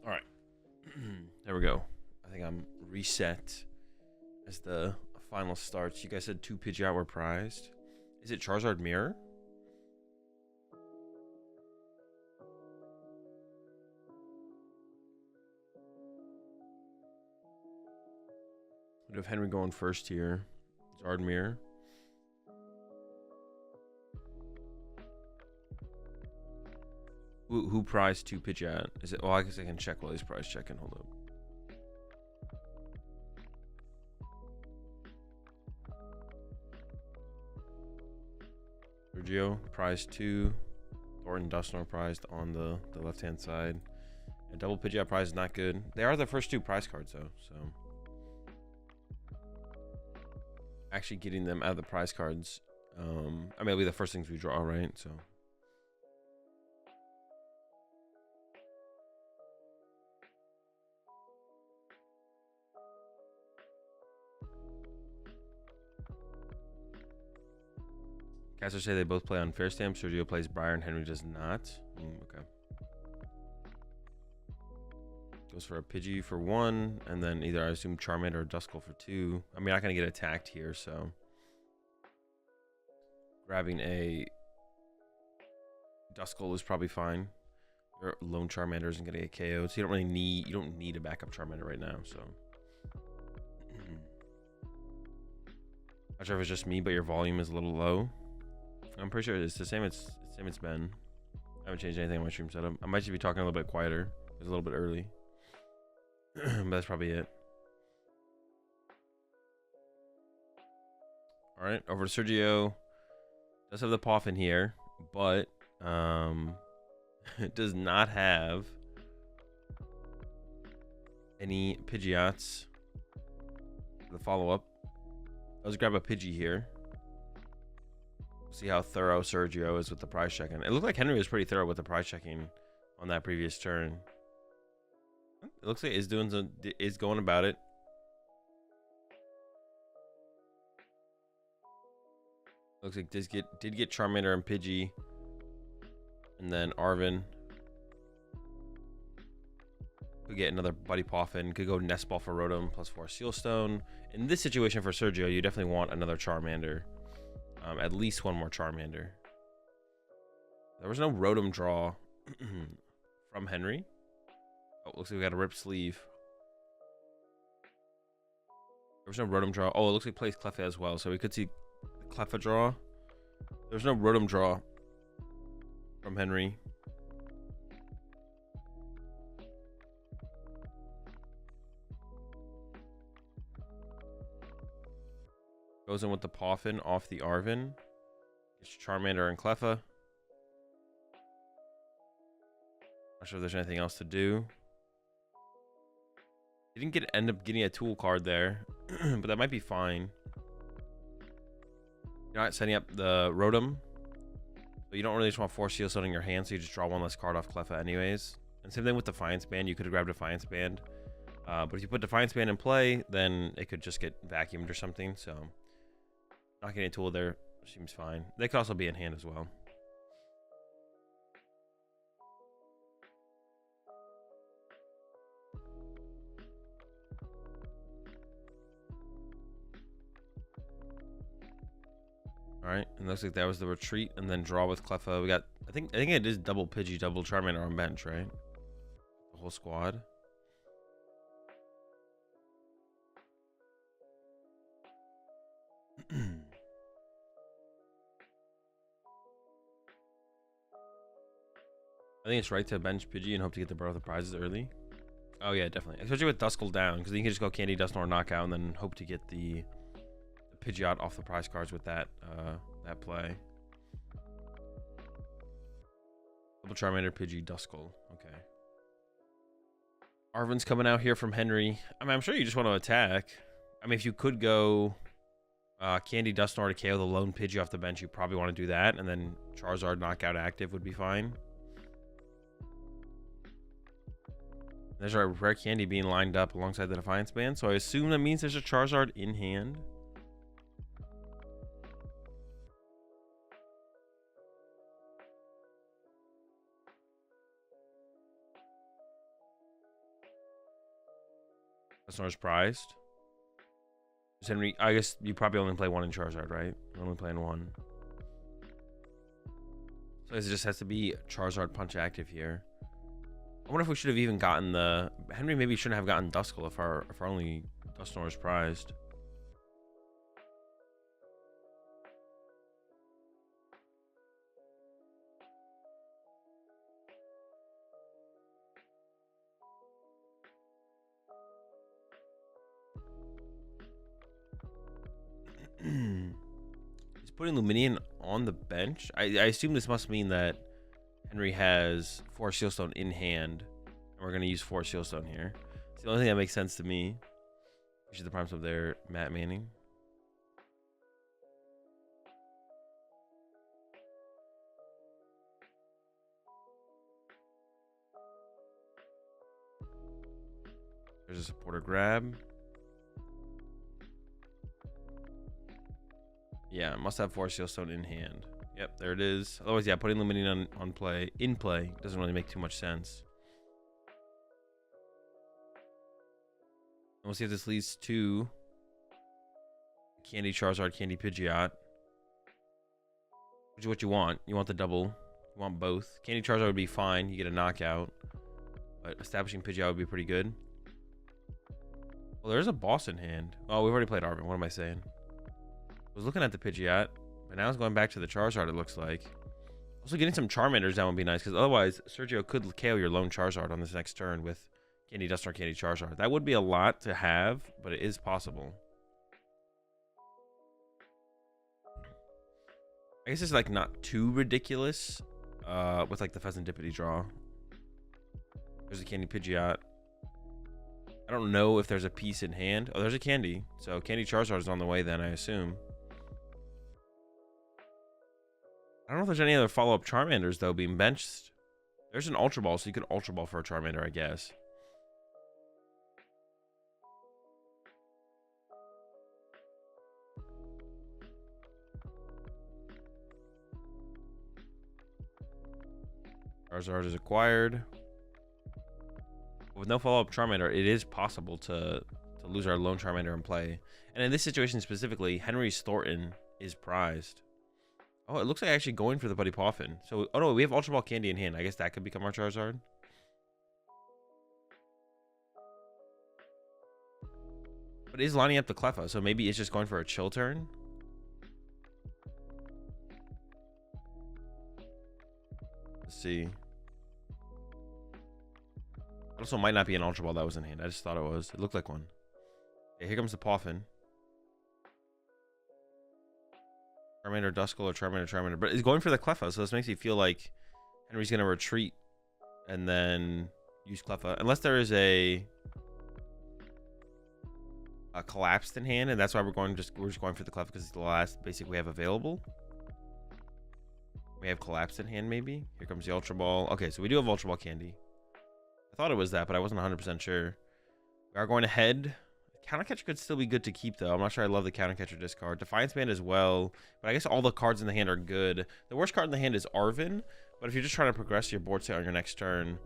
All right. There we go. I think I'm reset as the final starts. You guys said 2 Pidgeot were prized. Is it Charizard Mirror? We'd have Henry going first here. Zard Mirror. Who prized 2 Pidgeot? Is it? Oh, I guess I can check while he's prize checking. Hold up. Sergio prized 2. Thornton Dusknoir prized on the left hand side. A double Pidgeot prize is not good. They are the first 2 prize cards though, so actually getting them out of the prize cards. I mean, it'll be the first things we draw, right? So. Casters say they both play on Fair Stamp. Sergio plays Briar and Henry does not. Okay. Goes for a Pidgey for 1, and then either I assume Charmander or Duskull for 2. I'm not going to get attacked here, so grabbing a Duskull is probably fine. Your lone Charmander isn't going to get KO'd, so you don't need a backup Charmander right now. So not sure if it's just me, but your volume is a little low. I'm pretty sure it's the same. It's been. I haven't changed anything on my stream setup. I might just be talking a little bit quieter. It's a little bit early. But that's probably it. All right, over to Sergio. Does have the Poffin here, but it does not have any Pidgeots. The follow-up. Let's grab a Pidgey here. See how thorough Sergio is with the prize checking. It looked like Henry was pretty thorough with the prize checking on that previous turn. It looks like is going about it. Looks like did get Charmander and Pidgey, and then Arvin could get another Buddy Poffin. Could go Nest Ball for Rotom plus 4 Sealstone. In this situation for Sergio, you definitely want another Charmander. At least one more Charmander. There was no Rotom draw from Henry. Oh, looks like we got a Rip Sleeve. There was no Rotom draw. Oh, it looks like he plays Cleffa as well, so we could see the Cleffa draw. There's no Rotom draw from Henry. Goes in with the Poffin off the Arvin. It's Charmander and Cleffa. Not sure if there's anything else to do. He didn't end up getting a tool card there, but that might be fine. You're not setting up the Rotom, but you don't really just want 4 Sealstone in your hand, so you just draw one less card off Cleffa anyways. And same thing with Defiance Band. You could have grabbed Defiance Band, but if you put Defiance Band in play, then it could just get vacuumed or something. So not getting a tool there seems fine. They could also be in hand as well. All right, and looks like that was the retreat, and then draw with Cleffa. We got, I think it is double Pidgey, double Charmander on bench, right? The whole squad. I think it's right to bench Pidgey and hope to get the both the prizes early. Oh yeah, definitely, especially with Duskull down, because then you can just go Candy, Dusknoir, knockout, and then hope to get the Pidgeot off the prize cards with that play. Double Charmander, Pidgey, Duskull. Okay. Arvin's coming out here from Henry. I mean, I'm sure you just want to attack. I mean, if you could go Candy, Dusknoir to KO the lone Pidgey off the bench, you probably want to do that, and then Charizard knockout active would be fine. There's our Rare Candy being lined up alongside the Defiance Band, so I assume that means there's a Charizard in hand. Dustnor's prized. Is Henry, I guess you probably only play one in Charizard, right? You're only playing one. So it just has to be Charizard Punch active here. I wonder if we should have even gotten the... Henry maybe shouldn't have gotten Duskull if our only Dustnor is prized. He's putting Luminion on the bench. I assume this must mean that Henry has 4 Sealstone in hand, and we're going to use 4 Sealstone here. It's the only thing that makes sense to me. Which is the prime sub there, Matt Manning. There's a supporter grab. Yeah, must have 4 Sealstone in hand. Yep, there it is. Otherwise, yeah, putting Luminion on play, in play, doesn't really make too much sense. And we'll see if this leads to Candy Charizard, Candy Pidgeot. Which is what you want. You want the double. You want both. Candy Charizard would be fine. You get a knockout. But establishing Pidgeot would be pretty good. Well, there's a boss in hand. Oh, we've already played Arvin. What am I saying? I was looking at the Pidgeot, but now it's going back to the Charizard, it looks like. Also, getting some Charmanders down would be nice, because otherwise, Sergio could KO your lone Charizard on this next turn with Candy Dust or Candy Charizard. That would be a lot to have, but it is possible. I guess it's like not too ridiculous with like the Pheasantipity draw. There's a Candy Pidgeot. I don't know if there's a piece in hand. Oh, there's a Candy. So Candy Charizard is on the way then, I assume. I don't know if there's any other follow-up Charmanders, though, being benched. There's an Ultra Ball, so you could Ultra Ball for a Charmander, I guess. Charizard is acquired. With no follow-up Charmander, it is possible to lose our lone Charmander in play. And in this situation specifically, Henry Thornton is prized. Oh, it looks like actually going for the Buddy Poffin. So, oh no, we have Ultra Ball Candy in hand. I guess that could become our Charizard. But it is lining up the Cleffa, so maybe it's just going for a chill turn. Let's see. Also, might not be an Ultra Ball that was in hand. I just thought it was. It looked like one. Okay, here comes the Poffin. Charmander, Duskull, or Charmander. But it's going for the Cleffa, so this makes me feel like Henry's going to retreat and then use Cleffa. Unless there is a collapsed in hand, and that's why we're just going for the Cleffa because it's the last basic we have available. We have collapsed in hand, maybe. Here comes the Ultra Ball. Okay, so we do have Ultra Ball Candy. I thought it was that, but I wasn't 100% sure. We are going ahead. Counter Catcher could still be good to keep, though. I'm not sure I love the Counter Catcher discard. Defiance Band as well, but I guess all the cards in the hand are good. The worst card in the hand is Arvin, but if you're just trying to progress your board state on your next turn,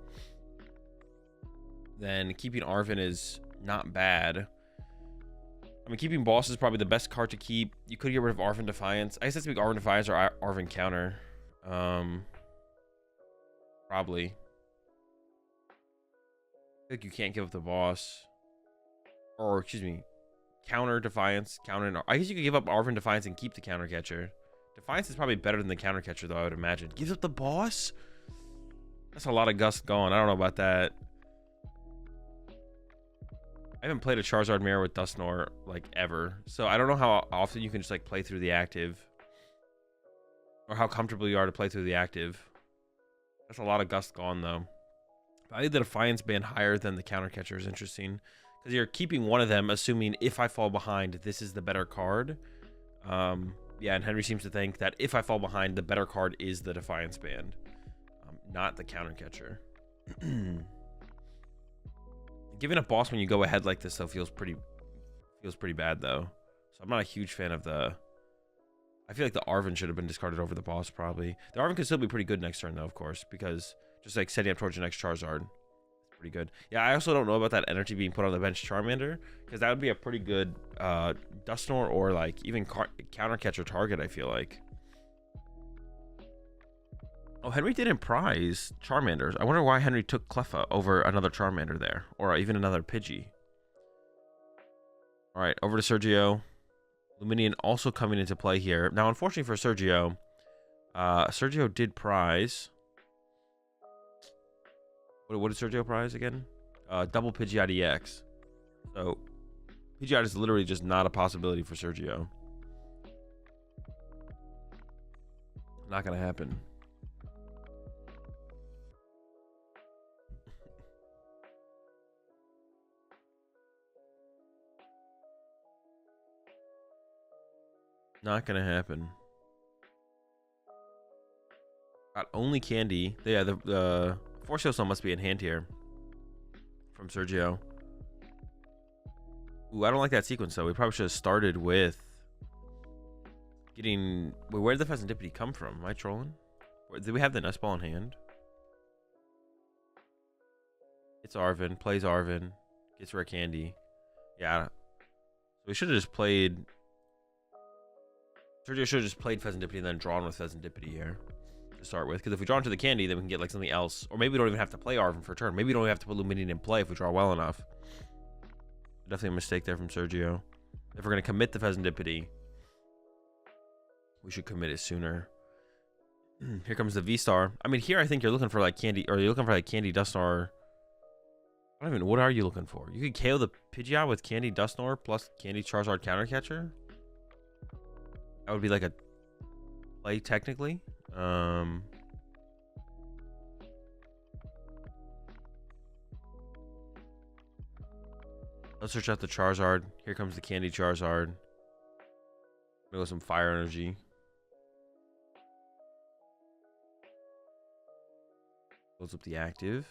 then keeping Arvin is not bad. I mean, keeping Boss is probably the best card to keep. You could get rid of Arvin Defiance. I guess that's big Arvin Defiance or Arvin Counter. Probably. I think you can't give up the Boss. Or, excuse me, Counter Defiance, Counter. I guess you could give up Arvin Defiance and keep the Counter Catcher. Defiance is probably better than the Counter Catcher, though, I would imagine. Gives up the Boss? That's a lot of gust going. I don't know about that. I haven't played a Charizard Mirror with Dusknoir, like, ever. So I don't know how often you can just, like, play through the active. Or how comfortable you are to play through the active. That's a lot of gust gone, though. I think the Defiance band higher than the Counter Catcher is interesting. Because you're keeping one of them, assuming if I fall behind, this is the better card. Yeah, and Henry seems to think that if I fall behind, the better card is the Defiance Band, not the Counter Catcher. Giving up Boss when you go ahead like this, though, feels pretty bad, though. So I'm not a huge fan of the... I feel like the Arvin should have been discarded over the Boss, probably. The Arvin could still be pretty good next turn, though, of course, because just like setting up towards your next Charizard, pretty good. Yeah, I also don't know about that energy being put on the bench Charmander, because that would be a pretty good Dusknoir or like even counter catcher target, I feel like. Oh, Henry didn't prize Charmanders. I wonder why Henry took Cleffa over another Charmander there, or even another Pidgey. All right, over to Sergio. Luminion also coming into play here. Now, unfortunately for Sergio, Sergio did prize. What did Sergio prize again? Double Pidgeot EX. So, Pidgeot is literally just not a possibility for Sergio. Not going to happen. Not gonna happen. Got only candy. Yeah, the Force Heal must be in hand here from Sergio. Ooh, I don't like that sequence though. We probably should have started with getting. Wait, where did the Pheasantipity come from? Am I trolling? Did we have the Nest Ball in hand? It's Arvin. Plays Arvin. Gets rare candy. Yeah. We should have just played. Sergio should have just played Pheasantipity and then drawn with Pheasantipity here to start with. Because if we draw into the candy, then we can get like something else. Or maybe we don't even have to play Arvin for a turn. Maybe we don't even have to put Luminion in play if we draw well enough. Definitely a mistake there from Sergio. If we're going to commit the Pheasantipity, we should commit it sooner. Here comes the V-Star. I mean, here I think you're looking for like candy, or you're looking for like Candy Dusknoir. I don't even, what are you looking for? You could KO the Pidgeot with Candy Dusknoir plus Candy Charizard Counter Catcher. That would be like a play technically. Let's search out the Charizard. Here comes the Candy Charizard. Go some Fire Energy. Builds up the active.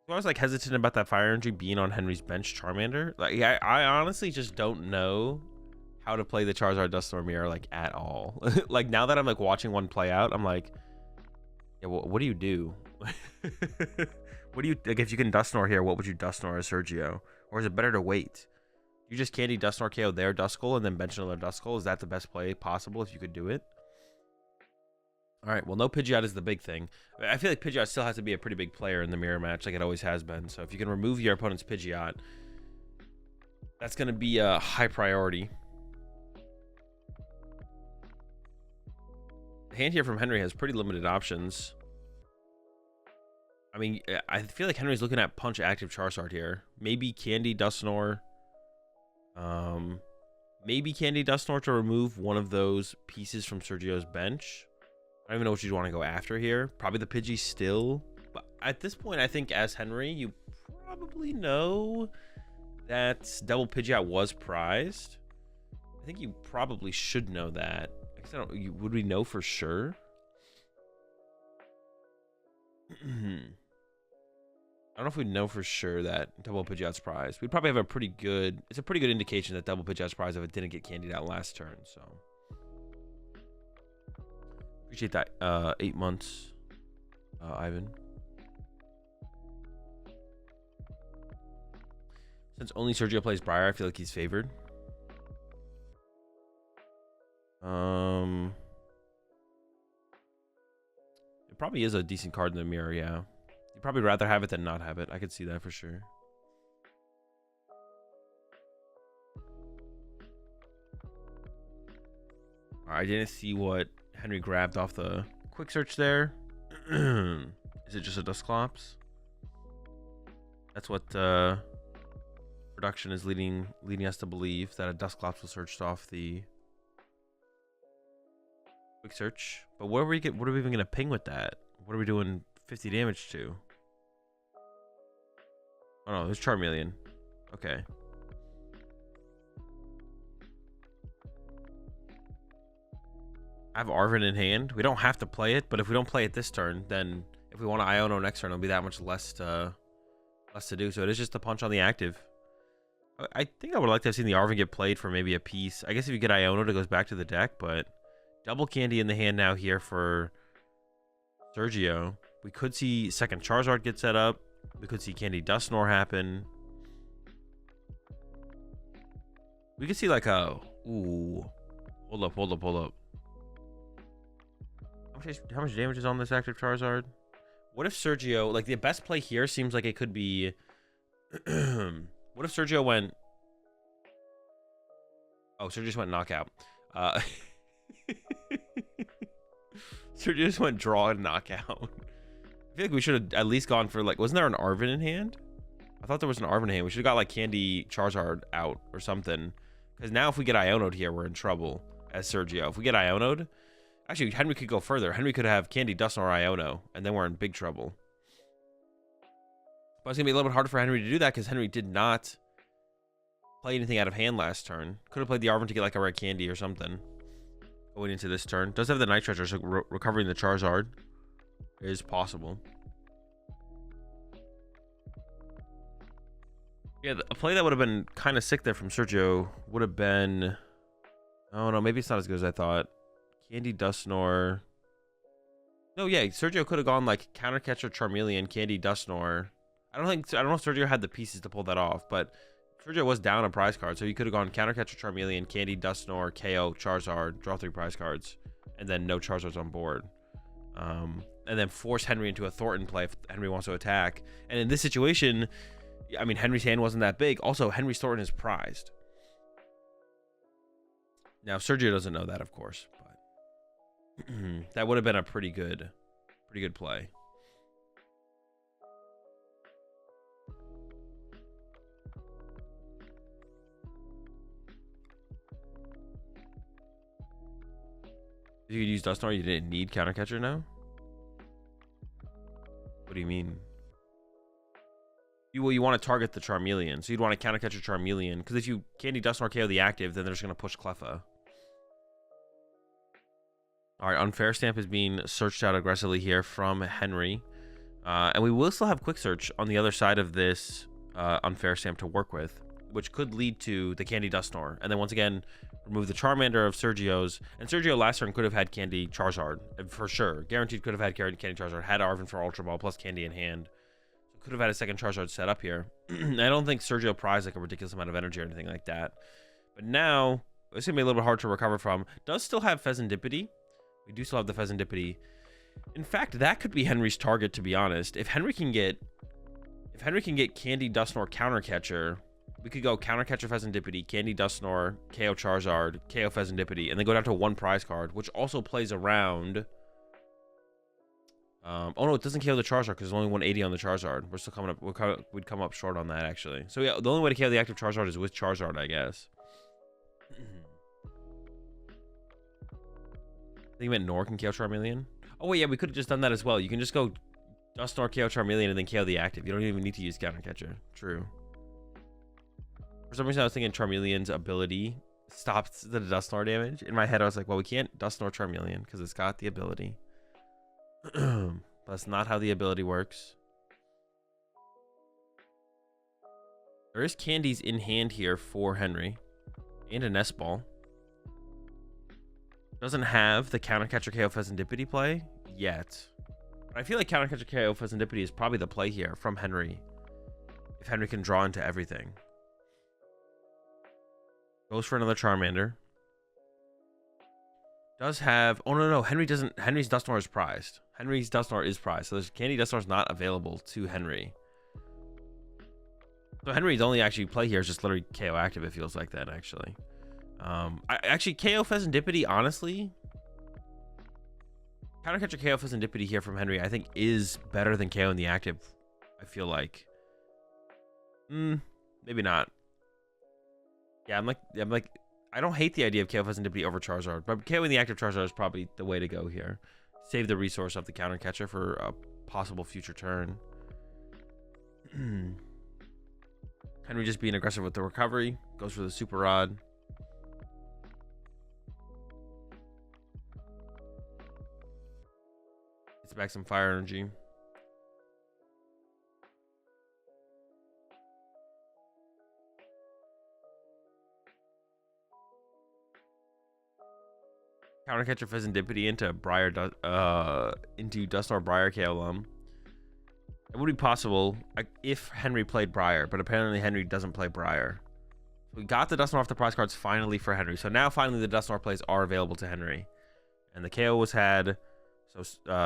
I was like hesitant about that Fire Energy being on Henry's bench Charmander. Like I honestly just don't know how to play the Charizard Dusknoir mirror like at all. Like now that I'm like watching one play out, I'm like, yeah, well, what do you do? What do you like if you can Dusknoir here? What would you Dusknoir as Sergio? Or is it better to wait? You just Candy Dusknoir KO their Duskull and then bench another Duskull. Is that the best play possible if you could do it? All right, well, no Pidgeot is the big thing. I feel like Pidgeot still has to be a pretty big player in the mirror match, like it always has been. So if you can remove your opponent's Pidgeot, that's going to be a high priority. The hand here from Henry has pretty limited options. I mean, I feel like Henry's looking at punch active Charizard here. Maybe Candy Dusknoir. Maybe Candy Dusknoir to remove one of those pieces from Sergio's bench. I don't even know what you'd want to go after here. Probably the Pidgey still. But at this point, I think as Henry, you probably know that double Pidgeot was prized. I think you probably should know that. I guess would we know for sure? I don't know if we know for sure that double Pidgeot's prized. We'd probably have a pretty good... It's a pretty good indication that double Pidgeot's prized if it didn't get candied out last turn, so... Appreciate that 8 months, Ivan. Since only Sergio plays Briar, I feel like he's favored. It probably is a decent card in the mirror, yeah. You'd probably rather have it than not have it. I could see that for sure. I didn't see what Henry grabbed off the quick search there. Is it just a Dusclops? That's what production is leading us to believe, that a Dusclops was searched off the quick search. But what are we even gonna ping with that? What are we doing 50 damage to? Oh no, there's Charmeleon. Okay. I have Arvin in hand. We don't have to play it, but if we don't play it this turn, then if we want to Iono next turn, it'll be that much less to do. So it is just a punch on the active. I think I would like to have seen the Arvin get played for maybe a piece. I guess if you get Iono, it goes back to the deck, but double candy in the hand now here for Sergio. We could see second Charizard get set up. We could see Candy Dustnor happen. We could see like a... Ooh. Hold up. How much damage is on this active Charizard? What if Sergio... Like, the best play here seems like it could be... What if Sergio went... Oh, Sergio just went knockout. Sergio just went draw and knockout. I feel like we should have at least gone for, like... Wasn't there an Arven in hand? I thought there was an Arven in hand. We should have got, like, Candy Charizard out or something. Because now if we get Iono'd here, we're in trouble as Sergio. If we get Iono'd... Actually, Henry could go further. Henry could have Candy Dustnor or Iono, and then we're in big trouble. But it's going to be a little bit harder for Henry to do that because Henry did not play anything out of hand last turn. Could have played the Arven to get like a rare candy or something going into this turn. Does have the Night Treasure, so recovering the Charizard is possible. Yeah, a play that would have been kind of sick there from Sergio would have been... Oh, no, maybe it's not as good as I thought. Candy Dustnor. No, yeah, Sergio could have gone like Counter Catcher, Charmeleon, Candy Dustnor. I don't know if Sergio had the pieces to pull that off, but Sergio was down a prize card, so he could have gone Counter Catcher, Charmeleon, Candy Dustnor, KO, Charizard, draw 3 prize cards, and then no Charizards on board. And then force Henry into a Thornton play if Henry wants to attack. And in this situation, I mean, Henry's hand wasn't that big. Also, Henry's Thornton is prized. Now, Sergio doesn't know that, of course, but that would have been a pretty good play. If you could use Dustnor, you didn't need Counter Catcher now? What do you mean? You want to target the Charmeleon, so you'd want to Counter Catcher Charmeleon, because if you Candy Dustnor KO the active, then they're just going to push Cleffa. All right, Unfair Stamp is being searched out aggressively here from Henry. And we will still have Quick Search on the other side of this Unfair Stamp to work with, which could lead to the Candy Dustnor. And then once again, remove the Charmander of Sergio's. And Sergio last turn could have had Candy Charizard, for sure. Guaranteed could have had Candy Charizard, had Arven for Ultra Ball, plus Candy in hand. So could have had a second Charizard set up here. I don't think Sergio prized like a ridiculous amount of energy or anything like that. But now, it's going to be a little bit hard to recover from. Does still have Pheasantipity. We do still have the Pheasantipity. In fact, that could be Henry's target, to be honest. If Henry can get Candy Dustnor Counter Catcher, we could go Counter Catcher Pheasantipity, Candy Dustnor, KO Charizard, KO Pheasantipity, and then go down to 1 prize card, which also plays around. Oh no, it doesn't KO the Charizard because there's only 180 on the Charizard. We're still coming up. We'd come up short on that actually. So yeah, the only way to KO the active Charizard is with Charizard, I guess. I think you meant Nor can KO Charmeleon. Oh wait, yeah, we could have just done that as well. You can just go Dustnor, KO Charmeleon, and then KO the active. You don't even need to use Counter Catcher. True. For some reason, I was thinking Charmeleon's ability stops the Dustnor damage. In my head, I was like, well, we can't Dustnor Charmeleon because it's got the ability. That's not how the ability works. There is candies in hand here for Henry. And a Nest Ball. Doesn't have the Counter Catcher KO Pheasantipity play yet. But I feel like Counter Catcher KO Pheasantipity is probably the play here from Henry. If Henry can draw into everything. Goes for another Charmander. Does have... Oh, no. Henry doesn't... Henry's Dustnor is prized. Henry's Dustnor is prized. So there's Candy Dustnor is not available to Henry. So Henry's only actually play here is just literally KO active. It feels like that, actually. Actually, KO Pheasantipity, honestly... Counter Catcher KO Pheasantipity here from Henry, I think, is better than KO in the active. I feel like... maybe not. Yeah, I'm like... I don't hate the idea of KO Pheasantipity over Charizard, but KO in the active Charizard is probably the way to go here. Save the resource of the Counter Catcher for a possible future turn. Henry just being aggressive with the recovery. Goes for the Super Rod. Gets back some fire energy. Counter Catcher Pheasantipity into Dustnor Briar KLM. It would be possible if Henry played Briar, but apparently Henry doesn't play Briar. We got the Dusknoir off the prize cards finally for Henry. So now finally the Dusknoir plays are available to Henry. And the KO was had. So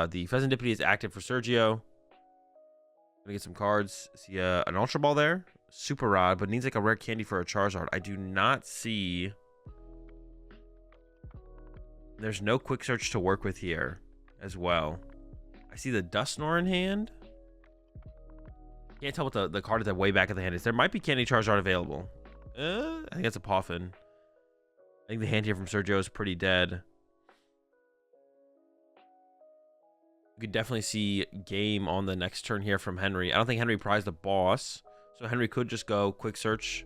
the Pheasantipity is active for Sergio. Gonna get some cards. See an Ultra Ball there. Super Rod, but needs like a rare candy for a Charizard. I do not see... There's no quick search to work with here as well. I see the Dusknoir in hand. Can't tell what the card at the way back of the hand is. There might be Candy Charizard available. I think that's a Poffin. I think the hand here from Sergio is pretty dead. You could definitely see game on the next turn here from Henry. I don't think Henry prized the boss. So Henry could just go quick search,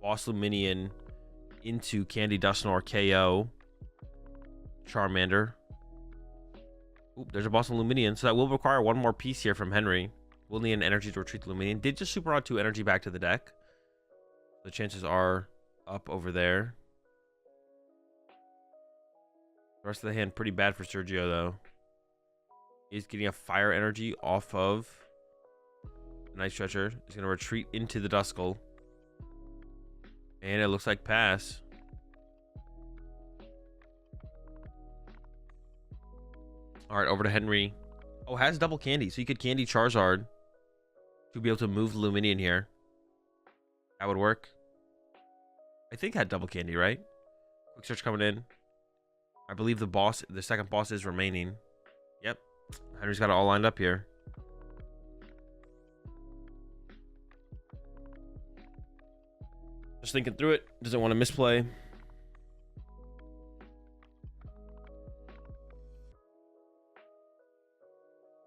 Boss Luminion into Candy Dusknoir KO. Charmander. Oop, there's a Boss Luminion. So that will require one more piece here from Henry. We'll need an energy to retreat the Luminion. Did just Super Rod 2 energy back to the deck. The chances are up over there. The rest of the hand pretty bad for Sergio though. He's getting a fire energy off of Night Stretcher. He's going to retreat into the Duskull. And it looks like pass. Alright, over to Henry. Oh, has double candy. So you could candy Charizard to be able to move the Luminion here. That would work. I think had double candy, right? Quick search coming in. I believe the second boss is remaining. Yep. Henry's got it all lined up here. Just thinking through it. Doesn't want to misplay.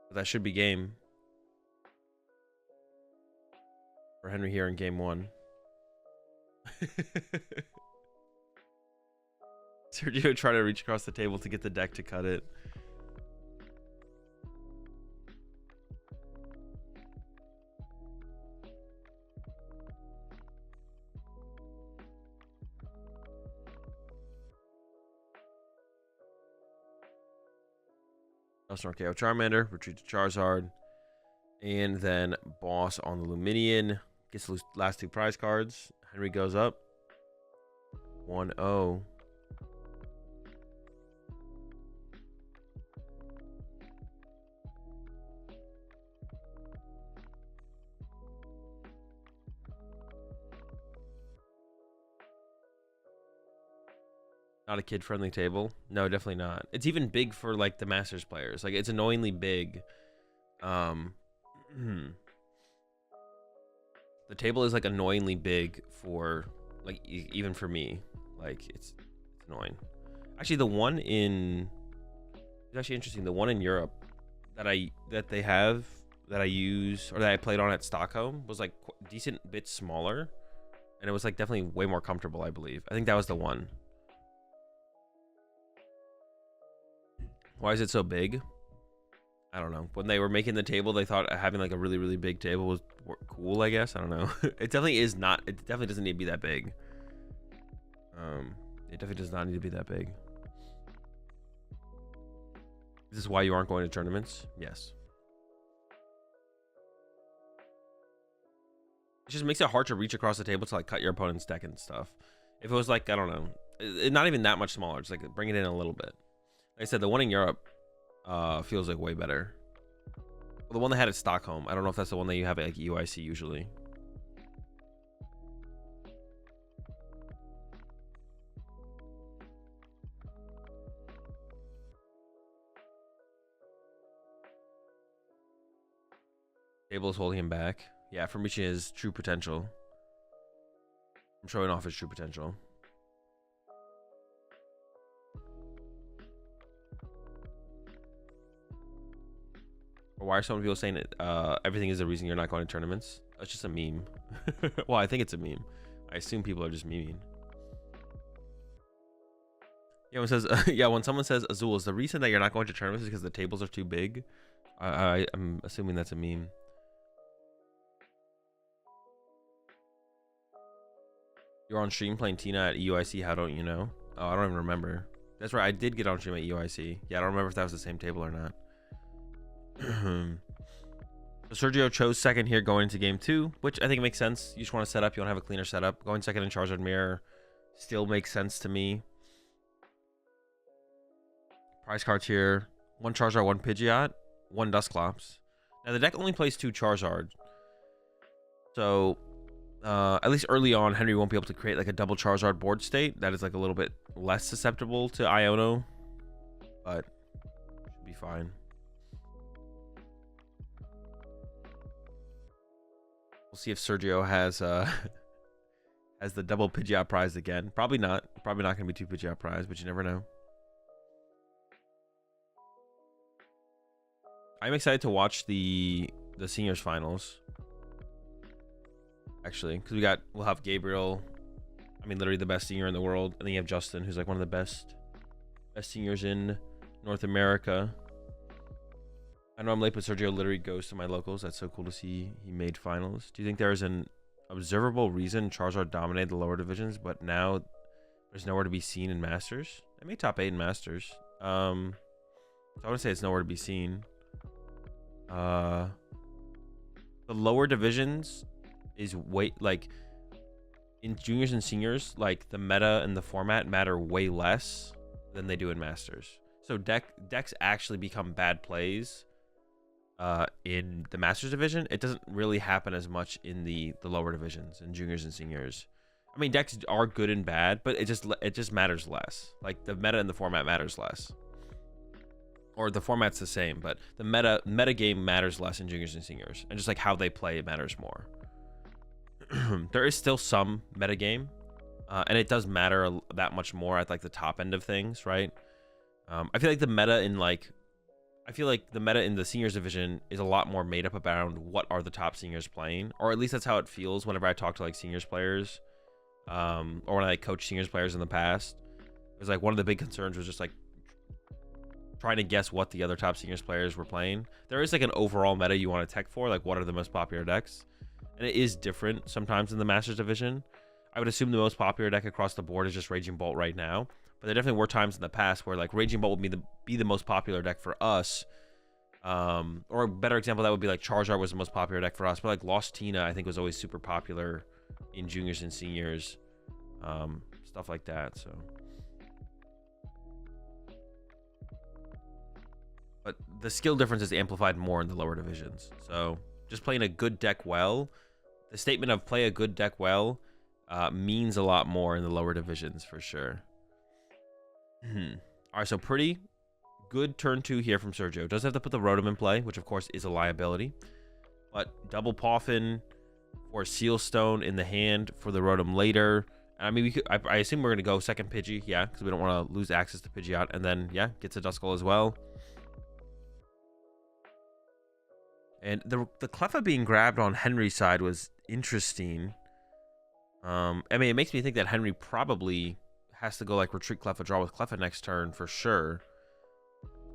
But that should be game for Henry here in game 1. Sergio tried to reach across the table to get the deck to cut it. Dusknoir KO Charmander, retreat to Charizard, and then boss on the Luminion. Gets the last 2 prize cards. Henry goes up 1-0. Not a kid-friendly table. No, definitely not. It's even big for like the Masters players. Like it's annoyingly big. The table is like annoyingly big for like even for me. Like it's annoying. Actually, the one in it's actually interesting. The one in Europe that I use or that I played on at Stockholm was like decent bit smaller, and it was like definitely way more comfortable. I believe. I think that was the one. Why is it so big? I don't know. When they were making the table, they thought having like a really, really big table was cool, I guess. I don't know. It definitely is not. It definitely doesn't need to be that big. It definitely does not need to be that big. Is this why you aren't going to tournaments? Yes. It just makes it hard to reach across the table to like cut your opponent's deck and stuff. If it was like, I don't know, not even that much smaller, just like bring it in a little bit. Like I said, the one in Europe feels like way better. Well, the one they had at Stockholm, I don't know if that's the one that you have at like UIC usually. Table is holding him back. Yeah, from reaching his true potential. I'm showing off his true potential. Or why are some people saying it? Everything is the reason you're not going to tournaments? It's just a meme. Well, I think it's a meme. I assume people are just memeing. Yeah, when someone says Azul is the reason that you're not going to tournaments is because the tables are too big. I'm assuming that's a meme. You're on stream playing Tina at UIC. How don't you know? Oh, I don't even remember. That's right. I did get on stream at UIC. Yeah, I don't remember if that was the same table or not. So Sergio chose second here going into game 2, which I think makes sense. You just want to set up. You want to have a cleaner setup. Going second in Charizard Mirror still makes sense to me. Prize cards here. 1 Charizard, 1 Pidgeot, 1 Dusclops. Now, the deck only plays 2 Charizard. So, at least early on, Henry won't be able to create like a double Charizard board state. That is like a little bit less susceptible to Iono. But, should be fine. We'll see if Sergio has has the double Pidgeot prize again. Probably not. Probably not going to be 2 Pidgeot prize, but you never know. I'm excited to watch the seniors finals. Actually, because we'll have Gabriel. I mean, literally the best senior in the world, and then you have Justin, who's like one of the best seniors in North America. I know I'm late, but Sergio literally goes to my locals. That's so cool to see he made finals. Do you think there is an observable reason Charizard dominated the lower divisions, but now there's nowhere to be seen in Masters? I made top 8 in Masters. So I want to say it's nowhere to be seen. The lower divisions is like in juniors and seniors, like the meta and the format matter way less than they do in Masters. So decks actually become bad plays in the Masters division. It doesn't really happen as much in the lower divisions in juniors and seniors. I mean, decks are good and bad, but it just matters less. Like the meta and the format matters less. Or the format's the same, but the meta game matters less in juniors and seniors, and just like how they play, it matters more. There is still some meta game, and it does matter that much more at like the top end of things, right? I feel like the meta in the seniors division is a lot more made up around what are the top seniors playing, or at least that's how it feels whenever I talk to like seniors players, or when I coach seniors players in the past. It was like one of the big concerns was just like trying to guess what the other top seniors players were playing. There is like an overall meta you want to tech for, like what are the most popular decks, and it is different sometimes in the Masters division. I would assume the most popular deck across the board is just Raging Bolt right now, but there definitely were times in the past where like Raging Bolt would be the most popular deck for us, or a better example that would be like Charizard was the most popular deck for us, but like Lost Tina I think was always super popular in juniors and seniors, stuff like that. So but the skill difference is amplified more in the lower divisions. So just playing a good deck well, the statement of play a good deck well means a lot more in the lower divisions for sure. All right, so pretty good turn 2 here from Sergio. Does have to put the Rotom in play, which of course is a liability, but double Poffin or Seal Stone in the hand for the Rotom later. I mean, I assume we're gonna go second Pidgey, yeah, because we don't want to lose access to Pidgeot, and then yeah, gets a Duskull as well. And the Cleffa being grabbed on Henry's side was interesting. I mean, it makes me think that Henry probably has to go like retreat Cleffa, draw with Cleffa next turn for sure.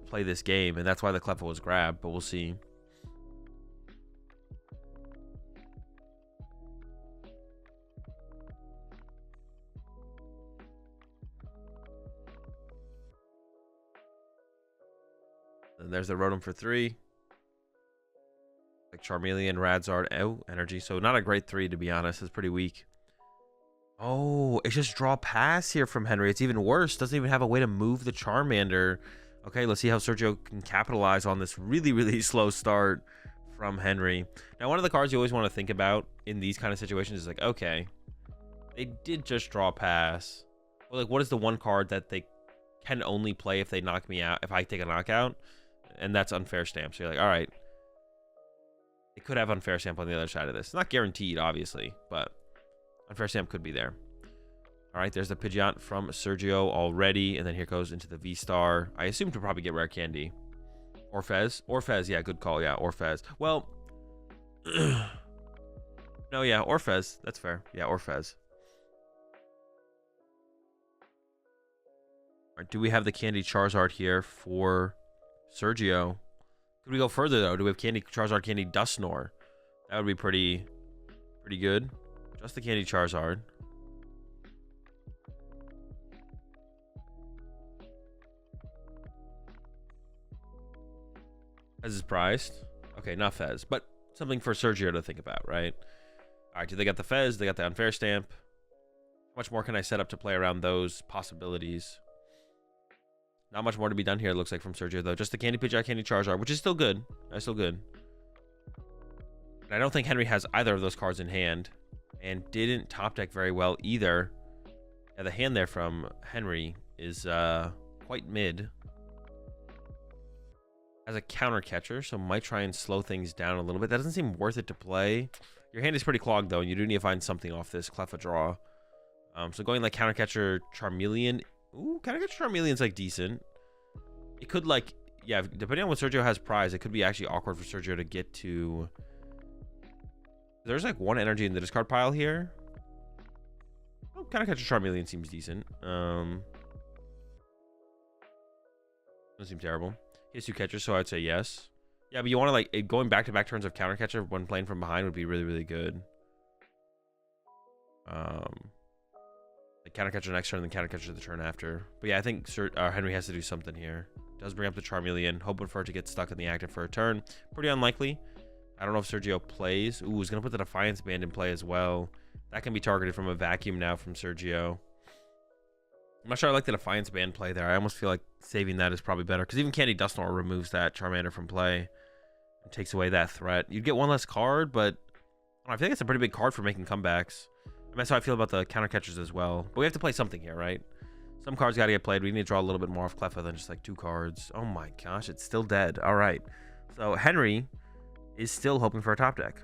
Play this game, and that's why the Cleffa was grabbed, but we'll see. And there's the Rotom for 3. Like Charmeleon, Radzard, energy. So not a great 3 to be honest. It's pretty weak. Oh, it's just draw pass here from Henry. It's even worse. Doesn't even have a way to move the Charmander. Okay, let's see how Sergio can capitalize on this really, really slow start from Henry. Now, one of the cards you always want to think about in these kind of situations is like, okay, they did just draw pass. Well, like, what is the one card that they can only play if they knock me out, if I take a knockout? And that's Unfair Stamp. So you're like, all right. It could have Unfair Stamp on the other side of this. Not guaranteed, obviously, but Unfair Stamp could be there. All right, there's the Pidgeot from Sergio already, and then here goes into the V-Star. I assume to probably get Rare Candy. Or Fez. Or Fez, yeah, good call, yeah, or Fez. Well, no, yeah, or Fez. That's fair. Yeah, or Fez. All right, do we have the Candy Charizard here for Sergio? Could we go further, though? Do we have Candy Charizard, Candy Dusknoir? That would be pretty good. Just the Candy Charizard. Fez is priced. Okay, not Fez. But something for Sergio to think about, right? All right, do they got the Fez? They got the Unfair Stamp. How much more can I set up to play around those possibilities? Not much more to be done here, it looks like, from Sergio, though. Just the Candy Pidgeot, Candy Charizard, which is still good. That's still good. And I don't think Henry has either of those cards in hand. And didn't top deck very well either. Yeah, the hand there from Henry is quite mid. Has a counter catcher, so might try and slow things down a little bit. That doesn't seem worth it to play. Your hand is pretty clogged, though, and you do need to find something off this Cleffa draw. So going like counter catcher Charmeleon. Ooh, counter catcher Charmeleon's like decent. It could like, yeah, depending on what Sergio has prize, it could be actually awkward for Sergio to get to. There's like one energy in the discard pile here. Oh, counter catcher Charmeleon seems decent. Doesn't seem terrible. He has 2 catchers, so I'd say yes. Yeah, but you want to like going back-to-back turns of counter catcher when playing from behind would be really, really good. Like counter catcher next turn, then counter catcher the turn after. But yeah, I think Henry has to do something here. Does bring up the Charmeleon, hoping for it to get stuck in the active for a turn. Pretty unlikely. I don't know if Sergio plays. Ooh, he's gonna put the Defiance Band in play as well. That can be targeted from a vacuum now from Sergio. I'm not sure I like the Defiance Band play there. I almost feel like saving that is probably better. Because even Candy Dusknoir removes that Charmander from play. And takes away that threat. You'd get one less card, but I feel like it's a pretty big card for making comebacks. I mean, that's how I feel about the counter catchers as well. But we have to play something here, right? Some cards got to get played. We need to draw a little bit more off Cleffa than just like 2 cards. Oh my gosh, it's still dead. All right. So Henry is still hoping for a top deck.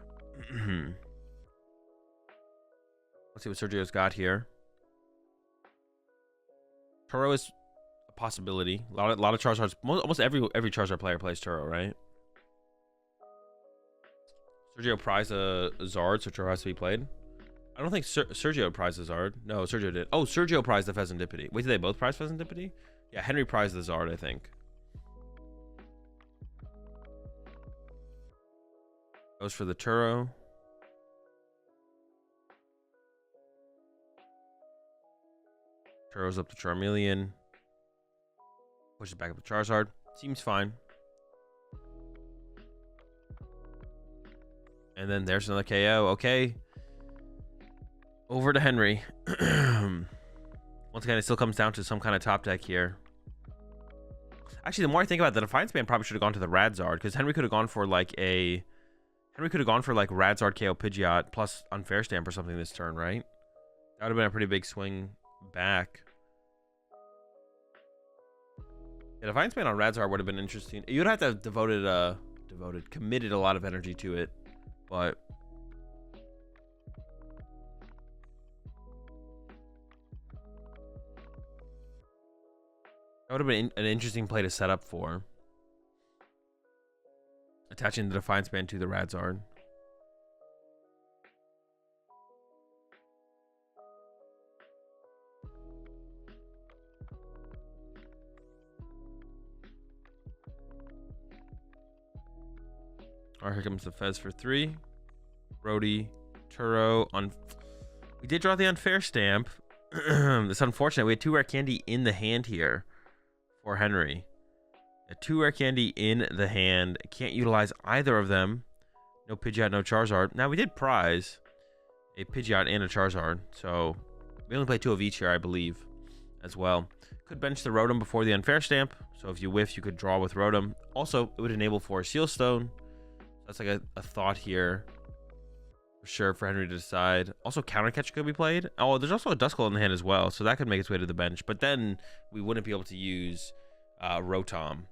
Let's see what Sergio's got here. Turo is a possibility. A lot of Charizards. Almost every Charizard player plays Turo, right? Sergio prized a Zard, so Turo has to be played. I don't think Sergio prized the Zard. No, Sergio did. Oh, Sergio prized the Pheasantipity. Wait, did they both prize Pheasantipity? Yeah, Henry prized the Zard, I think. Goes for the Turo. Turo's up to Charmeleon. Pushes back up to Charizard. Seems fine. And then there's another KO. Okay. Over to Henry. Once again, it still comes down to some kind of top deck here. Actually, the more I think about it, the Defiance Band probably should have gone to the Radzard, because Henry could have gone for like a... Henry could have gone for like Radzard KO Pidgeot plus Unfair Stamp or something this turn, right? That would have been a pretty big swing back. Yeah, Defiance Band on Radzard would have been interesting. You'd have to have committed a lot of energy to it, but that would have been an interesting play to set up for. Attaching the Defiance Band to the Radzard. Alright, here comes the Fez for 3. Brody, Turo. We did draw the Unfair Stamp. It's unfortunate. We had 2 rare candy in the hand here for Henry. 2 rare candy in the hand. Can't utilize either of them. No Pidgeot, no Charizard. Now, we did prize a Pidgeot and a Charizard. So, we only played 2 of each here, I believe, as well. Could bench the Rotom before the Unfair Stamp. So, if you whiff, you could draw with Rotom. Also, it would enable for a Seal Stone. That's like a thought here. For sure, for Henry to decide. Also, Counter Catcher could be played. Oh, there's also a Duskull in the hand as well. So, that could make its way to the bench. But then, we wouldn't be able to use Rotom.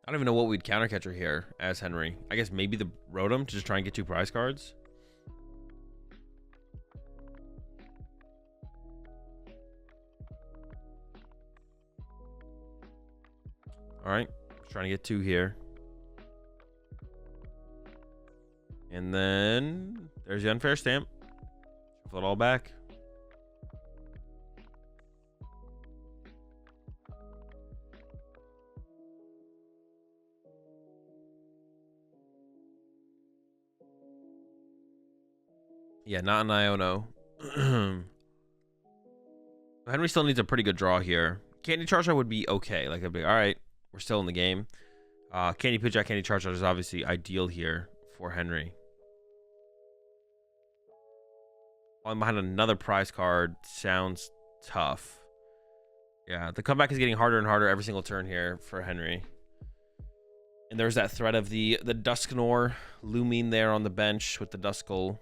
I don't even know what we'd counter catcher here as Henry. I guess maybe the Rotom to just try and get 2 prize cards. All right, trying to get 2 here. And then there's the Unfair Stamp. Shuffle it all back. Yeah, not an Iono. Henry still needs a pretty good draw here. Candy Charizard would be okay. Like, I'd be all right. We're still in the game. Candy Pidgeot, Candy Charizard is obviously ideal here for Henry. Falling behind another prize card sounds tough. Yeah, the comeback is getting harder and harder every single turn here for Henry. And there's that threat of the Dusknoir looming there on the bench with the Duskull.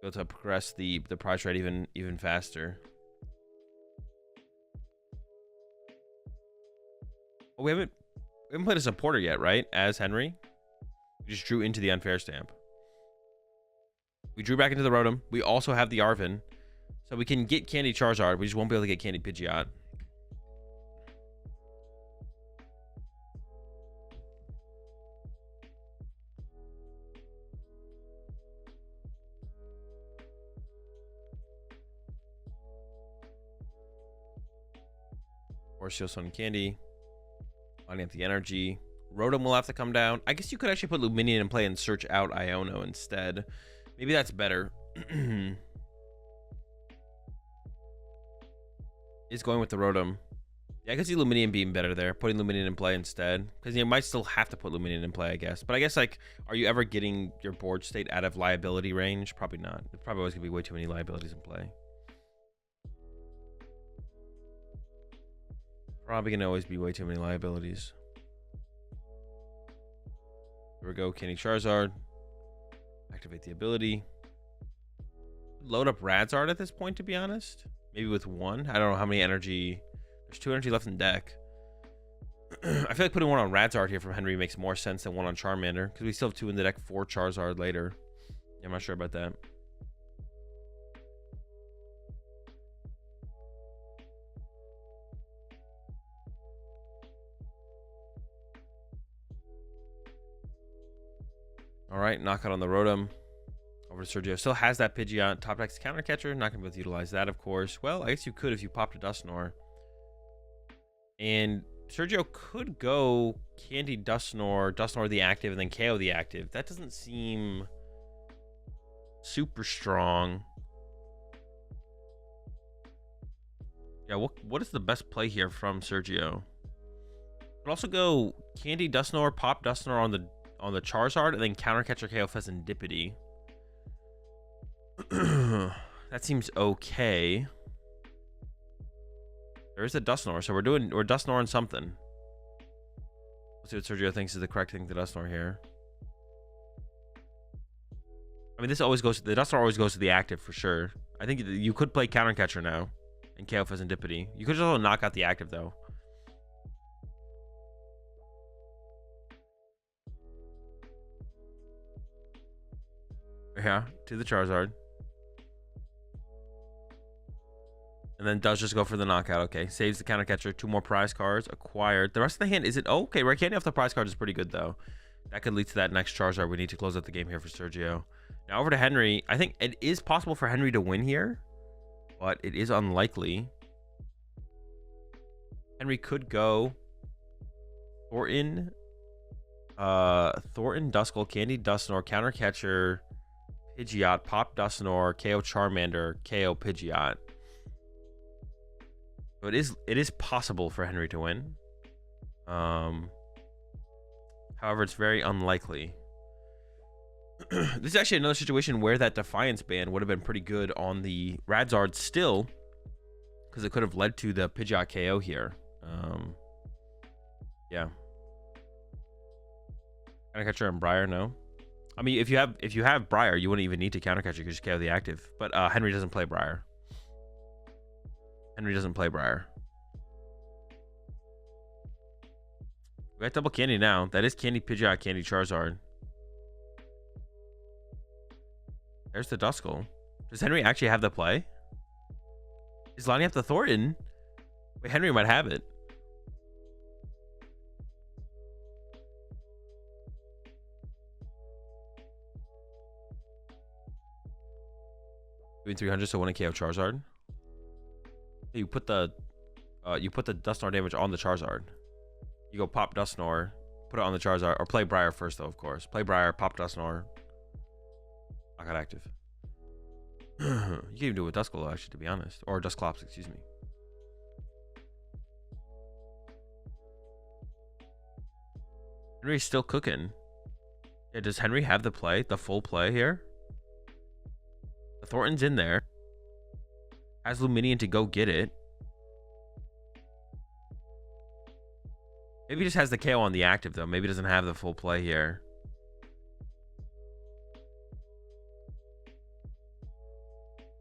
Go to progress the prize rate even faster. Oh, we haven't played a supporter yet, right? As Henry. We just drew into the unfair stamp. We drew back into the Rotom. We also have the Arven. So we can get Candy Charizard. We just won't be able to get Candy Pidgeot. Or Steel Sun Candy. Lining up the energy. Rotom will have to come down. I guess you could actually put Luminion in play and search out Iono instead. Maybe that's better. Is going with the Rotom. Yeah, I could see Luminion being better there. Putting Luminion in play instead. Because you might still have to put Luminion in play, I guess. But I guess, like, are you ever getting your board state out of liability range? Probably not. There's probably always going to be way too many liabilities in play. Probably going to always be way too many liabilities. Here we go. Candy Charizard. Activate the ability. Load up Radzard at this point, to be honest. Maybe with one. I don't know how many energy. There's 2 energy left in deck. I feel like putting one on Radzard here from Henry makes more sense than one on Charmander. Because we still have 2 in the deck for Charizard later. Yeah, I'm not sure about that. All right, knockout on the Rotom. Over to Sergio. Still has that Pidgeot. Top deck's counter catcher. Not going to be able to utilize that, of course. Well, I guess you could if you popped a Dusknoir. And Sergio could go Candy Dusknoir, Dusknoir the active, and then KO the active. That doesn't seem super strong. Yeah, what is the best play here from Sergio? Could also go Candy Dusknoir, pop Dusknoir on the Charizard, and then counter catcher KO Pheasantipity. That seems okay. There's a Dusknoir, so we're Dusknoir on something. Let's see what Sergio thinks is the correct thing to Dusknoir here. I mean, the Dusknoir always goes to the active for sure. I think you could play counter catcher now and KO Pheasantipity. You could also knock out the active though. Yeah, to the Charizard. And then does just go for the knockout. Okay, saves the counter catcher. 2 more prize cards acquired. The rest of the hand isn't. Oh, okay, right. Candy off the prize card is pretty good though. That could lead to that next Charizard. We need to close out the game here for Sergio. Now over to Henry. I think it is possible for Henry to win here, but it is unlikely. Henry could go Thornton, Duskull, Candy Dusknoir, counter catcher, Pidgeot, pop Dusknoir, KO Charmander, KO Pidgeot. So it is possible for Henry to win. However, it's very unlikely. This is actually another situation where that Defiance ban would have been pretty good on the Radzard still, because it could have led to the Pidgeot KO here. Yeah. Counter catcher and Briar, no. I mean, if you have Briar, you wouldn't even need to counter catcher. You could just KO the active. But Henry doesn't play Briar. Henry doesn't play Briar. We got double candy now. That is Candy Pidgeot, Candy Charizard. There's the Duskull. Does Henry actually have the play? He's lining up the Thornton. Wait, Henry might have it. Doing 300, so 1 KO Charizard. You put the Dusknoir damage on the Charizard. You go pop Dusknoir, put it on the Charizard, or play Briar first though, of course. Play Briar, pop Dusknoir. Knockout active. You can even do it with Duskull actually, to be honest, or Dusclops, excuse me. Henry's still cooking. Yeah, does Henry have the play, the full play here? The Thornton's in there. Has Luminion to go get it. Maybe he just has the KO on the active, though. Maybe he doesn't have the full play here.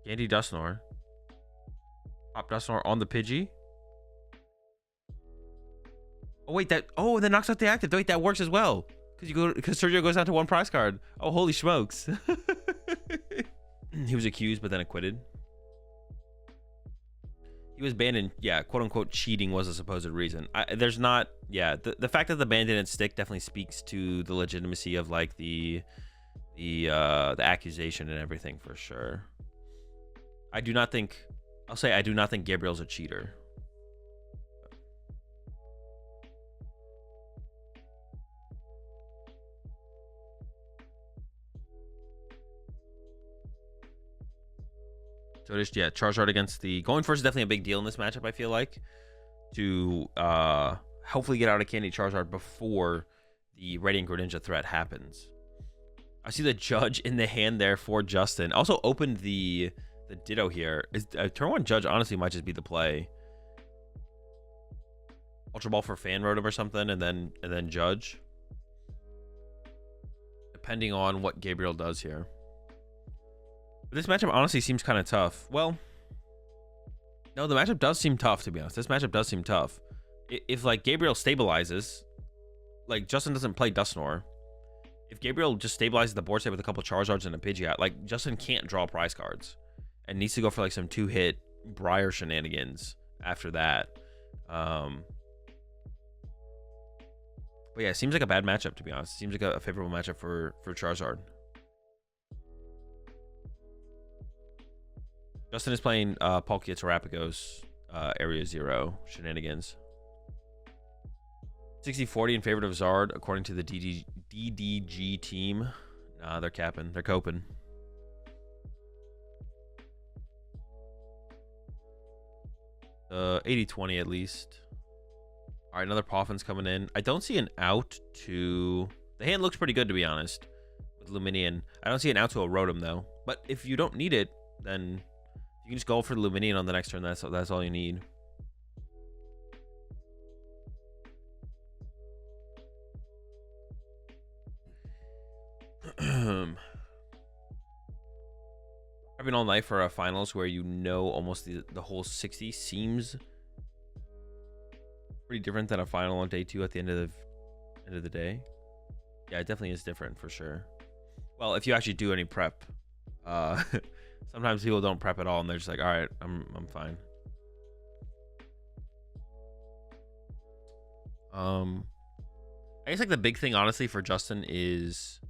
Candy Dusknoir. Pop Dusknoir on the Pidgey. Oh, wait, that knocks out the active. Wait, that works as well. Because Sergio goes down to 1 prize card. Oh, holy smokes. He was accused, but then acquitted. He was banned in, yeah, quote unquote cheating was a supposed reason. There's not, yeah, the fact that the ban didn't stick definitely speaks to the legitimacy of like the accusation and everything for sure. I do not think Gabriel's a cheater. So just, yeah, Charizard against the... Going first is definitely a big deal in this matchup, I feel like. To hopefully get out of Candy Charizard before the Radiant Greninja threat happens. I see the Judge in the hand there for Justin. Also opened the Ditto here. Turn 1 Judge honestly might just be the play. Ultra Ball for Fan Rotom or something, and then Judge. Depending on what Gabriel does here. This matchup honestly seems kind of tough. Well, no, the matchup does seem tough, to be honest. This matchup does seem tough. If like Gabriel stabilizes, like Justin doesn't play Dusknoir. If Gabriel just stabilizes the board state with a couple Charizards and a Pidgeot, like Justin can't draw prize cards and needs to go for like some 2-hit Briar shenanigans after that. But yeah, it seems like a bad matchup, to be honest. It seems like a favorable matchup for Charizard. Justin is playing Palkia Terrapagos Area 0 shenanigans. 60-40 in favor of Zard, according to the DDG team. Nah, they're capping. They're coping. 80-20 at least. All right, another Poffin's coming in. I don't see an out to... The hand looks pretty good, to be honest, with Luminion. I don't see an out to a Rotom, though. But if you don't need it, then... You can just go for the Luminion on the next turn. That's all you need. Having all night for a finals where you know almost the whole 60 seems pretty different than a final on day 2 at the end of the day. Yeah, it definitely is different for sure. Well, if you actually do any prep. Sometimes people don't prep at all and they're just like, all right, I'm fine. I guess like the big thing honestly for Justin is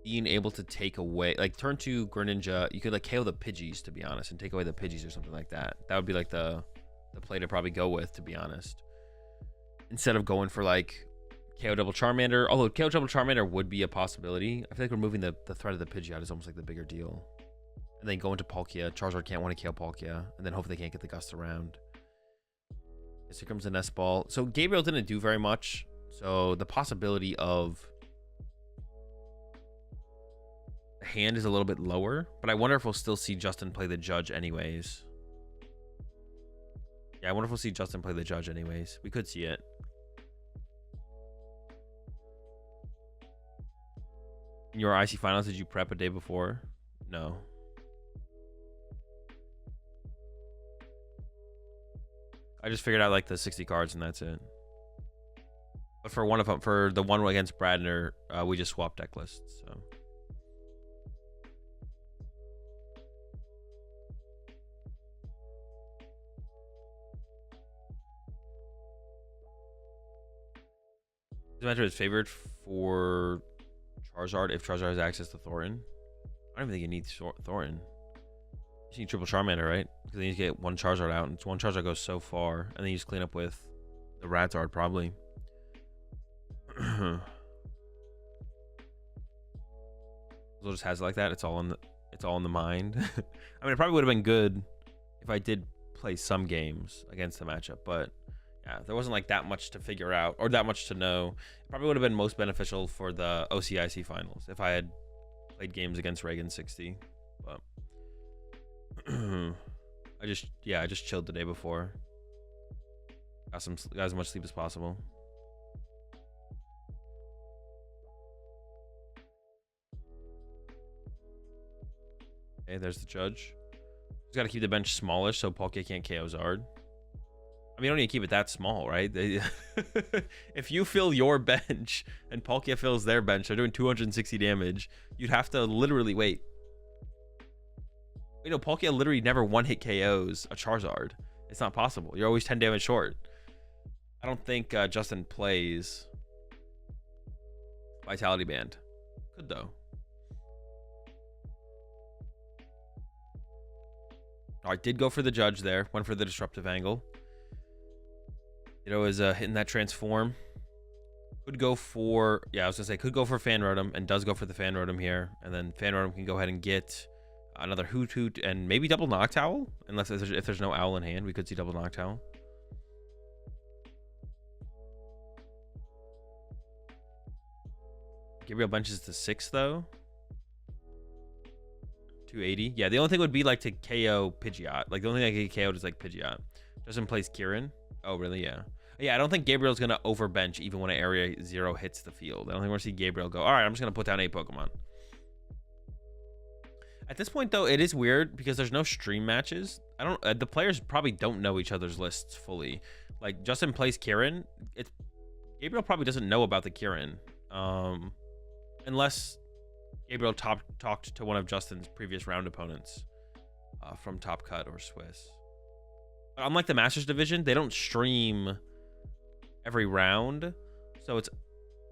being able to take away, like turn 2 Greninja, you could like KO the Pidgeys, to be honest, and take away the Pidgeys or something like that. That would be like the play to probably go with, to be honest. Instead of going for like KO double Charmander, although KO double Charmander would be a possibility. I feel like removing the threat of the Pidgeot is almost like the bigger deal. And then go into Palkia. Charizard can't want to KO Palkia. And then hopefully they can't get the Gust around. Yes, here comes the Nest Ball. So Gabriel didn't do very much. So the possibility of the hand is a little bit lower. But I wonder if we'll still see Justin play the Judge anyways. Yeah, I wonder if we'll see Justin play the Judge anyways. We could see it. In your IC finals, did you prep a day before? No. I just figured out like the 60 cards and that's it. But for for the one against Bradner, we just swapped deck lists. So. This matchup is favored for Charizard if Charizard has access to Thorin. I don't even think you need Thorin. You need triple Charmander, right? Because then you get 1 Charizard out, and 1 Charizard goes so far, and then you just clean up with the Razzard probably. Azul just has it like that. It's all in the mind. I mean, it probably would have been good if I did play some games against the matchup, but Yeah, there wasn't like that much to figure out or that much to know. It probably would have been most beneficial for the OCIC finals if I had played games against Reagan 60. But I just chilled the day before. Got as much sleep as possible. Okay, there's the judge. Just got to keep the bench smallish so Poke can't KO Zard. I mean, you don't need to keep it that small, right? If you fill your bench and Palkia fills their bench, they're doing 260 damage. You'd have to literally wait. You know, Palkia literally never one-hit KOs a Charizard. It's not possible. You're always 10 damage short. I don't think Justin plays Vitality Band. Could, though. All right, did go for the judge there. Went for the disruptive angle. Is hitting that transform. Could go for, yeah, I was gonna say could go for Fan Rotom and does go for the Fan Rotom here, and then Fan Rotom can go ahead and get another Hoot and maybe double Noctowl, unless if there's no Owl in hand, we could see double Noctowl. Gabriel benches to 6 though. 280. Yeah, the only thing would be like to KO Pidgeot. Like the only thing I could KO is like Pidgeot. Justin plays Kieran. Oh, really? Yeah. Yeah, I don't think Gabriel's going to overbench even when an Area 0 hits the field. I don't think we're going to see Gabriel go, all right, I'm just going to put down 8 Pokemon. At this point, though, it is weird because there's no stream matches. The players probably don't know each other's lists fully. Like, Justin plays Kieran. Gabriel probably doesn't know about the Kieran. Unless Gabriel talked to one of Justin's previous round opponents from Top Cut or Swiss. Unlike the Masters Division, they don't stream every round, so it's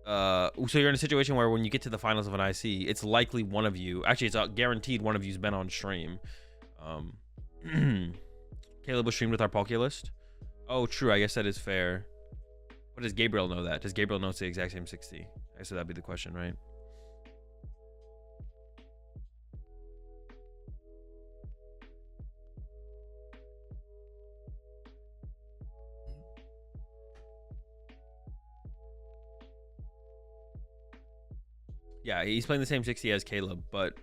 so you're in a situation where when you get to the finals of an IC, it's likely one of you, actually it's guaranteed one of you's been on stream. Caleb was streamed with our Palkia list. Oh, true, I guess that is fair. But does Gabriel know that? Does Gabriel know it's the exact same 60? I guess that'd be the question, right? Yeah, he's playing the same 60 as Caleb, but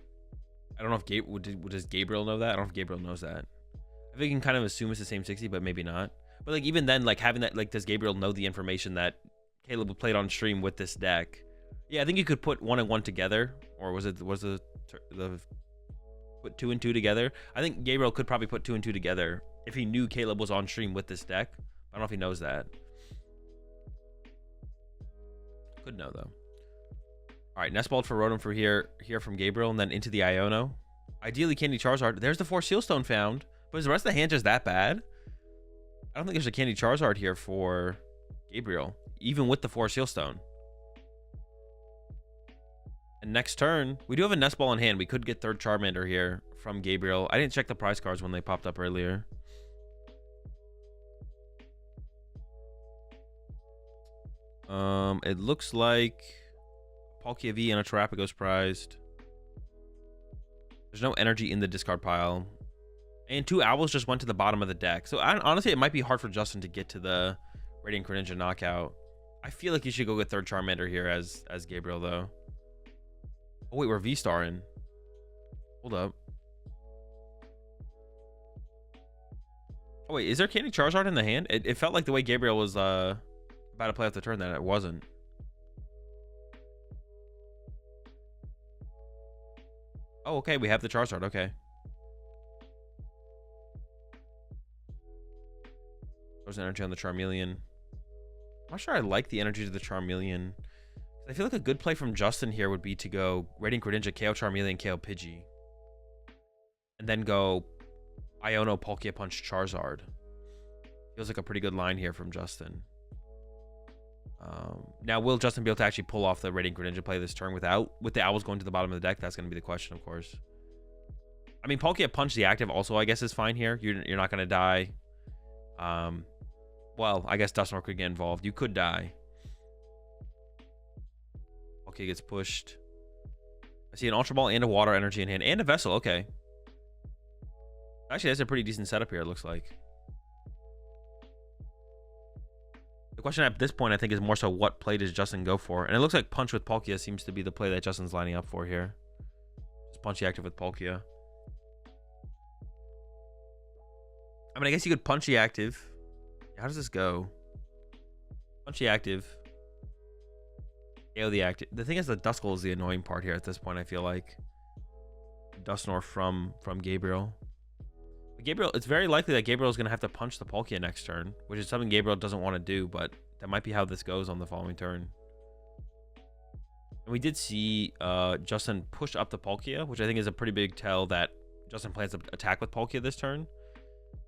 I don't know if does Gabriel know that? I don't know if Gabriel knows that. I think you can kind of assume it's the same 60, but maybe not. But like even then, like having that, like, does Gabriel know the information that Caleb played on stream with this deck? Yeah, I think you could put 1 and 1 together, or was the put 2 and 2 together? I think Gabriel could probably put 2 and 2 together if he knew Caleb was on stream with this deck. I don't know if he knows that. Could know though. All right, Nestballed for Rotom for here from Gabriel, and then into the Iono. Ideally, Candy Charizard. There's the 4 Sealstone found, but is the rest of the hand just that bad? I don't think there's a Candy Charizard here for Gabriel, even with the 4 Sealstone. And next turn, we do have a Nest Ball in hand. We could get third Charmander here from Gabriel. I didn't check the prize cards when they popped up earlier. It looks like Palkia V and a Terapagos prized. There's no energy in the discard pile. And 2 Owls just went to the bottom of the deck. So honestly, it might be hard for Justin to get to the Radiant Greninja knockout. I feel like you should go with third Charmander here as Gabriel, though. Oh, wait, we're V-starring. Hold up. Oh, wait, is there Candy Charizard in the hand? It felt like the way Gabriel was about to play off the turn that it wasn't. Oh, okay, we have the Charizard, okay. There's energy on the Charmeleon. I'm not sure I like the energy to the Charmeleon. I feel like a good play from Justin here would be to go Radiant Greninja, KO Charmeleon, KO Pidgey. And then go Iono, Palkia Punch, Charizard. Feels like a pretty good line here from Justin. Now, will Justin be able to actually pull off the Radiant Greninja play this turn with the Owls going to the bottom of the deck? That's going to be the question, of course. I mean, Palkia Punch, the active, also, I guess, is fine here. You're not going to die. Well, I guess Dusknoir could get involved. You could die. Palkia gets pushed. I see an Ultra Ball and a Water Energy in hand. And a Vessel, okay. Actually, that's a pretty decent setup here, it looks like. The question at this point, I think, is more so what play does Justin go for? And it looks like Punch with Palkia seems to be the play that Justin's lining up for here. Just Punchy active with Palkia. I mean, I guess you could Punchy active. How does this go? Punchy active. KO the active. The thing is, the Duskull is the annoying part here at this point, I feel like. Dusknoir from Gabriel. Gabriel, it's very likely that Gabriel is going to have to punch the Palkia next turn, which is something Gabriel doesn't want to do, but that might be how this goes on the following turn. And we did see Justin push up the Palkia, which I think is a pretty big tell that Justin plans to attack with Palkia this turn,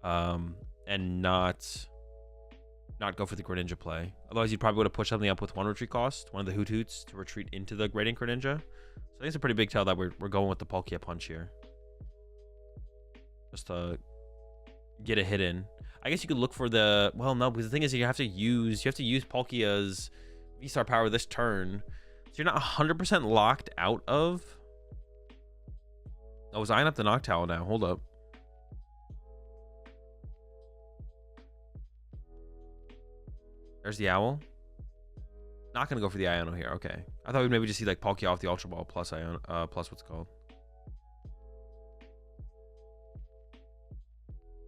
and not go for the Greninja play. Otherwise, you'd probably would have pushed something up with one retreat cost, one of the Hoot Hoots, to retreat into the Radiant Greninja. So I think it's a pretty big tell that we're going with the Palkia punch here. Just to get a hit in. I guess you could look for the... Well, no, because the thing is you have to use Palkia's V-Star power this turn. So you're not 100% locked out of... Oh, was eyeing up the Noctowl now. Hold up. There's the Owl. Not going to go for the Iono here. Okay. I thought we'd maybe just see like Palkia off the Ultra Ball plus Iono, plus what's it called.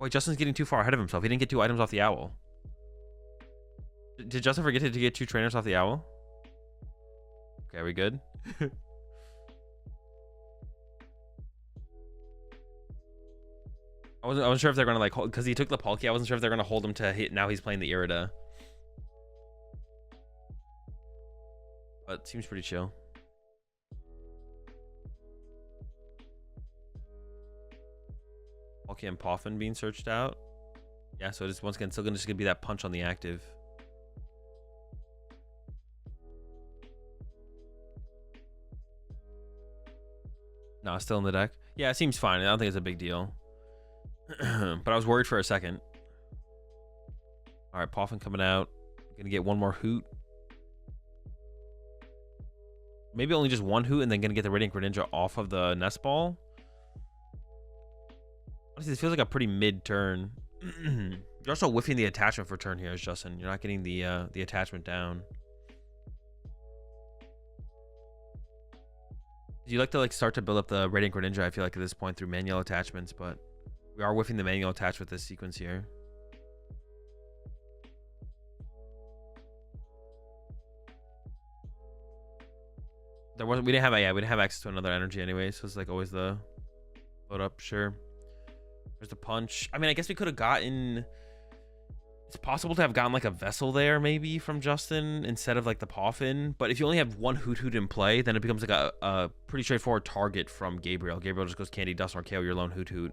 Wait, Justin's getting too far ahead of himself. He didn't get 2 items off the Owl. Did Justin forget to get 2 trainers off the Owl? Okay, are we good? I wasn't sure if they're gonna like hold, because he took the Palkia. I wasn't sure if they're gonna hold him to hit. Now he's playing the Irida, but it seems pretty chill. Palkia and Poffin being searched out. Yeah, so it's once again still just gonna be that punch on the active. No, still in the deck. Yeah, it seems fine. I don't think it's a big deal. But I was worried for a second. All right, Poffin coming out. Gonna get one more Hoot. Maybe only just one Hoot, and then gonna get the Radiant Greninja off of the Nest Ball. Honestly, this feels like a pretty mid-turn. You're also whiffing the attachment for turn here, Justin. You're not getting the attachment down. You like to like start to build up the Radiant Greninja, I feel like, at this point through manual attachments, but we are whiffing the manual attach with this sequence here. We didn't have access to another energy anyway, so it's like always the load up. Sure. There's the punch. I mean, I guess we could have gotten... It's possible to have gotten like a Vessel there maybe from Justin instead of like the Poffin. But if you only have one Hoot Hoot in play, then it becomes like a pretty straightforward target from Gabriel. Gabriel just goes Candy, Dusknoir, KO your lone Hoot Hoot.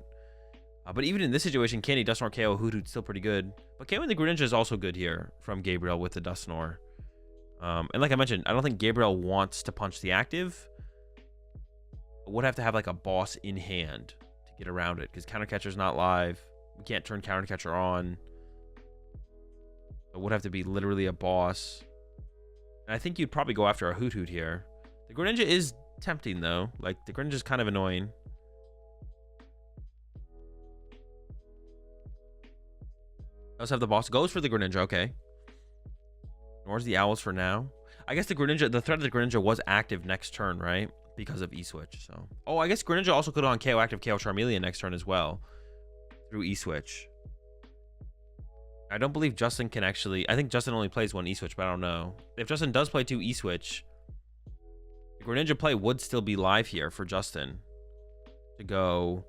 But even in this situation, Candy, Dusknoir, KO, Hoot Hoot's still pretty good. But KO and the Greninja is also good here from Gabriel with the Dusknoir. And like I mentioned, I don't think Gabriel wants to punch the active. But would have to have like a boss in hand to get around it, because Counter Catcher's not live. We can't turn Counter Catcher on. It would have to be literally a boss. And I think you'd probably go after a Hoot Hoot here. The Greninja is tempting though. Like the Greninja is kind of annoying. Does have the boss. Goes for the Greninja. Okay. Ignores the Owls for now. I guess the threat of the Greninja was active next turn, right? Because of E-Switch. So, oh, I guess Greninja also could on KO active KO Charmeleon next turn as well through E-Switch. I don't believe Justin can actually... I think Justin only plays one E-Switch, but I don't know. If Justin does play 2 E-Switch, the Greninja play would still be live here for Justin to go...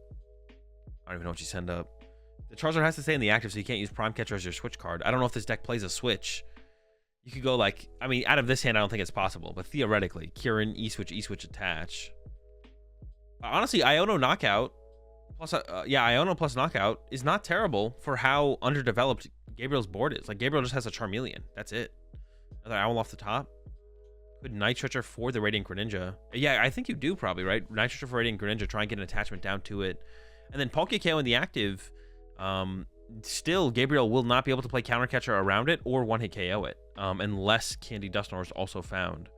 I don't even know what you send up. The Charizard has to stay in the active, so you can't use Prime Catcher as your switch card. I don't know if this deck plays a switch. You could go like... I mean, out of this hand, I don't think it's possible, but theoretically, Kieran, E-Switch attach. Honestly, Iono Knockout... Plus, Iono plus Knockout is not terrible for how underdeveloped Gabriel's board is. Like, Gabriel just has a Charmeleon. That's it. Another Owl off the top. Good Night Stretcher for the Radiant Greninja. Yeah, I think you do probably, right? Night Stretcher for Radiant Greninja. Try and get an attachment down to it. And then Palkia KO in the active. Still, Gabriel will not be able to play Counter Catcher around it or one-hit KO it. Unless Candy Dusknoir is also found.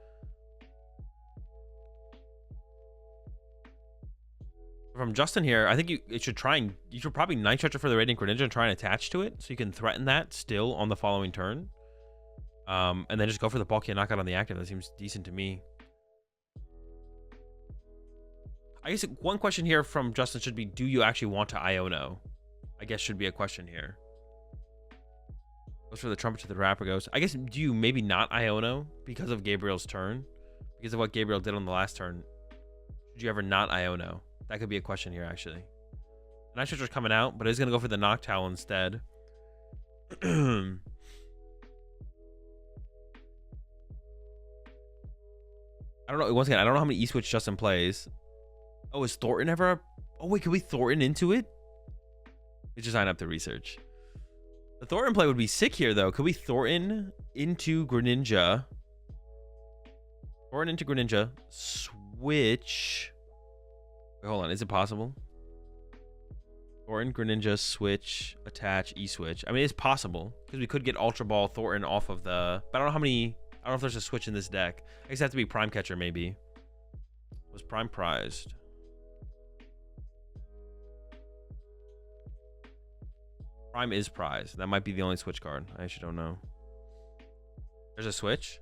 From Justin here, I think you should probably Night Stretcher for the Radiant Greninja and try and attach to it, so you can threaten that still on the following turn. And then just go for the bulky and knockout on the active. That seems decent to me. I guess one question here from Justin should be, do you actually want to Iono? I guess should be a question here. Goes for the trumpet to the rapper goes. I guess, do you maybe not Iono because of Gabriel's turn? Because of what Gabriel did on the last turn. Should you ever not Iono? That could be a question here, actually. The Night Stretcher's coming out, but it's going to go for the Noctowl instead. I don't know. Once again, I don't know how many E-Switch Justin plays. Oh, is Thornton ever? Oh, wait, can we Thornton into it? We just sign up to research. The Thornton play would be sick here, though. Could we Thornton into Greninja? Thornton into Greninja. Switch. Wait, hold on. Is it possible? Thornton, Greninja, switch, attach, E-Switch. I mean, it's possible. Because we could get Ultra Ball Thornton off of the... But I don't know how many... I don't know if there's a switch in this deck. I guess it has to be Prime Catcher, maybe. Was Prime prized? Prime is prized. That might be the only switch card. I actually don't know. There's a switch?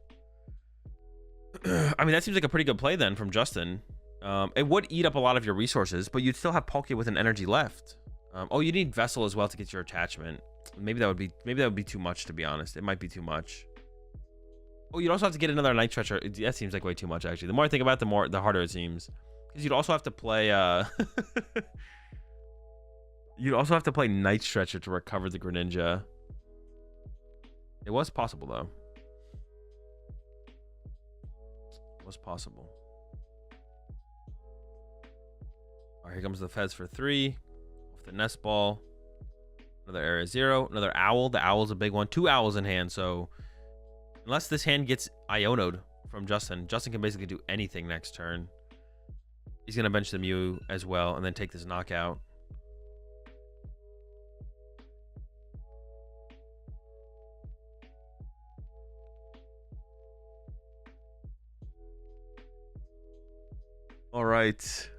I mean, that seems like a pretty good play then from Justin. It would eat up a lot of your resources, but you'd still have Palkia with an energy left. Oh, you need Vessel as well to get your attachment. Maybe that would be too much, to be honest. It might be too much. Oh, you'd also have to get another Night Stretcher. That seems like way too much, actually. The more I think about it, the harder it seems. Because you'd also have to play you'd also have to play Night Stretcher to recover the Greninja. It was possible, though. It was possible. All right, here comes the Fez for 3. Off the Nest Ball. Another Area 0. Another Owl. The Owl's a big one. 2 Owls in hand, so... Unless this hand gets Iono'd from Justin, Justin can basically do anything next turn. He's going to bench the Mew as well and then take this knockout. All right.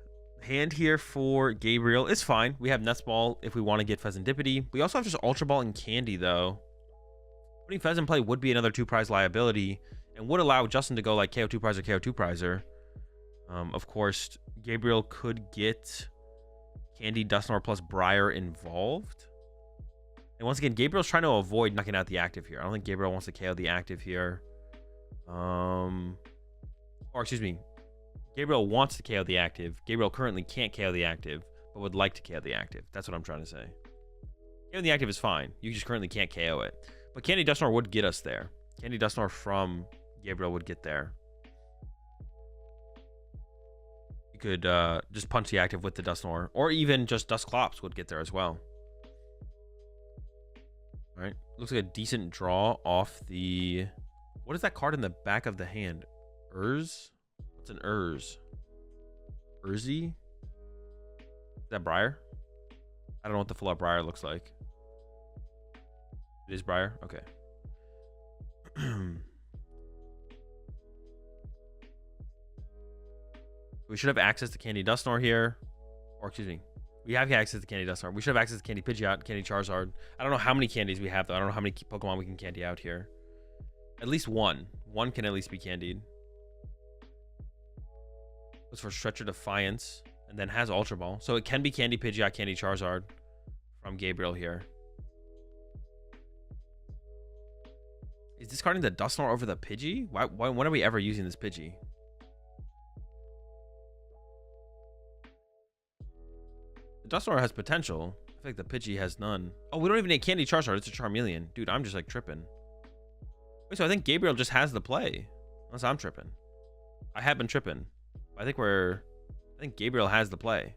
Hand here for Gabriel is fine. We have Nest Ball if we want to get Pheasantipity. We also have just Ultra Ball and Candy, though. Putting Fez in play would be another 2-prize liability and would allow Justin to go like KO 2 prize or KO 2 prizer. Of course, Gabriel could get Candy, Dusknoir plus Briar involved. And once again, Gabriel's trying to avoid knocking out the active here. I don't think Gabriel wants to KO the active here. Or excuse me. Gabriel wants to KO the active. Gabriel currently can't KO the active, but would like to KO the active. That's what I'm trying to say. KO the active is fine. You just currently can't KO it. But Candy Dusknoir would get us there. Candy Dusknoir from Gabriel would get there. You could just punch the active with the Dusknoir. Or even just Dusclops would get there as well. Alright. Looks like a decent draw off the... What is that card in the back of the hand? Urz? What's an Urz? Urzi? Is that Briar? I don't know what the full-out Briar looks like. It is Briar? Okay. We should have access to Candy Dusknoir here. Or, excuse me. We have access to Candy Dusknoir. We should have access to Candy Pidgeot, Candy Charizard. I don't know how many candies we have, though. I don't know how many Pokemon we can candy out here. At least one. One can at least be candied. Goes for Stretcher Defiance. And then has Ultra Ball. So it can be Candy Pidgeot, Candy Charizard from Gabriel here. Is discarding the Dusknoir over the Pidgey? When are we ever using this Pidgey? The Dusknoir has potential. I feel like the Pidgey has none. Oh, we don't even need Candy Charizard. It's a Charmeleon. Dude, I'm just like tripping. Wait, so I think Gabriel just has the play. Unless I'm tripping. I have been tripping. I think Gabriel has the play.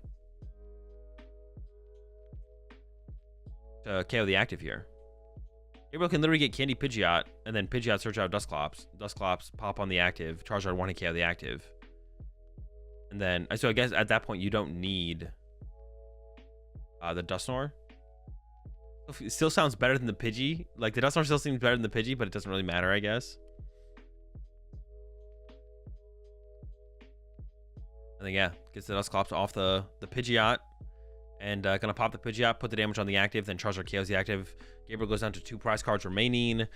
To KO the active here. Gabriel can literally get Candy Pidgeot, and then Pidgeot search out Dusclops. Dusclops pop on the active. Charizard 1 KO the active. And then, so I guess at that point, you don't need the Dusknoir. It still sounds better than the Pidgey. Like, the Dusknoir still seems better than the Pidgey, but it doesn't really matter, I guess. And then, yeah, gets the Dusclops off the Pidgeot. And gonna pop the Pidgeot, put the damage on the active, then Charizard KOs the active. Gabriel goes down to 2 prize cards remaining.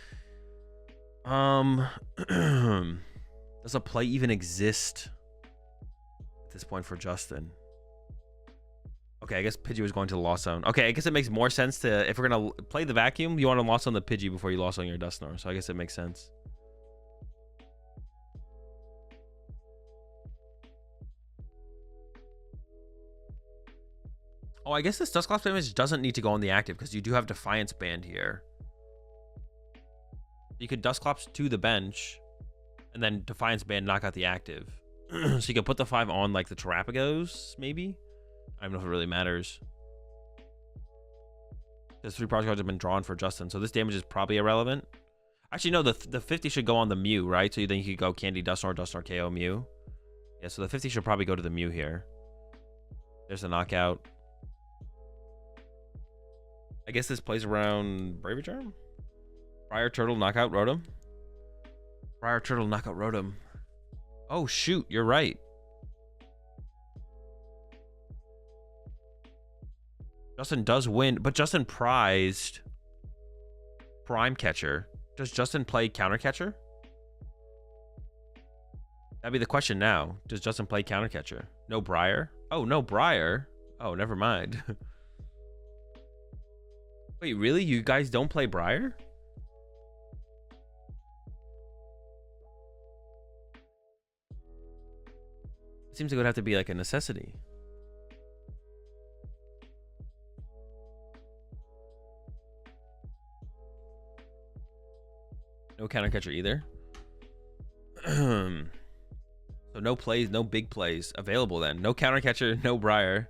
Does a play even exist at this point for Justin? Okay, I guess Pidgey was going to the Lost Zone. Okay, I guess it makes more sense to, if we're going to play the vacuum, you want to Lost on the Pidgey before you Lost on your Dusknoir. So I guess it makes sense. Oh, I guess this Dusclops damage doesn't need to go on the active because you do have Defiance Band here. You could Dusclops to the bench and then Defiance Band knock out the active. So you could put the 5 on like the Terrapagos, maybe? I don't know if it really matters. There's 3 prize cards have been drawn for Justin, so this damage is probably irrelevant. Actually, no, the 50 should go on the Mew, right? So then you could go Candy, Dusknoir, Dusknoir, KO, Mew. Yeah, so the 50 should probably go to the Mew here. There's the knockout. I guess this plays around Bravery Charm? Briar Turtle, knockout, Rotom. Briar Turtle, knockout, Rotom. Oh, shoot, you're right. Justin does win, but Justin prized Prime Catcher. Does Justin play Counter Catcher? That'd be the question now. Does Justin play Counter Catcher? No Briar? Oh, no Briar? Oh, never mind. Wait, really? You guys don't play Briar? It seems like it would have to be like a necessity. No Counter Catcher either. So no plays, no big plays available then. No Counter Catcher, no Briar.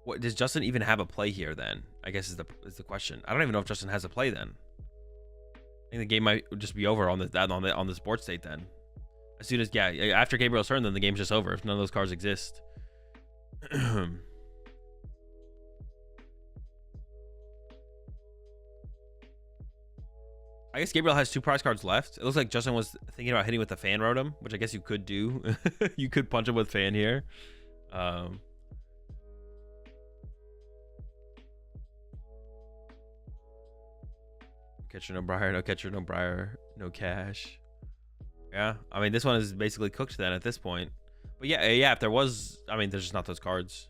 What does Justin even have a play here then? I guess is the question. I don't even know if Justin has a play then. I think the game might just be over on this board state then. As soon as after Gabriel's turn, then the game's just over if none of those cards exist. I guess Gabriel has 2 prize cards left. It looks like Justin was thinking about hitting with the Fan Rotom, which I guess you could do. You could punch him with Fan here. Catcher, no Briar, no Catcher, no Briar, no Cash. Yeah, I mean, this one is basically cooked then at this point. But yeah, if there was, I mean, there's just not those cards.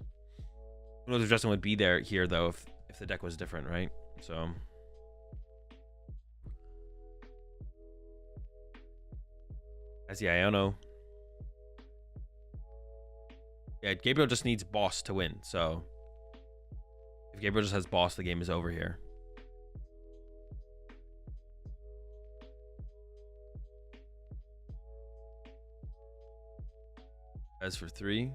Who knows if Justin would be there here, though, if the deck was different, right? So... yeah, I don't know. Yeah, Gabriel just needs boss to win. So if Gabriel just has boss, the game is over here. As for 3.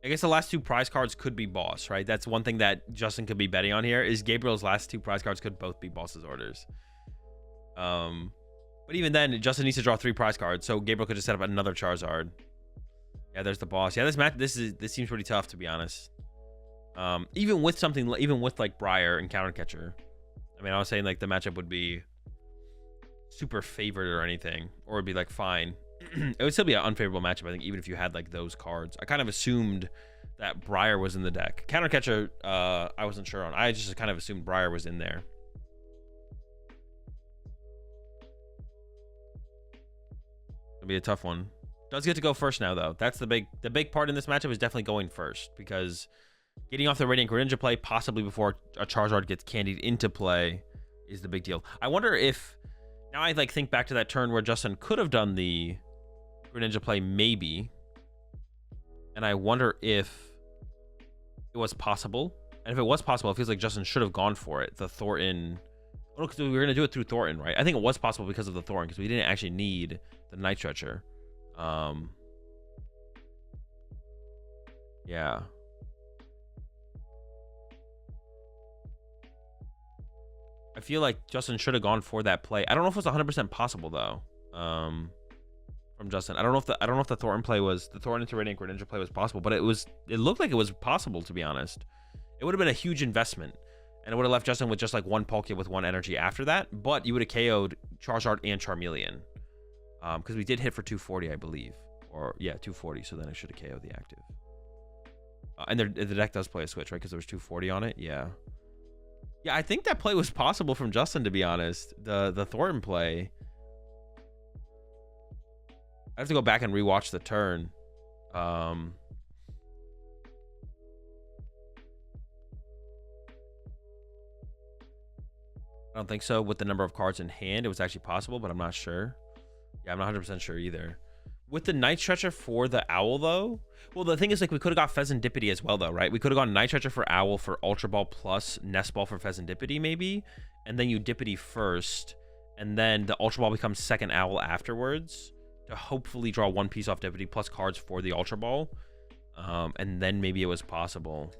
I guess the last 2 prize cards could be boss, right? That's one thing that Justin could be betting on here is Gabriel's last 2 prize cards could both be boss's orders. But even then, Justin needs to draw 3 prize cards, so Gabriel could just set up another Charizard. Yeah, there's the boss. Yeah, this seems pretty tough, to be honest. Even with like Briar and Counter Catcher. I mean, I was saying like the matchup would be super favored or anything, or it'd be like fine. It would still be an unfavorable matchup, I think, even if you had like those cards. I kind of assumed that Briar was in the deck. Counter Catcher, I wasn't sure on. I just kind of assumed Briar was in there. It'll be a tough one. Does get to go first now, though. That's the big part in this matchup is definitely going first, because getting off the Radiant Greninja play possibly before a Charizard gets candied into play is the big deal. I wonder if now I like think back to that turn where Justin could have done the Greninja play maybe, and I wonder if it was possible. And if it was possible, it feels like Justin should have gone for it. The Thornton. Oh, because we were gonna do it through Thornton, right? I think it was possible because of the Thorn, because we didn't actually need the Night Stretcher. Yeah. I feel like Justin should have gone for that play. I don't know if it was 100% possible though. From Justin, I don't know if the Thornton play was the Thornton into Radiant Greninja play was possible, but it looked like it was possible, to be honest. It would have been a huge investment, and it would have left Justin with just like one Poke with 1 energy after that. But you would have KO'd Charizard and Charmeleon, because we did hit for 240, I believe, or yeah, 240. So then I should have KO'd the active. And the deck does play a switch, right? Because there was 240 on it. Yeah. Yeah, I think that play was possible from Justin, to be honest. The Thornton play. I have to go back and rewatch the turn. I don't think so. With the number of cards in hand, it was actually possible, but I'm not sure. Yeah, I'm not 100% sure either. With the Night Stretcher for the Owl, though, well, the thing is, like, we could have got Pheasantipity as well, though, right? We could have gone Night Stretcher for Owl for Ultra Ball plus Nest Ball for Pheasantipity, maybe, and then you Dippity first, and then the Ultra Ball becomes second Owl afterwards to hopefully draw one piece off Dippity plus cards for the Ultra Ball, and then maybe it was possible.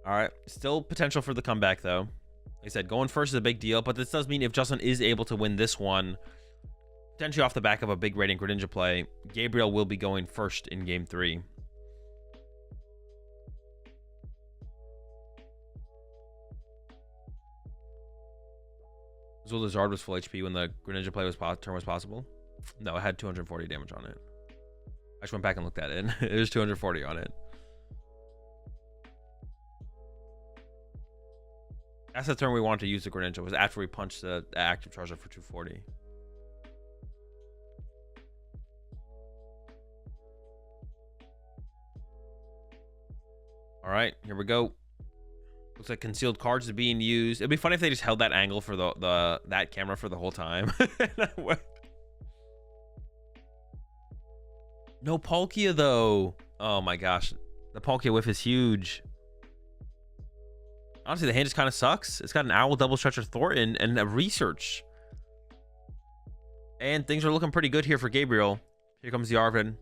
All right, still potential for the comeback, though. Like I said, going first is a big deal, but this does mean if Justin is able to win this one, potentially off the back of a big Radiant Greninja play, Gabriel will be going first in Game 3. Azul Zard was full HP when the Greninja play turn was possible. No, it had 240 damage on it. I just went back and looked at it. It was 240 on it. That's the turn we wanted to use the Greninja, was after we punched the active charge up for 240. All right, here we go. Looks like concealed cards are being used. It'd be funny if they just held that angle for that camera for the whole time. No Palkia, though. Oh my gosh. The Palkia whiff is huge. Honestly, the hand just kind of sucks. It's got an Owl, Double Stretcher, Thornton, and a Research. And things are looking pretty good here for Gabriel. Here comes the Arvin.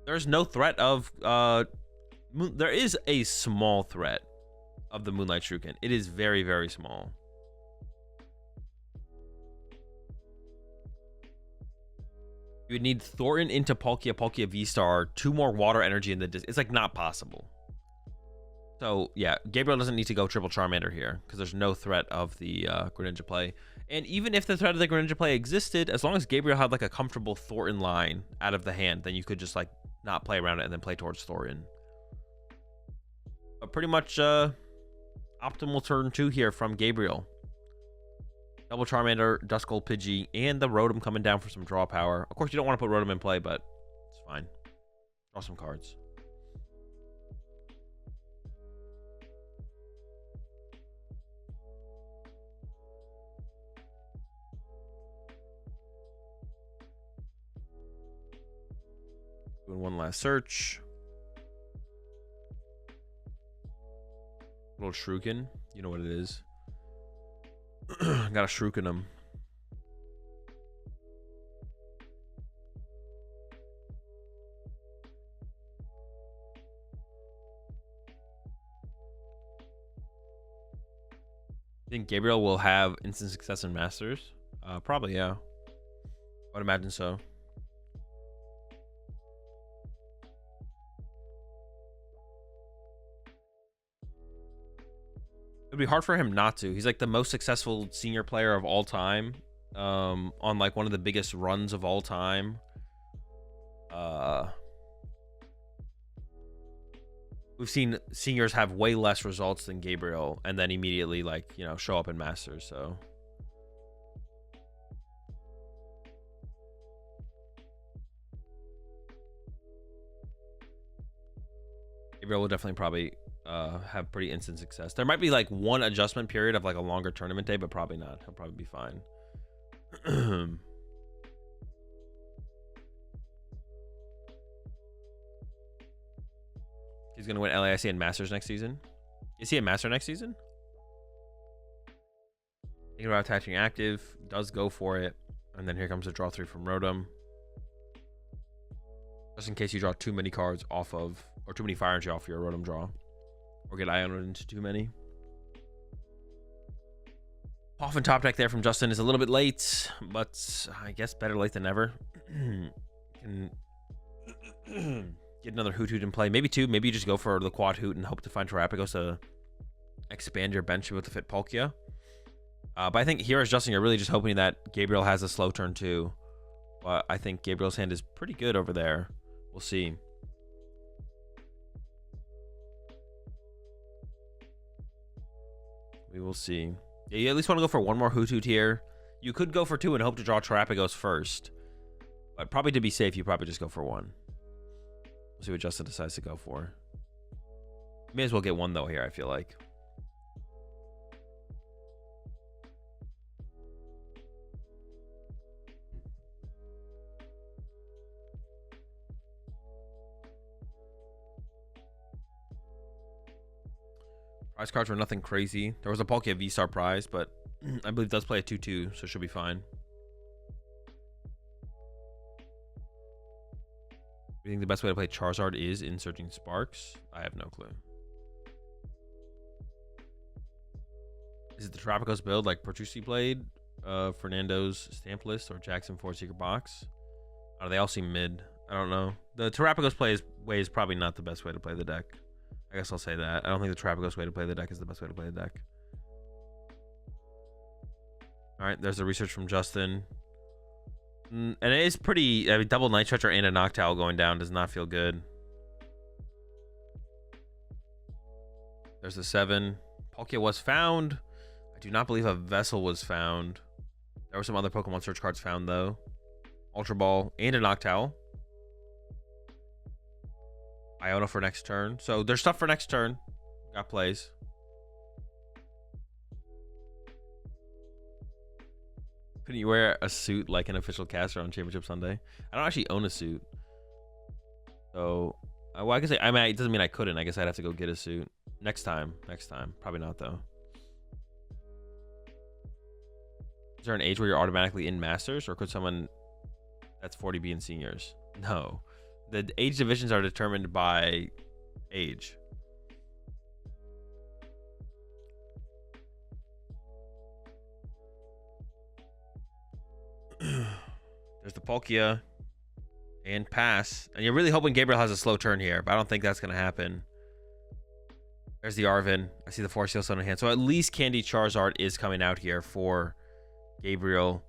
There's no threat of... there is a small threat of the Moonlight Shuriken. It is very, very small. You would need Thornton into Palkia, Palkia V-Star, 2 more water energy in the it's like not possible. So yeah, Gabriel doesn't need to go triple Charmander here because there's no threat of the Greninja play. And even if the threat of the Greninja play existed, as long as Gabriel had like a comfortable Thornton line out of the hand, then you could just like not play around it and then play towards Thornton. But pretty much optimal turn 2 here from Gabriel. Double Charmander, Duskull, Pidgey, and the Rotom coming down for some draw power. Of course, you don't want to put Rotom in play, but it's fine. Draw some cards. Doing one last search. Little Shuriken. You know what it is. Got a Shuriken him. Think Gabriel will have instant success in Masters? Probably, yeah. I would imagine so. It'd be hard for him not to. He's like the most successful senior player of all time, on like one of the biggest runs of all time. We've seen seniors have way less results than Gabriel and then immediately like, you know, show up in Masters. So Gabriel will definitely probably have pretty instant success. There might be like one adjustment period of like a longer tournament day, but probably not. He'll probably be fine. He's gonna win LAIC and Masters next season. Is he a Master next season? Thinking about attaching active, does go for it, and then here comes a draw 3 from Rotom. Just in case you draw too many cards off of, or too many fire energy off your Rotom draw. Or get Ioned into too many. Off and top deck there from Justin is a little bit late, but I guess better late than never. Can get another Hoot Hoot in play. Maybe two. Maybe you just go for the quad Hoot and hope to find Terrapagos to expand your bench with the fit Palkia. But I think here as Justin, you're really just hoping that Gabriel has a slow turn too. But I think Gabriel's hand is pretty good over there. We'll see. We will see. Yeah, you at least want to go for one more Hoot Hoot here. You could go for two and hope to draw Terrapagos first. But probably to be safe, you probably just go for one. We'll see what Justin decides to go for. May as well get one though here, I feel like. Prize cards were nothing crazy. There was a Palkia V-Star prize, but I believe it does play a 2-2, so it should be fine. Do you think the best way to play Charizard is in Searching Sparks? I have no clue. Is it the Terrapagos build like Petrucci played, Fernando's Stamp List, or Jackson 4 Secret Box? They all seem mid. I don't know. The Terrapagos way is probably not the best way to play the deck. I guess I'll say that. I don't think the Terrapagos way to play the deck is the best way to play the deck. All right, there's the research from Justin. And it is pretty... I mean, double Night Stretcher and a Noctowl going down does not feel good. There's the 7. Palkia was found. I do not believe a Vessel was found. There were some other Pokemon search cards found, though. Ultra Ball and a Noctowl. Iona for next turn. So there's stuff for next turn. Got plays. Couldn't you wear a suit like an official caster on Championship Sunday? I don't actually own a suit. So, well, I guess I mean, it doesn't mean I couldn't. I guess I'd have to go get a suit. Next time. Next time. Probably not, though. Is there an age where you're automatically in Masters? Or could someone that's 40 be in Seniors? No. The age divisions are determined by age. There's the Palkia and pass. And you're really hoping Gabriel has a slow turn here, but I don't think that's going to happen. There's the Arven. I see the Force Seal Stone in hand. So at least Candy Charizard is coming out here for Gabriel.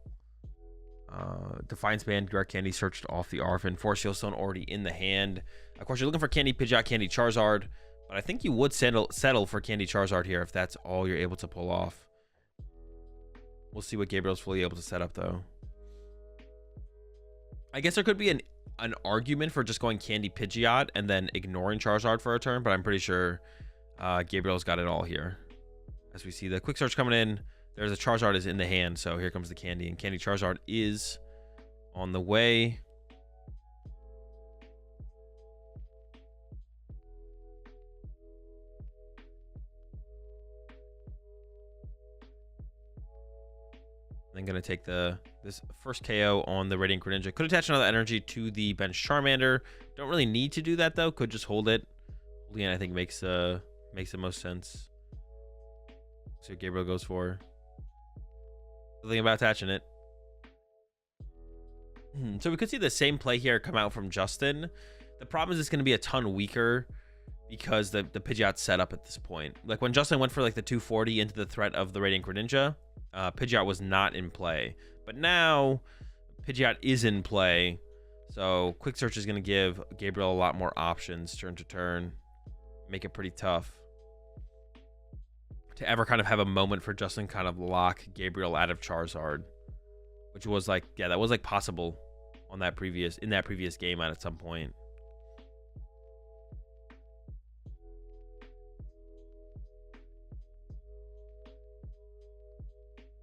Defiance Band, Direct Candy searched off the Arven. Force Seal Stone already in the hand. Of course, you're looking for Candy Pidgeot, Candy Charizard, but I think you would settle for Candy Charizard here if that's all you're able to pull off. We'll see what Gabriel's fully able to set up, though. I guess there could be an argument for just going Candy Pidgeot and then ignoring Charizard for a turn, but I'm pretty sure Gabriel's got it all here. As we see the Quick Search coming in, there's a Charizard is in the hand, so here comes the Candy, and Candy Charizard is on the way. I'm going to take this first KO on the Radiant Greninja. Could attach another energy to the bench Charmander. Don't really need to do that, though. Could just hold it. Holding it, I think, makes the most sense. So Gabriel goes for. Thinking about attaching it. So we could see the same play here come out from Justin. The problem is it's going to be a ton weaker because the Pidgeot's set up at this point. Like when Justin went for like the 240 into the threat of the Radiant Greninja, Pidgeot was not in play. But now Pidgeot is in play. So Quick Search is going to give Gabriel a lot more options turn to turn. Make it pretty tough to ever kind of have a moment for Justin kind of lock Gabriel out of Charizard, which was like, yeah, that was like possible on that previous game at some point.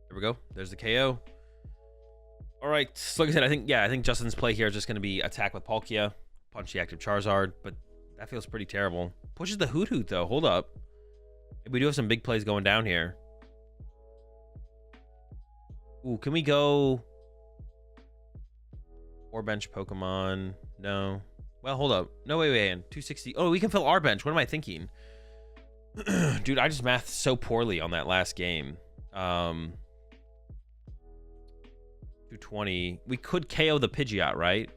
There we go. There's the KO. All right. So like I said, I think Justin's play here is just going to be attack with Palkia, punch the active Charizard, but that feels pretty terrible. Pushes the Hoot Hoot though. Hold up. We do have some big plays going down here. Ooh, can we go or bench Pokemon? No. Well, hold up. No, wait. 260. Oh, we can fill our bench. What am I thinking? Dude, I just mathed so poorly on that last game. 220. We could KO the Pidgeot, right?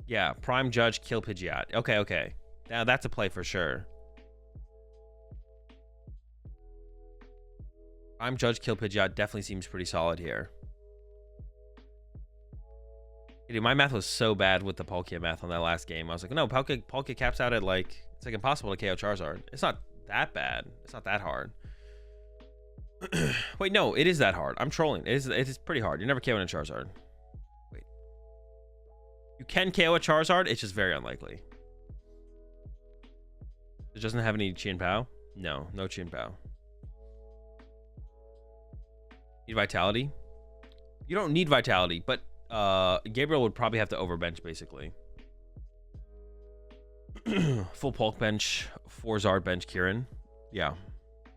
Yeah, Prime Judge, kill Pidgeot. Okay, okay. Now that's a play for sure. Prime Judge, kill Pidgeot definitely seems pretty solid here. Dude, my math was so bad with the Palkia math on that last game. I was like, no, Palkia caps out at like, it's like impossible to KO Charizard. It's not that bad. It's not that hard. Wait, no, it is that hard. I'm trolling. It is pretty hard. You're never KOing a Charizard. Wait. You can KO a Charizard. It's just very unlikely. It doesn't have any Chien Pao? No, no Chien Pao. Need Vitality? You don't need Vitality, but Gabriel would probably have to overbench, basically. Full Polk bench, 4 Zard bench, Kieran. Yeah.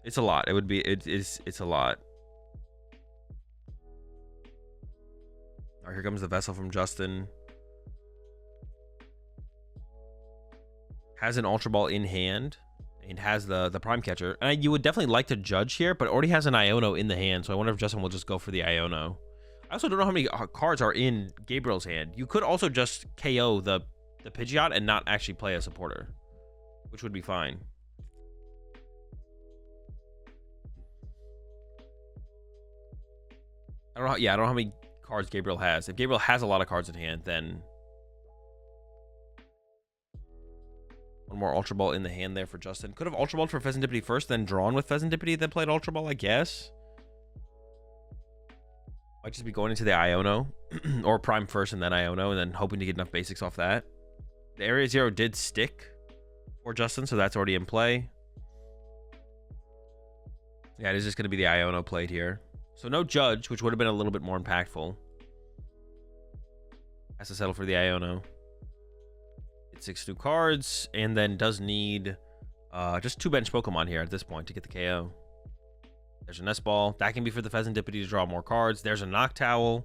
It's a lot. It would be, it's a lot. All right, here comes the Vessel from Justin. Has an Ultra Ball in hand and has the Prime Catcher. And you would definitely like to judge here, but already has an Iono in the hand, so I wonder if Justin will just go for the Iono. I also don't know how many cards are in Gabriel's hand. You could also just KO the Pidgeot and not actually play a supporter, which would be fine. I don't know how many cards Gabriel has. If Gabriel has a lot of cards in hand, then one more Ultra Ball in the hand there for Justin. Could have Ultra Balled for Pheasantipity first, then drawn with Pheasantipity, then played Ultra Ball, I guess. Might just be going into the Iono or Prime first and then Iono, and then hoping to get enough basics off that. The Area Zero did stick for Justin, so that's already in play. Yeah, it is just going to be the Iono played here. So no Judge, which would have been a little bit more impactful. Has to settle for the Iono. It's 6 new cards, and then does need just 2 bench Pokemon here at this point to get the KO. There's a Nest Ball. That can be for the Pheasantipity to draw more cards. There's a Noctowl.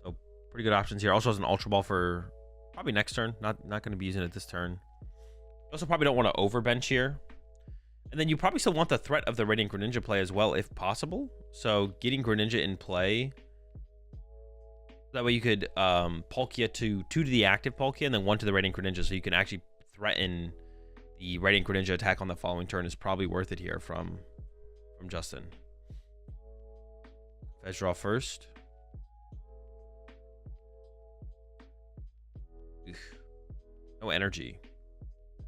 So pretty good options here. Also has an Ultra Ball for probably next turn. Not going to be using it this turn. You also probably don't want to overbench here. And then you probably still want the threat of the Radiant Greninja play as well, if possible. So getting Greninja in play. That way you could Palkia to 2 to the active Palkia and then 1 to the Radiant Greninja. So you can actually threaten the Radiant Greninja attack on the following turn is probably worth it here from Justin. Fetch draw first. Ugh. No energy.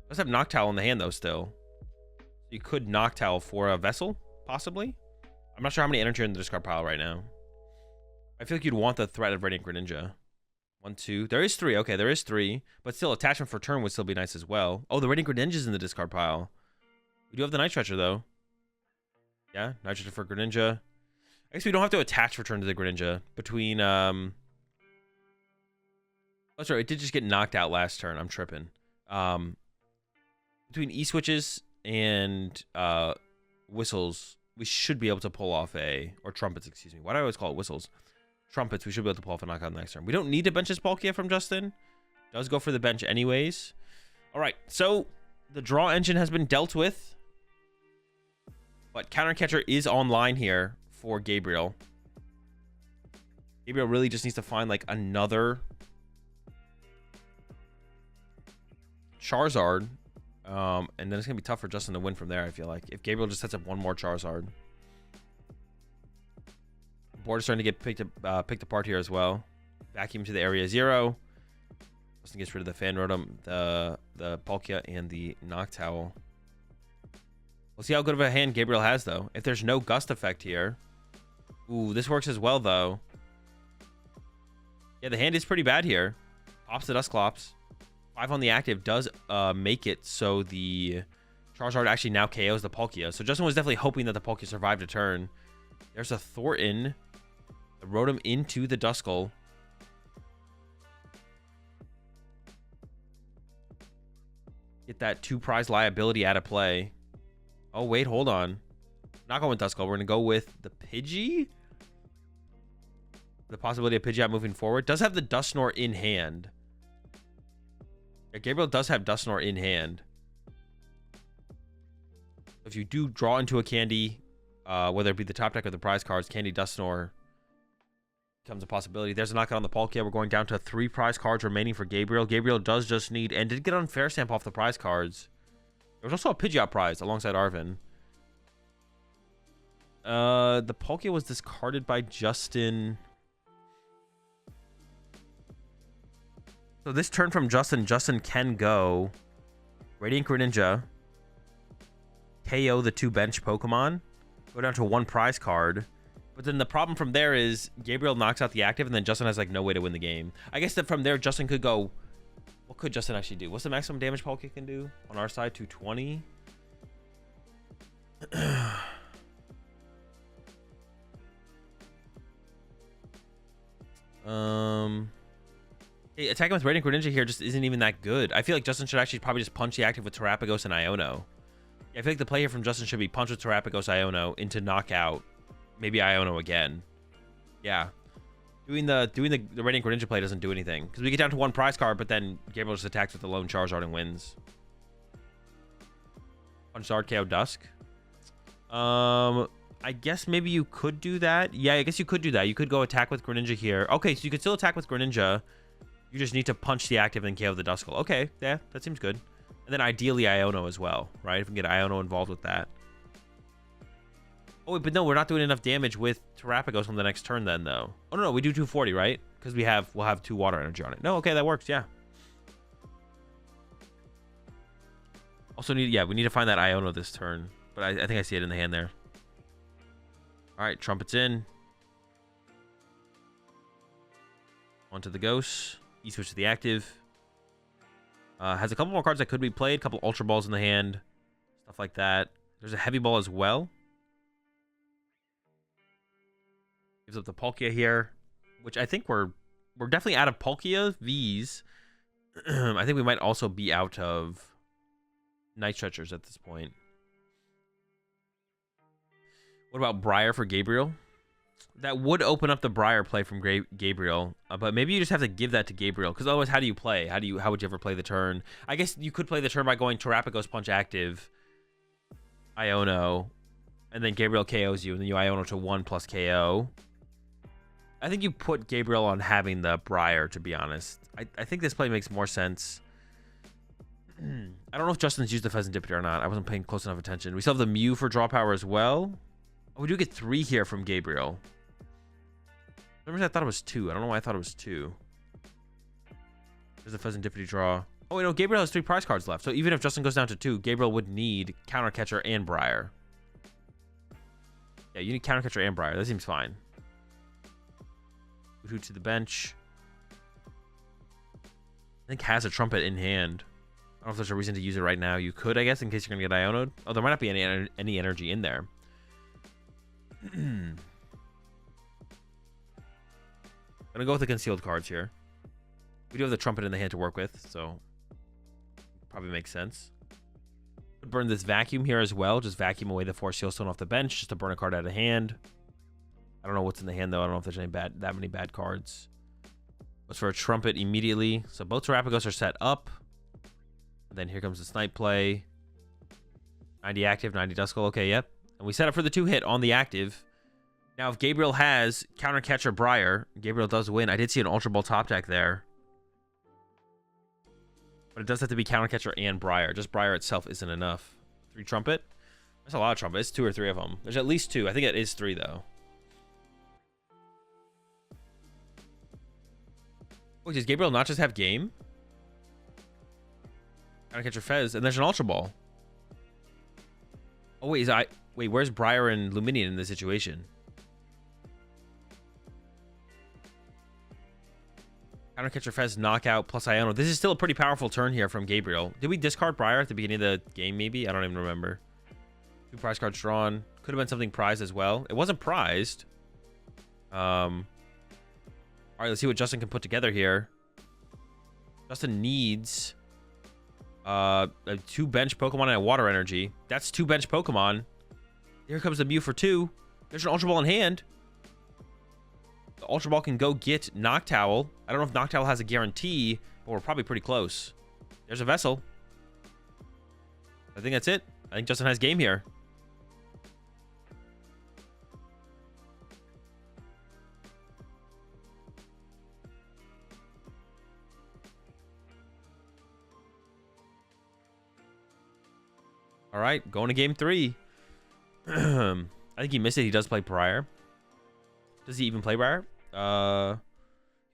Does have Noctowl in the hand though still. You could Noctowl for a Vessel, possibly. I'm not sure how many energy are in the discard pile right now. I feel like you'd want the threat of Radiant Greninja. 1, 2. There is 3. Okay, there is 3. But still, attachment for turn would still be nice as well. Oh, the Radiant Greninja's in the discard pile. We do have the Night Stretcher, though. Yeah, Night Stretcher for Greninja. I guess we don't have to attach for turn to the Greninja. Between, oh, sorry, it did just get knocked out last turn. I'm tripping. Between E-Switches and Whistles, we should be able to pull off or Trumpets, excuse me. Why do I always call it Whistles? Trumpets, we should be able to pull off a knockout next turn. We don't need to bench this Palkia from Justin. Does go for the bench anyways. All right, so the draw engine has been dealt with. But Counter Catcher is online here for Gabriel. Gabriel really just needs to find like another Charizard. And then it's going to be tough for Justin to win from there, I feel like. If Gabriel just sets up 1 more Charizard. Board is starting to get picked apart here as well. Vacuum to the Area Zero. Justin gets rid of the Fan Rotom, the Palkia, and the Noctowl. We'll see how good of a hand Gabriel has, though. If there's no Gust effect here. Ooh, this works as well, though. Yeah, the hand is pretty bad here. Pops the Dusclops. 5 on the active does make it so the Charizard actually now KOs the Palkia. So Justin was definitely hoping that the Palkia survived a turn. There's a Thornton. The Rotom into the Duskull. Get that 2 prize liability out of play. Oh, wait, hold on. Not going with Duskull. We're going to go with the Pidgey. The possibility of Pidgeot moving forward. Does have the Dusknoir in hand. Yeah, Gabriel does have Dusknoir in hand. If you do draw into a candy, whether it be the top deck or the prize cards, Candy Dusknoir becomes a possibility. There's a knockout on the Palkia. We're going down to 3 prize cards remaining for Gabriel. Gabriel does just need, and did get unfair stamp off the prize cards. There was also a Pidgeot prize alongside Arvin. The Palkia was discarded by Justin. So this turn from Justin can go Radiant Greninja, KO the 2 bench Pokemon, go down to 1 prize card. But then the problem from there is Gabriel knocks out the active, and then Justin has like no way to win the game. I guess that from there, Justin could go. What could Justin actually do? What's the maximum damage Palkia can do on our side? 220. Hey, attacking with Radiant Greninja here just isn't even that good. I feel like Justin should actually probably just punch the active with Terapagos and Iono. I feel like the play here from Justin should be punch with Terapagos, Iono into knockout. Maybe Iono again. Yeah. Doing the Radiant Greninja play doesn't do anything. Because we get down to 1 prize card, but then Gabriel just attacks with the lone Charizard and wins. Punch Zard, KO Dusk. I guess maybe you could do that. Yeah, I guess you could do that. You could go attack with Greninja here. Okay, so you could still attack with Greninja. You just need to punch the active and KO the Duskull. Okay, yeah, that seems good. And then ideally Iono as well, right? If we can get Iono involved with that. Oh, wait, but no, we're not doing enough damage with Terapagos on the next turn then, though. Oh, no, we do 240, right? Because we'll have 2 water energy on it. No, okay, that works, yeah. Also, we need to find that Iono this turn. But I think I see it in the hand there. All right, Trumpet's in. Onto the Ghost. E-switch to the active. Has a couple more cards that could be played. A couple Ultra Balls in the hand. Stuff like that. There's a Heavy Ball as well. Gives up the Palkia here. Which I think we're definitely out of Palkia Vs. I think we might also be out of Night Stretchers at this point. What about Briar for Gabriel? That would open up the Briar play from Gabriel, but maybe you just have to give that to Gabriel, because otherwise, how do you play? How would you ever play the turn? I guess you could play the turn by going Terapagos Punch active, Iono, and then Gabriel KOs you, and then you Iono to 1 plus KO. I think you put Gabriel on having the Briar, to be honest. I think this play makes more sense. I don't know if Justin's used the Pheasant Dippity or not. I wasn't paying close enough attention. We still have the Mew for draw power as well. Oh, we do get 3 here from Gabriel. For some reason I thought it was 2. I don't know why I thought it was 2. There's the Pheasant Dippity draw. Oh, wait, no, Gabriel has 3 prize cards left. So even if Justin goes down to 2, Gabriel would need Counter Catcher and Briar. Yeah, you need Counter Catcher and Briar. That seems fine. Uhu to the bench. I think has a Trumpet in hand. I don't know if there's a reason to use it right now. You could, I guess, in case you're going to get Iono'd. Oh, there might not be any energy in there. Gonna go with the concealed cards here. We do have the Trumpet in the hand to work with, so probably makes sense. Burn this Vacuum here as well. Just vacuum away the Force Seal Stone off the bench just to burn a card out of hand. I don't know what's in the hand though. I don't know if there's that many bad cards. Goes for a Trumpet immediately. So both Terapagos are set up. And then here comes the Snipe play. 90 active, 90 Duskull. Okay, yep. And we set up for the 2-hit on the active. Now, if Gabriel has Counter Catcher Briar, Gabriel does win. I did see an Ultra Ball top deck there. But it does have to be Counter Catcher and Briar. Just Briar itself isn't enough. 3 Trumpet? That's a lot of Trumpet. It's 2 or 3 of them. There's at least 2. I think it is 3, though. Wait, does Gabriel not just have Game? Counter Catcher Fez, and there's an Ultra Ball. Oh, wait, wait, where's Briar and Luminion in this situation? Counter Catcher Fez, Knockout, plus Iono. This is still a pretty powerful turn here from Gabriel. Did we discard Briar at the beginning of the game, maybe? I don't even remember. 2 prize cards drawn. Could have been something prized as well. It wasn't prized. All right, let's see what Justin can put together here. Justin needs 2 bench Pokemon and a Water Energy. That's 2 bench Pokemon. Here comes the Mew for 2. There's an Ultra Ball in hand. The Ultra Ball can go get Noctowl. I don't know if Noctowl has a guarantee, but we're probably pretty close. There's a Vessel. I think that's it. I think Justin has game here. All right, going to game 3. I think he missed it. He does play Briar. Does he even play Briar? He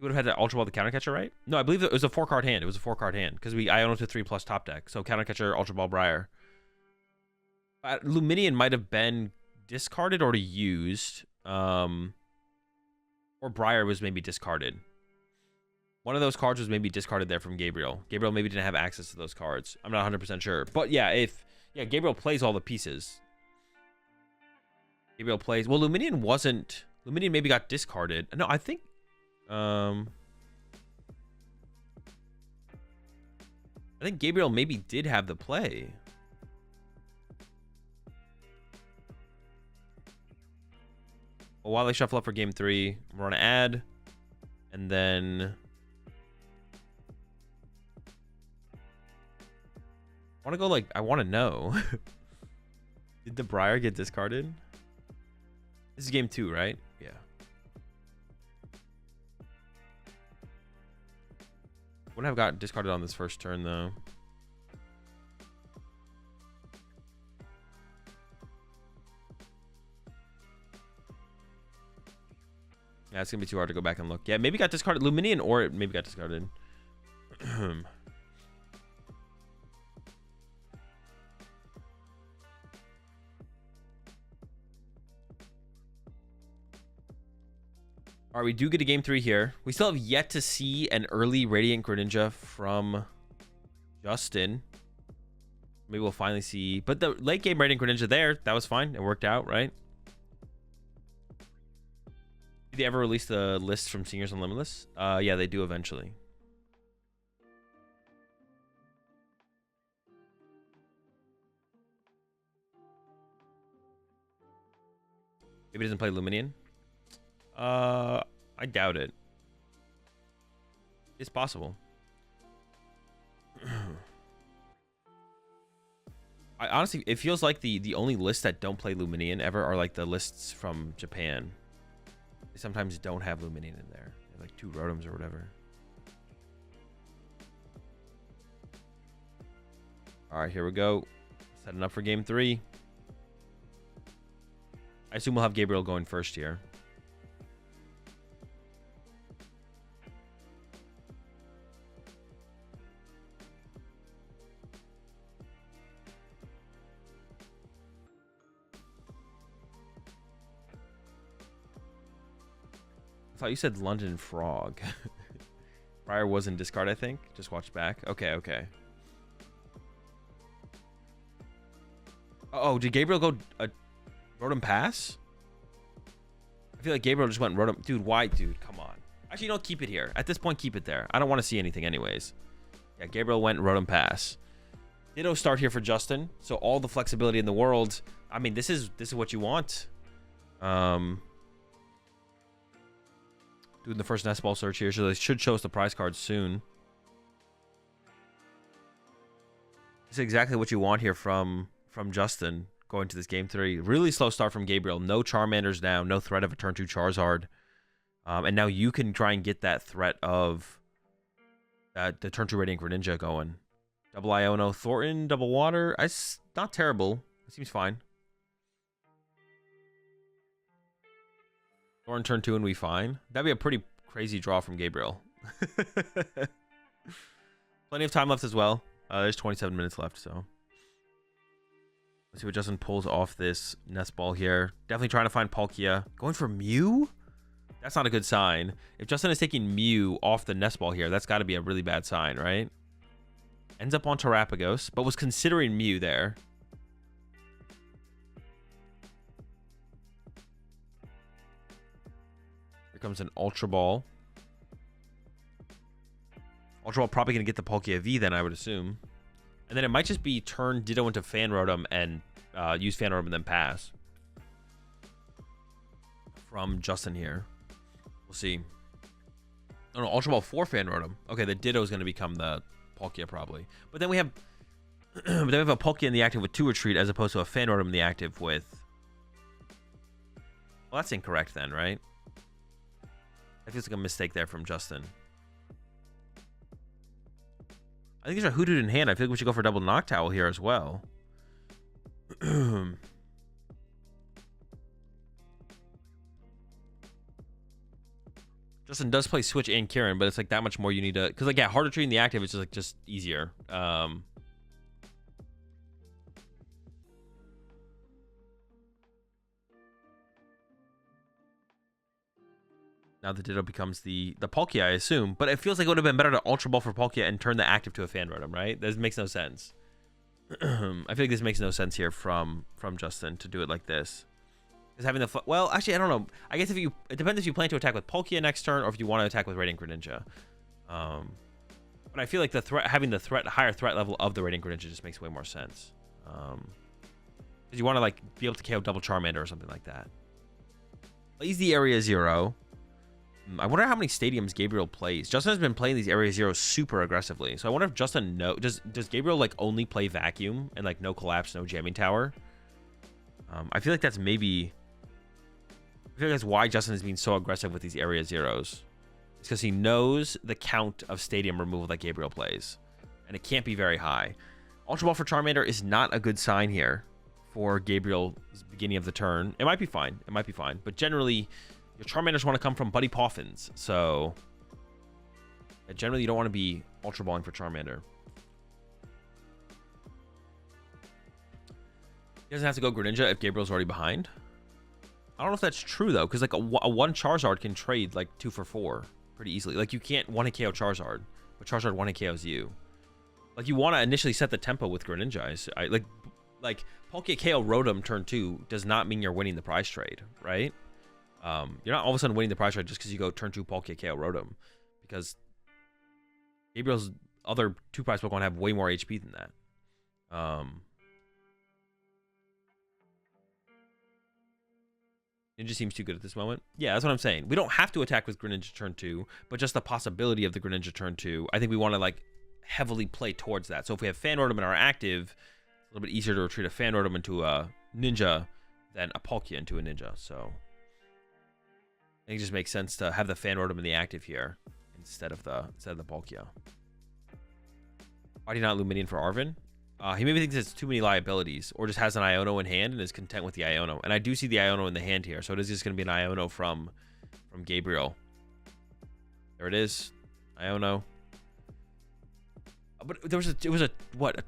would have had that Ultra Ball, the counter catcher, right? No, I believe it was a 4-card hand. It was a 4-card hand because I own it to 3+ top deck. So counter catcher, Ultra Ball, Briar. Luminion might have been discarded or used. Or Briar was maybe discarded. One of those cards was maybe discarded there from Gabriel. Gabriel maybe didn't have access to those cards. I'm not 100% sure. But yeah, Gabriel plays all the pieces. Gabriel plays. Well, Luminion wasn't. Luminion maybe got discarded. No, I think. I think Gabriel maybe did have the play. Well, while they shuffle up for game 3, we're on an ad, and then I want to go like I want to know. Did the Briar get discarded? This is game 2, right? Yeah. Wouldn't have got discarded on this first turn though. Yeah, it's gonna be too hard to go back and look. Yeah, maybe got discarded. Luminion, or it maybe got discarded. All right, we do get a game 3 here. We still have yet to see an early Radiant Greninja from Justin. Maybe we'll finally see. But the late game Radiant Greninja there, that was fine. It worked out, right? Did they ever release the list from Seniors on Limitless? Yeah, they do eventually. Maybe he doesn't play Luminion. I doubt it. It's possible. I honestly, it feels like the only lists that don't play Luminion ever are like the lists from Japan. They sometimes don't have Luminion in there. They have like 2 Rotoms or whatever. All right, here we go. Setting up for game 3. I assume we'll have Gabriel going first here. I thought you said London Frog. Briar was in discard, I think. Just watch back. Okay. Oh, did Gabriel go Rotom pass? I feel like Gabriel just went Rotom. Dude, why? Dude, come on. Actually, don't keep it here. At this point, keep it there. I don't want to see anything anyways. Yeah, Gabriel went Rotom pass. Ditto start here for Justin. So all the flexibility in the world. I mean, this is what you want. Doing the first nest ball search here, so they should show us the prize cards soon. This is exactly what you want here from Justin going to this game 3. Really slow start from Gabriel. No Charmanders down. No threat of a turn 2 Charizard. And now you can try and get that threat of the turn 2 Radiant Greninja going. Double Iono Thornton, double Water. It's not terrible. It seems fine. Thorn turn 2 and we fine. That'd be a pretty crazy draw from Gabriel. Plenty of time left as well. There's 27 minutes left, so let's see what Justin pulls off this nest ball here. Definitely trying to find Palkia. Going for Mew? That's not a good sign. If Justin is taking Mew off the nest ball here, that's got to be a really bad sign, right? Ends up on Terapagos, but was considering Mew there. Comes an Ultra Ball. Ultra Ball probably going to get the Palkia V then, I would assume. And then it might just be turn Ditto into Fan Rotom and use Fan Rotom and then pass. From Justin here. We'll see. Oh no, Ultra Ball for Fan Rotom. Okay, the Ditto is going to become the Palkia probably. But then we have a Palkia in the active with 2 Retreat as opposed to a Fan Rotom in the active with... Well, that's incorrect then, right? That feels like a mistake there from Justin. I think these are Hoodooed in hand. I feel like we should go for double Noctowl here as well. Justin does play Switch and Kieran, but it's like that much more you need to, because like yeah, harder treating the active is just like just easier. Now the Ditto becomes the Palkia, I assume, but it feels like it would have been better to Ultra Ball for Palkia and turn the active to a Fan Rotom, right? This makes no sense. I feel like this makes no sense here from Justin to do it like this. Because having the well, actually, I don't know. I guess it depends if you plan to attack with Palkia next turn or if you want to attack with Radiant Greninja. But I feel like having the higher threat level of the Radiant Greninja just makes way more sense. Because you want to like be able to KO double Charmander or something like that. Plays the Area 0. I wonder how many stadiums Gabriel plays. Justin has been playing these Area 0s super aggressively. So I wonder if Justin does Gabriel like only play Vacuum and like no Collapse, no Jamming Tower? I feel like that's maybe... I feel like that's why Justin is being so aggressive with these Area 0s. It's because he knows the count of stadium removal that Gabriel plays. And it can't be very high. Ultra Ball for Charmander is not a good sign here for Gabriel's beginning of the turn. It might be fine. It might be fine. But generally... your Charmanders want to come from Buddy Poffins, so generally you don't want to be Ultra Balling for Charmander. He doesn't have to go Greninja if Gabriel's already behind. I don't know if that's true, though, because like a one Charizard can trade like 2 for 4 pretty easily. Like you can't 1-hit KO Charizard, but Charizard 1-hit KOs you. Like you want to initially set the tempo with Greninja. Like Palkia KO Rotom turn 2 does not mean you're winning the prize trade, right? You're not all of a sudden winning the prize trade just because you go turn 2 Palkia KO Rotom, because Gabriel's other 2 prize Pokemon have way more HP than that. Ninja seems too good at this moment. Yeah, that's what I'm saying. We don't have to attack with Greninja turn 2, but just the possibility of the Greninja turn 2, I think we want to like heavily play towards that. So if we have Fan Rotom in our active, it's a little bit easier to retreat a Fan Rotom into a Ninja than a Palkia into a Ninja. So I think it just makes sense to have the Fan Rotom in the active here instead of the Palkia. Why do you not Luminion for Arvin? He maybe thinks it's too many liabilities, or just has an Iono in hand and is content with the Iono. And I do see the Iono in the hand here, so it is just going to be an Iono from Gabriel. There it is, Iono. But it was a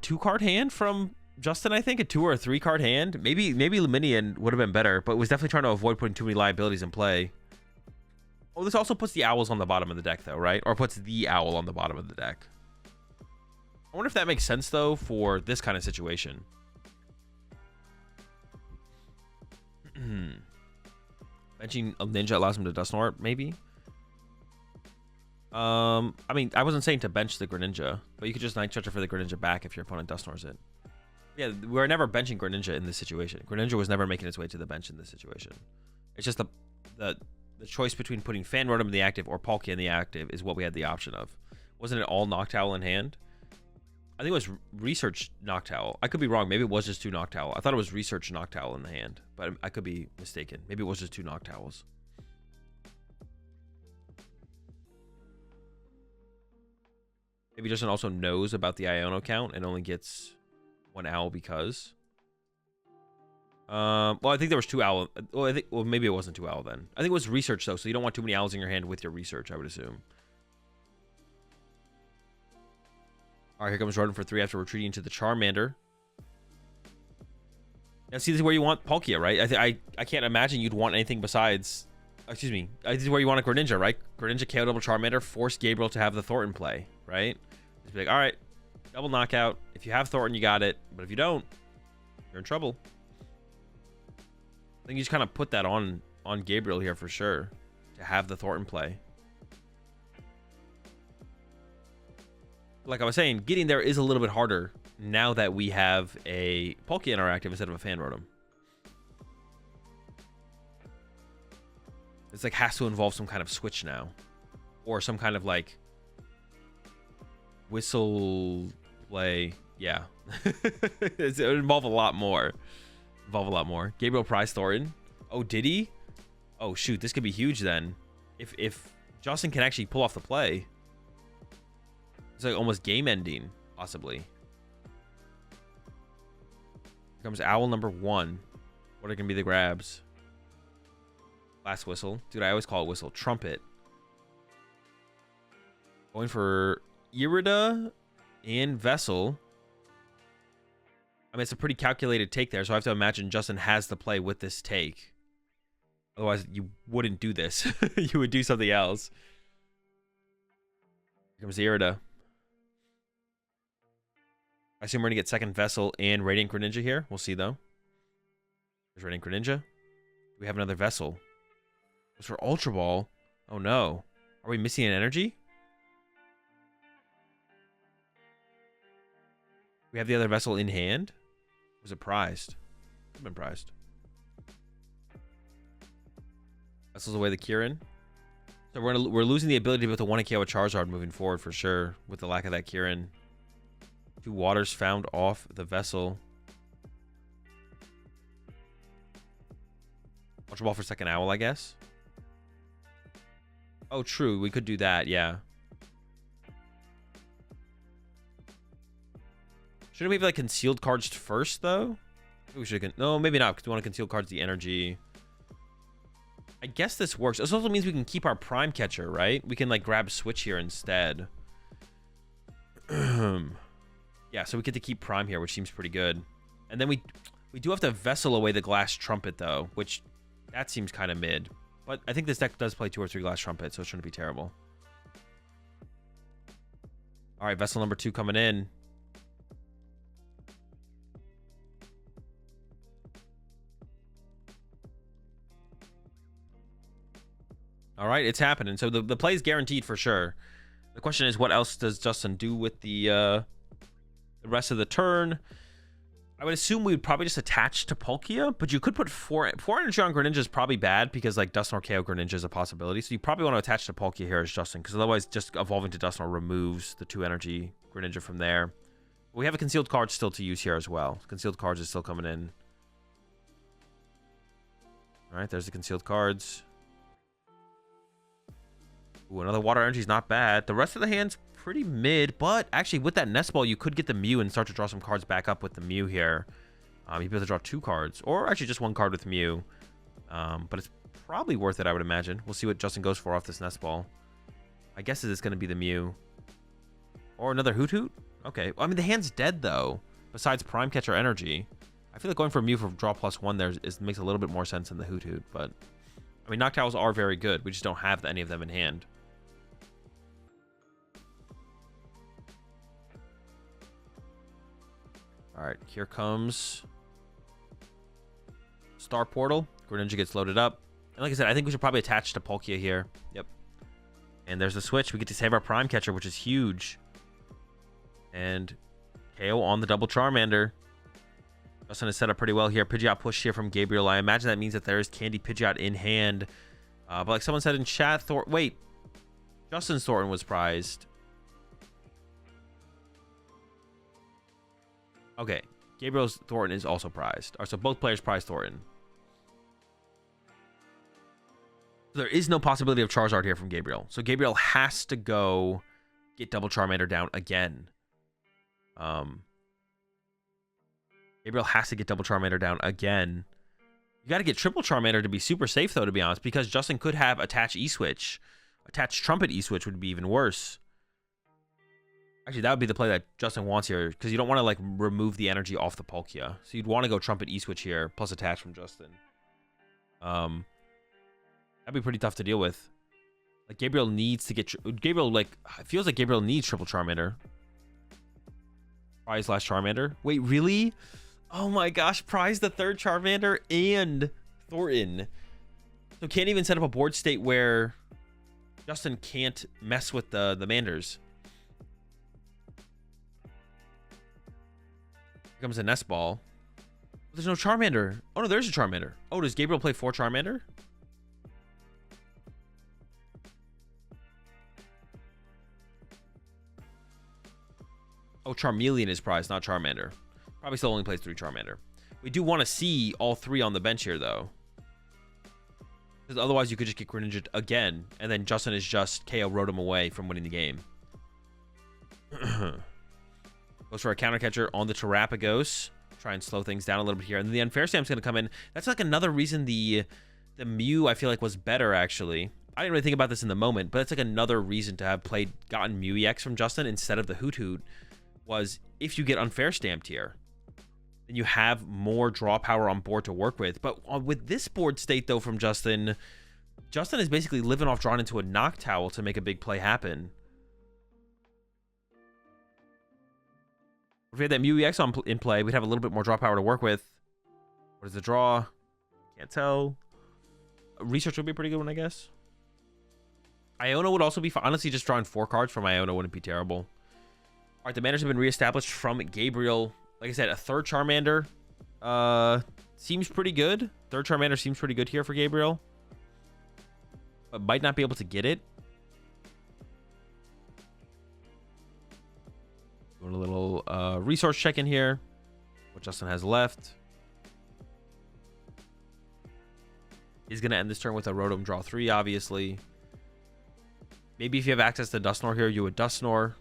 2-card hand from Justin, I think, a 2 or a 3-card hand. Maybe Luminion would have been better, but was definitely trying to avoid putting too many liabilities in play. Oh, this also puts the owls on the bottom of the deck, though, right? Or puts the owl on the bottom of the deck. I wonder if that makes sense, though, for this kind of situation. Benching a Ninja allows him to Dusknoir, maybe? I mean, I wasn't saying to bench the Greninja, but you could just Night Stretcher for the Greninja back if your opponent Dusknoirs it. Yeah, we're never benching Greninja in this situation. Greninja was never making its way to the bench in this situation. It's just the choice between putting Fan Rotom in the active or Palkia in the active is what we had the option of. Wasn't it all Noctowl in hand? I think it was Research Noctowl. I could be wrong. Maybe it was just 2 Noctowl. I thought it was Research Noctowl in the hand, but I could be mistaken. Maybe it was just 2 Noctowls. Maybe Justin also knows about the Iono count and only gets 1 owl because. Well, I think there was 2 owl. Well, maybe it wasn't 2 owl then. I think it was Research though, so you don't want too many owls in your hand with your Research, I would assume. All right, here comes Jordan for 3 after retreating into the Charmander. Now, see, this is where you want Palkia, right? I can't imagine you'd want anything besides... Excuse me. This is where you want a Greninja, right? Greninja KO double Charmander, force Gabriel to have the Thornton play, right? Just be like, all right, double knockout. If you have Thornton, you got it. But if you don't, you're in trouble. I think you just kind of put that on Gabriel here for sure, to have the Thornton play. Like I was saying, getting there is a little bit harder now that we have a Palkia interactive instead of a Fan Rotom. It's like has to involve some kind of switch now, or some kind of like whistle play. Yeah, it would involve a lot more. Gabriel Prize Thornton. Oh, did he? Oh shoot, this could be huge then. If Justin can actually pull off the play. It's like almost game ending, possibly. Here comes Owl number 1. What are going to be the grabs? Last whistle. Dude, I always call it whistle. Trumpet. Going for Irida and Vessel. I mean, it's a pretty calculated take there, so I have to imagine Justin has the play with this take. Otherwise, you wouldn't do this. You would do something else. Here comes Irida. I assume we're going to get second Vessel and Radiant Greninja here. We'll see, though. There's Radiant Greninja. Do we have another Vessel? What's for Ultra Ball? Oh, no. Are we missing an energy? We have the other Vessel in hand? Was it prized? Could have been prized. Vessel's away the Kieran. So we're losing the ability to be able to 1 KO a Charizard moving forward for sure with the lack of that Kieran. 2 waters found off the Vessel. Ultra Ball for second Owl, I guess. Oh, true. We could do that, yeah. Shouldn't we have like concealed cards first, though? Maybe we should. No, maybe not, because we want to conceal cards the energy. I guess this works. This also means we can keep our Prime Catcher, right? We can like grab Switch here instead. Yeah, so we get to keep Prime here, which seems pretty good. And then we do have to Vessel away the Glass Trumpet, though, which that seems kind of mid. But I think this deck does play 2 or 3 Glass Trumpet, so it shouldn't be terrible. All right, Vessel number 2 coming in. All right, it's happening. So the play is guaranteed for sure. The question is, what else does Justin do with the rest of the turn? I would assume we would probably just attach to Palkia, but you could put 4 energy on Greninja is probably bad because like Dusknoir KO Greninja is a possibility. So you probably want to attach to Palkia here as Justin, because otherwise just evolving to Dusknoir removes the 2 energy Greninja from there. But we have a concealed card still to use here as well. Concealed cards is still coming in. All right, there's the concealed cards. Ooh, another water energy is not bad. The rest of the hand's pretty mid, but actually with that Nest Ball, you could get the Mew and start to draw some cards back up with the Mew here. You'd be able to draw 2 cards, or actually just 1 card with Mew. But it's probably worth it, I would imagine. We'll see what Justin goes for off this Nest Ball. I guess it's going to be the Mew. Or another Hoot Hoot? Okay. I mean, the hand's dead, though, besides Prime Catcher Energy. I feel like going for Mew for draw +1 there makes a little bit more sense than the Hoot Hoot, but... I mean, Noctowls are very good. We just don't have any of them in hand. All right, here comes Star Portal. Greninja gets loaded up. And like I said, I think we should probably attach to Palkia here. Yep. And there's the switch. We get to save our Prime Catcher, which is huge. And KO on the double Charmander. Justin is set up pretty well here. Pidgeot push here from Gabriel. I imagine that means that there is Candy Pidgeot in hand. But like someone said in chat, wait. Justin's Thornton was prized. Okay. Gabriel's Thornton is also prized. So both players prize Thornton. There is no possibility of Charizard here from Gabriel. So Gabriel has to go get double Charmander down again. Gabriel has to get double Charmander down again. You got to get triple Charmander to be super safe, though, to be honest, because Justin could have attach E-Switch. Attach Trumpet E-Switch would be even worse. Actually, that would be the play that Justin wants here, because you don't want to, like, remove the energy off the Palkia. So you'd want to go Trumpet E-Switch here, plus attach from Justin. That'd be pretty tough to deal with. Like, Gabriel needs to get... Gabriel, like, it feels like Gabriel needs triple Charmander. Prize last Charmander. Wait, really? Oh my gosh, prize the third Charmander and Thornton. So can't even set up a board state where Justin can't mess with the Manders. Here comes a Nest Ball. There's no Charmander. Oh no, there's a Charmander. Oh, does Gabriel play 4 Charmander? Oh, Charmeleon is prized, not Charmander. Probably still only plays 3 Charmander. We do want to see all 3 on the bench here, though. Because otherwise, you could just get Greninja again, and then Justin is just KO Rotom away from winning the game. Goes for a counter catcher on the Terapagos. try and slow things down a little bit here. And the unfair stamp's going to come in. That's like another reason the Mew, I feel like, was better, actually. I didn't really think about this in the moment, but it's like another reason to have gotten Mew EX from Justin instead of the Hoot Hoot, was if you get unfair stamped here, then you have more draw power on board to work with. But with this board state, though, from Justin is basically living off drawn into a Knock Towel to make a big play happen. If we had that Mew EX in play, we'd have a little bit more draw power to work with. What is the draw? Can't tell. Research would be a pretty good one, I guess. Iona would also be fun. Honestly, just drawing 4 cards from Iona wouldn't be terrible. All right, the manners have been reestablished from Gabriel. Like I said, a third Charmander seems pretty good. Third Charmander seems pretty good here for Gabriel, but might not be able to get it. Doing a little resource check in here. What Justin has left. He's going to end this turn with a Rotom draw 3, obviously. Maybe if you have access to Dusknoir here, you would Dusknoir.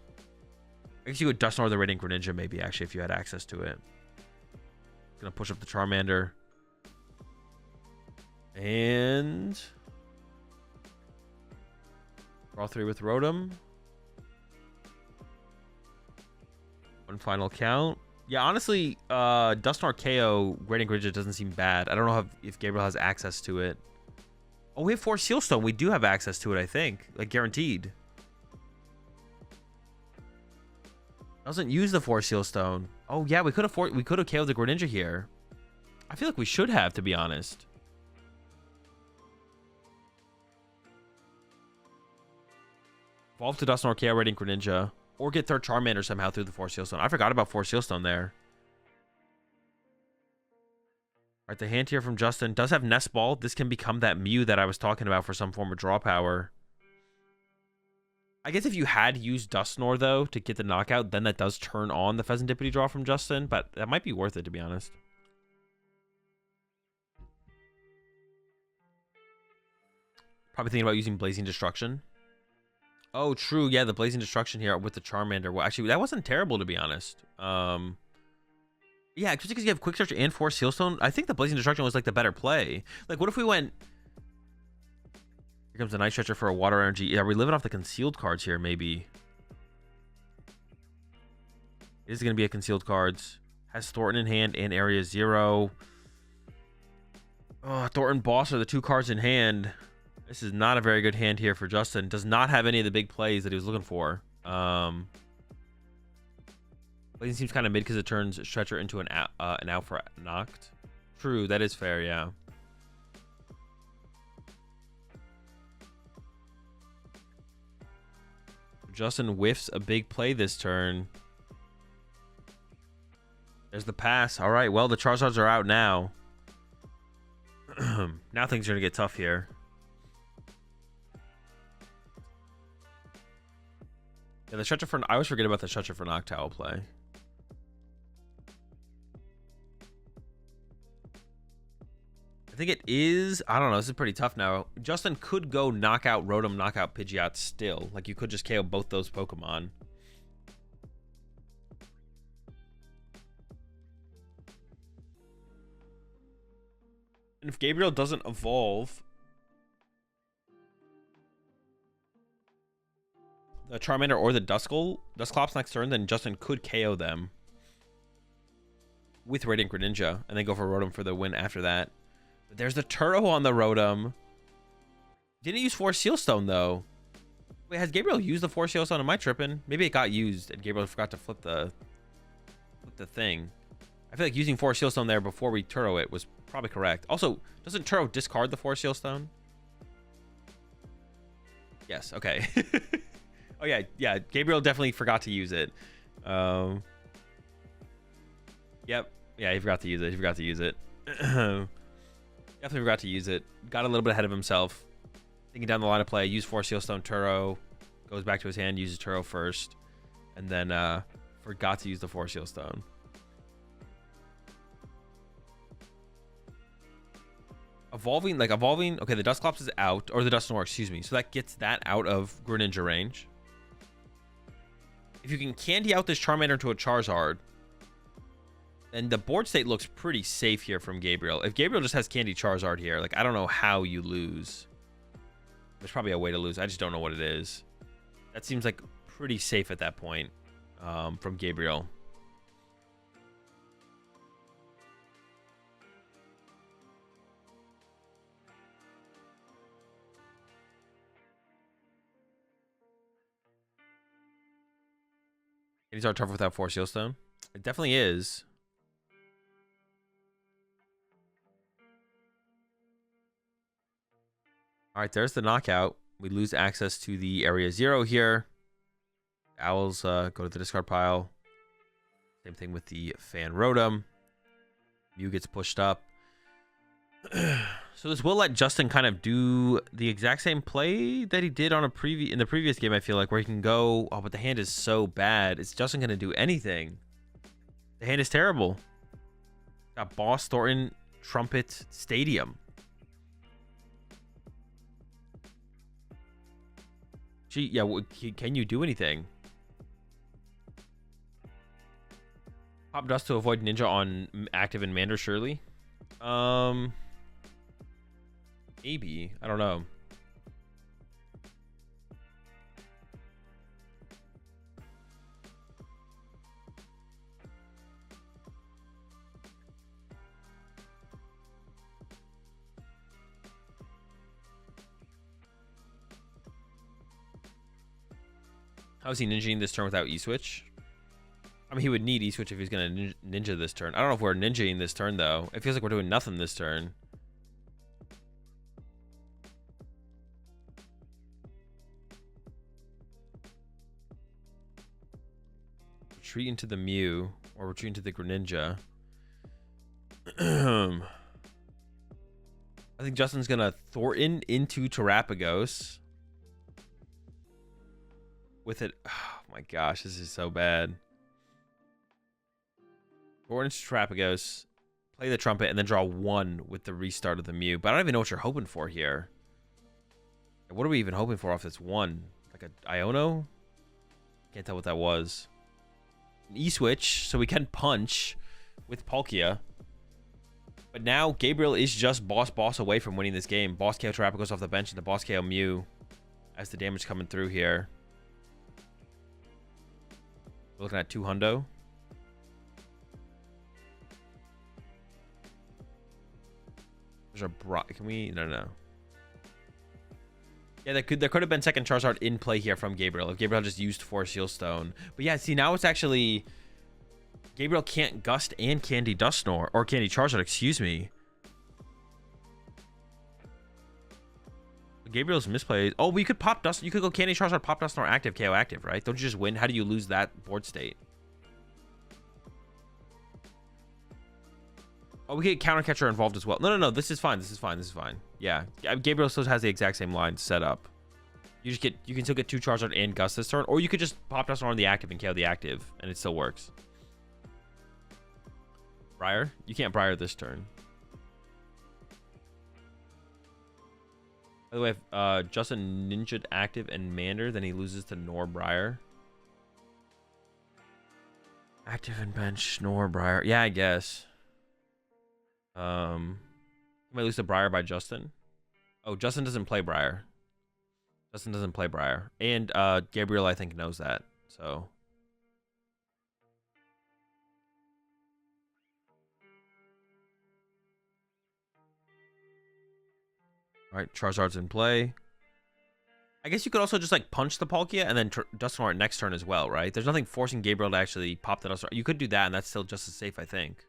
I guess you would Dusknoir the Radiant Greninja, maybe, actually, if you had access to it. Going to push up the Charmander. And draw 3 with Rotom. One final count. Yeah, honestly, Dusknoir KO Radiant Greninja doesn't seem bad. I don't know if Gabriel has access to it. Oh, we have 4 Sealstone. We do have access to it, I think. Like, guaranteed. Doesn't use the 4 Sealstone. Oh, yeah, we could have KO'd the Greninja here. I feel like we should have, to be honest. Evolve to Dusknoir KO Radiant Greninja. Or get third Charmander somehow through the 4 Sealstone. I forgot about 4 Sealstone there. Alright, the hand here from Justin does have Nest Ball. This can become that Mew that I was talking about for some form of draw power. I guess if you had used Dusknoir, though, to get the knockout, then that does turn on the Pheasantipity draw from Justin. But that might be worth it, to be honest. Probably thinking about using Blazing Destruction. Oh, true. Yeah, the Blazing Destruction here with the Charmander. Well, actually, that wasn't terrible, to be honest. Yeah, especially because you have Quick Search and 4 Sealstone. I think the Blazing Destruction was, like, the better play. Like, what if we went... Here comes the Night Stretcher for a Water Energy. Yeah, we're living off the concealed cards here, maybe. It is going to be a concealed cards. Has Thornton in hand and Area 0. Oh, Thornton Boss are the 2 cards in hand. This is not a very good hand here for Justin. Does not have any of the big plays that he was looking for. Blazing seems kind of mid because it turns Stretcher into an out for knocked. True, that is fair, yeah. Justin whiffs a big play this turn. There's the pass. All right, well, the Charizards are out now. Now things are going to get tough here. Yeah, the Stretcher for... I always forget about the Stretcher for Noctowl play. I think it is... I don't know. This is pretty tough now. Justin could go knockout Rotom, knockout Pidgeot still. Like, you could just KO both those Pokemon. And if Gabriel doesn't evolve... the Charmander or the Dusclops next turn, then Justin could KO them with Radiant Greninja and then go for Rotom for the win after that. But there's the Turo on the Rotom. Didn't use 4 Sealstone, though. Wait, has Gabriel used the 4 Sealstone? Am I tripping? Maybe it got used and Gabriel forgot to flip the thing. I feel like using 4 Sealstone there before we Turo it was probably correct. Also, doesn't Turo discard the 4 Sealstone? Yes, okay. Oh, yeah, Gabriel definitely forgot to use it. Yep. Yeah, he forgot to use it. Definitely forgot to use it. Got a little bit ahead of himself. Thinking down the line of play, use 4 Sealstone Turo. Goes back to his hand, uses Turo first. And then forgot to use the 4 Sealstone. Evolving. Okay, the Dusclops is out. Or the Dusknoir, excuse me. So that gets that out of Greninja range. If you can candy out this Charmander into a Charizard, And the board state looks pretty safe here from Gabriel. If Gabriel just has Candy Charizard here, like, I don't know how you lose. There's probably a way to lose. I just don't know what it is. That seems like pretty safe at that point from Gabriel. Candy Charizard tough without Force Seal Stone? It definitely is. All right, there's the knockout. We lose access to the Area 0 here. Owls go to the discard pile. Same thing with the Fan Rotom. Mew gets pushed up. So this will let Justin kind of do the exact same play that he did on in the previous game, I feel like, where he can go, oh, but the hand is so bad. Is Justin going to do anything? The hand is terrible. Got Boss, Thornton, Trumpet, Stadium. Gee, yeah, can you do anything? Pop Dust to avoid Ninja on active and Mander, surely. Maybe. I don't know. How is he ninjaing this turn without E-Switch? I mean, he would need E-Switch if he's going to ninja this turn. I don't know if we're ninjaing this turn, though. It feels like we're doing nothing this turn. Retreat into the Mew or retreat into the Greninja. I think Justin's going to Thornton into Terapagos. With it. Oh my gosh, this is so bad. Thornton into Terapagos. Play the Trumpet and then draw 1 with the restart of the Mew. But I don't even know what you're hoping for here. What are we even hoping for off this 1? Like a Iono? Can't tell what that was. An E-Switch, so we can punch with Palkia. But now Gabriel is just boss away from winning this game. Boss KO Terapagos off the bench and the Boss KO Mew as the damage coming through here. We're looking at 2 hundo. There's a can we? No. Yeah, there could have been second Charizard in play here from Gabriel if Gabriel just used Force Seal Stone. But yeah, see, now it's actually Gabriel can't Gust and Candy Dusknoir or Candy Charizard, excuse me. Gabriel's misplay. Oh, we could pop Dust. You could go Candy Charizard, pop Dusknoir active, KO active, right? Don't you just win? How do you lose that board state? Oh, we get Counter Catcher involved as well. No. This is fine. This is fine. Yeah, Gabriel still has the exact same line set up. You can still get 2 Charizard and Gust this turn, or you could just pop Dusknoir on the active and KO the active, and it still works. Briar? You can't Briar this turn. By the way, if Justin ninja'd active and Mander, then he loses to Norbriar. Active and bench, Norbriar. Yeah, I guess. He might lose to Briar by Justin. Oh, Justin doesn't play Briar. Justin doesn't play Briar. And Gabriel, I think, knows that. So. All right, Charizard's in play. I guess you could also just like punch the Palkia and then Dusknoir next turn as well, right? There's nothing forcing Gabriel to actually pop the Dusknoir. You could do that, and that's still just as safe, I think.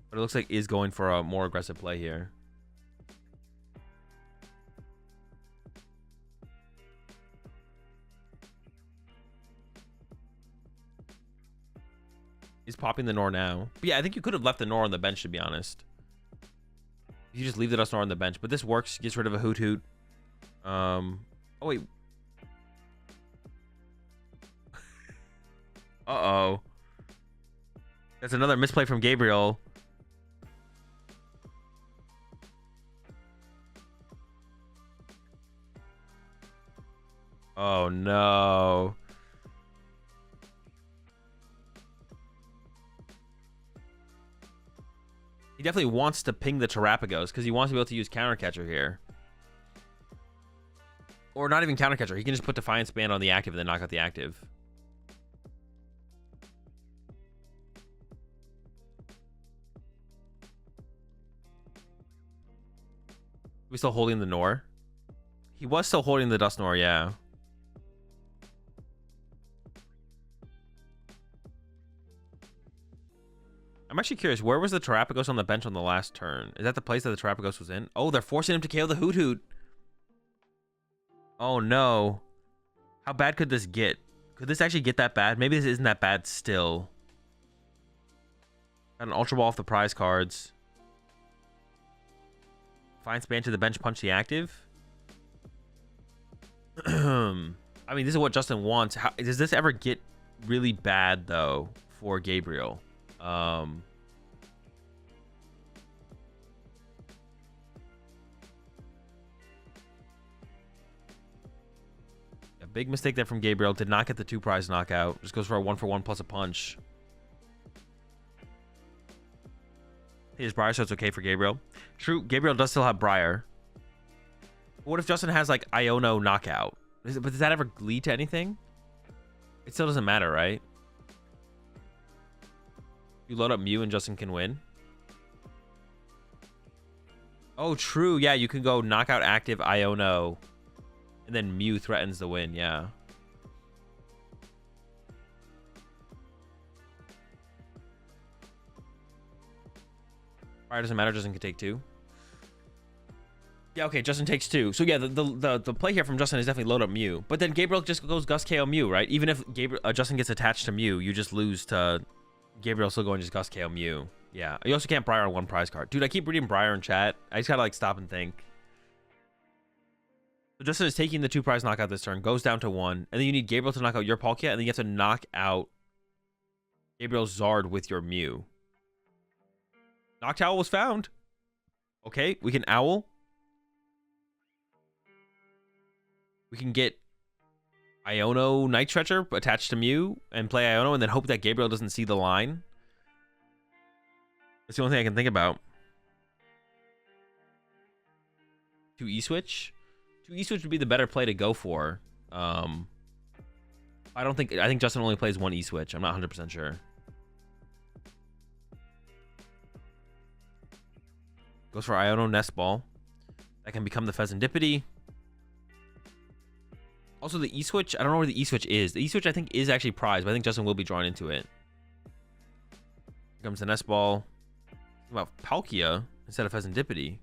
But it looks like is going for a more aggressive play here. He's popping the Nor now. But yeah, I think you could have left the Nor on the bench, to be honest. You just leave the Dusknoir on the bench. But this works. Gets rid of a Hoot Hoot. Oh, wait. Uh-oh. That's another misplay from Gabriel. Oh, no. He definitely wants to ping the Terrapagos because he wants to be able to use Counter Catcher here. Or not even Counter Catcher. He can just put Defiance Band on the active and then knock out the active. We still holding the Nor? He was still holding the Dust Nor, yeah. I'm actually curious, where was the Terrapagos on the bench on the last turn? Is that the place that the Terrapagos was in? Oh, they're forcing him to KO the Hoot Hoot. Oh, no. How bad could this get? Could this actually get that bad? Maybe this isn't that bad still. Got an Ultra Ball off the prize cards. Fine Span to the bench, punch the active. I mean, this is what Justin wants. How, does this ever get really bad, though, for Gabriel? A big mistake there from Gabriel. Did not get the 2 prize knockout. Just goes for a 1-for-1 plus a punch. He has Briar, so it's okay for Gabriel. True, Gabriel does still have Briar. What if Justin has like Iono knockout? But does that ever lead to anything? It still doesn't matter, right? You load up Mew and Justin can win. Oh, true. Yeah, you can go knockout active Iono. And then Mew threatens the win, yeah. Fire doesn't matter, Justin can take 2. Yeah, okay, Justin takes 2. So yeah, the play here from Justin is definitely load up Mew. But then Gabriel just goes Gust KO Mew, right? Even if Justin gets attached to Mew, you just lose to Gabriel still going just Gust KO Mew. Yeah. You also can't Briar on 1 prize card. Dude, I keep reading Briar in chat. I just gotta like stop and think. So Justin is taking the 2 prize knockout this turn, goes down to 1, and then you need Gabriel to knock out your Palkia, and then you have to knock out Gabriel's Zard with your Mew. Noctowl was found. Okay, we can Owl. We can get Iono Night Stretcher attached to Mew and play Iono and then hope that Gabriel doesn't see the line. That's the only thing I can think about. 2 E-Switch? 2 E-Switch would be the better play to go for. I think Justin only plays 1 E-Switch. I'm not 100% sure. Goes for Iono Nest Ball. That can become the Pheasantipity. Also, the E-Switch, I don't know where the E-Switch is. The E-Switch, I think, is actually prized, but I think Justin will be drawn into it. Here comes the Nest Ball. Think about Palkia instead of Pheasantipity.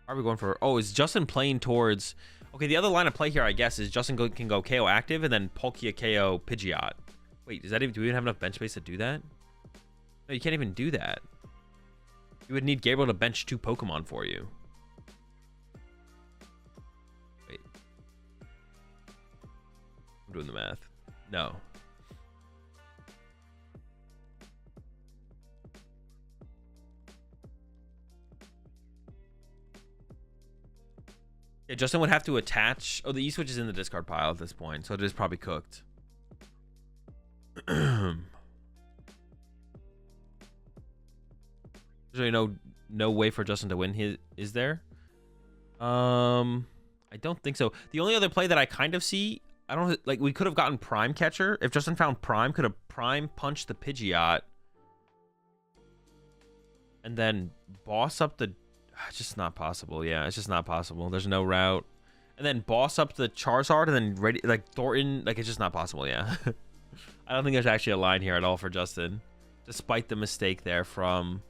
Are we going for... Oh, is Justin playing towards... Okay, the other line of play here, I guess, is Justin can go KO active and then Palkia KO Pidgeot. Wait, do we even have enough bench space to do that? No, you can't even do that. You would need Gabriel to bench 2 Pokemon for you. Wait. I'm doing the math. No. Yeah, Justin would have to attach... Oh, the E-Switch is in the discard pile at this point, so it is probably cooked. There's really no way for Justin to win, is there? I don't think so. The only other play that I kind of see... I don't... Like, we could have gotten Prime Catcher. If Justin found Prime, could have Prime punched the Pidgeot. And then boss up the... It's just not possible. Yeah, it's just not possible. There's no route. And then boss up the Charizard and then ready like Thornton. Like, it's just not possible. Yeah. I don't think there's actually a line here at all for Justin. Despite the mistake there from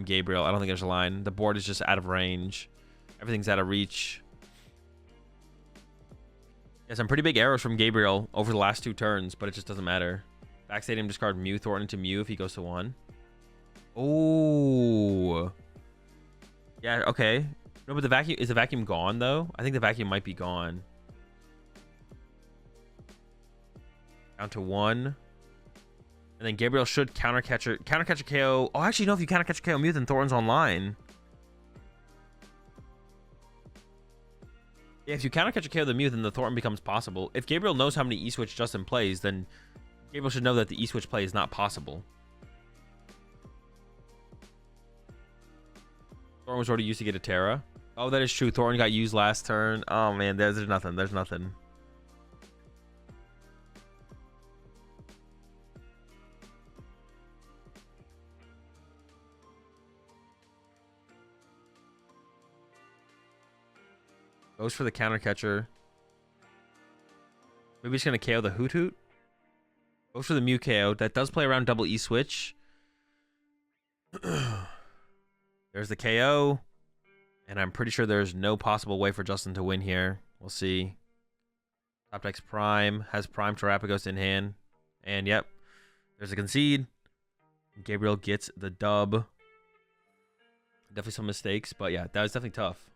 Gabriel. I don't think there's a line. The board is just out of range. Everything's out of reach. Yeah, some pretty big arrows from Gabriel over the last 2 turns, but it just doesn't matter. Back Stadium, discard Mew, Thornton to Mew if he goes to 1. Oh. Yeah, okay. No, but is the vacuum gone though? I think the vacuum might be gone. Down to 1. And then Gabriel should counter catcher KO. Oh, actually, no, if you counter catcher KO Mew, then Thornton's online. Yeah, if you counter catcher KO the Mew, then the Thornton becomes possible. If Gabriel knows how many E-Switch Justin plays, then Gabriel should know that the E-Switch play is not possible. Thorn was already used to get a Terra. Oh, that is true. Thorn got used last turn. Oh, man. There's nothing. There's nothing. Goes for the counter catcher. Maybe he's going to KO the Hoot Hoot. Goes for the Mew KO. That does play around double E switch. There's the KO. And I'm pretty sure there's no possible way for Justin to win here. We'll see. Top deck's Prime. Has Prime Terrapagos in hand. And yep. There's a concede. Gabriel gets the dub. Definitely some mistakes. But yeah, that was definitely tough.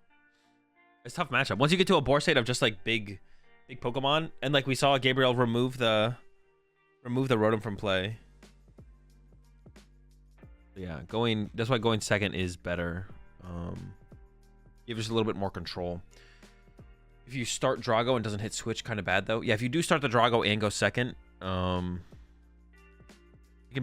It's a tough matchup. Once you get to a board state of just like big Pokemon. And like we saw Gabriel remove the Rotom from play. Yeah, that's why going second is better. Gives us a little bit more control. If you start Drago and doesn't hit switch, kind of bad though. Yeah, if you do start the Drago and go second, it can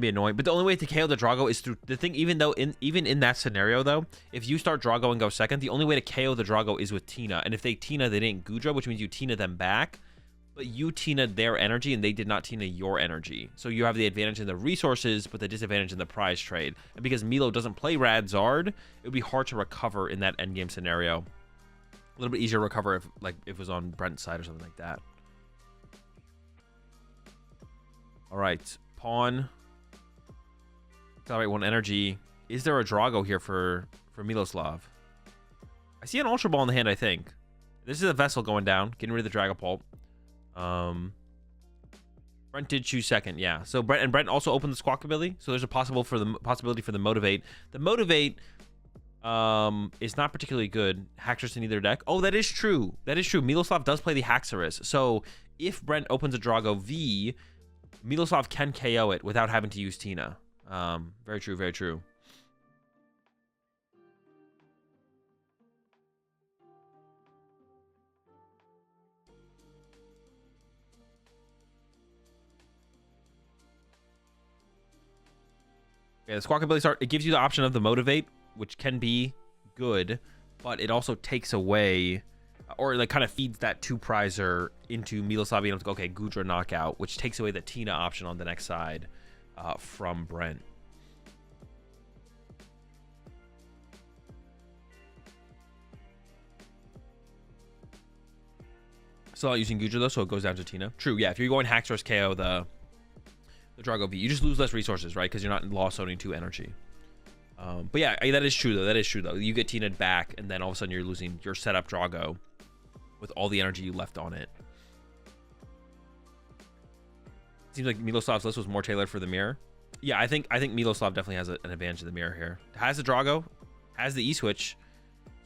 be annoying. But the only way to KO the Drago is through the thing. Even in that scenario though, if you start Drago and go second, the only way to KO the Drago is with Tina. And if they Tina, they didn't Gudra, which means you Tina them back. But you Tina their energy and they did not Tina your energy. So you have the advantage in the resources, but the disadvantage in the prize trade. And because Milo doesn't play Radzard, it would be hard to recover in that endgame scenario. A little bit easier to recover if it was on Brent's side or something like that. All right, pawn. Accelerate 1 energy. Is there a Drago here for Miloslav? I see an Ultra Ball in the hand, I think. This is a Vessel going down, getting rid of the Dragapult. Brent did choose second, yeah. So Brent also opened the Squawk ability, so there's a possibility for the Motivate. The Motivate is not particularly good. Haxorus in either deck. Oh, that is true. That is true. Miloslav does play the Haxorus. So if Brent opens a Drago V, Miloslav can KO it without having to use Tina. Very true, very true. Yeah, the Squawk ability start, it gives you the option of the Motivate, which can be good, but it also takes away, or like kind of feeds that 2-prizer into Miloslav being able to go, okay, Gudra knockout, which takes away the Tina option on the next side from Brent. Still not using Gudra though, so it goes down to Tina. True, yeah, if you're going Haxorus KO the Drago V, you just lose less resources, right? Because you're not lost owning 2 energy. But yeah, that is true though. That is true though. You get Tina'd back, and then all of a sudden you're losing your setup Drago with all the energy you left on it. Seems like Miloslav's list was more tailored for the mirror. Yeah, I think Miloslav definitely has an advantage in the mirror here. Has the Drago, has the E-switch,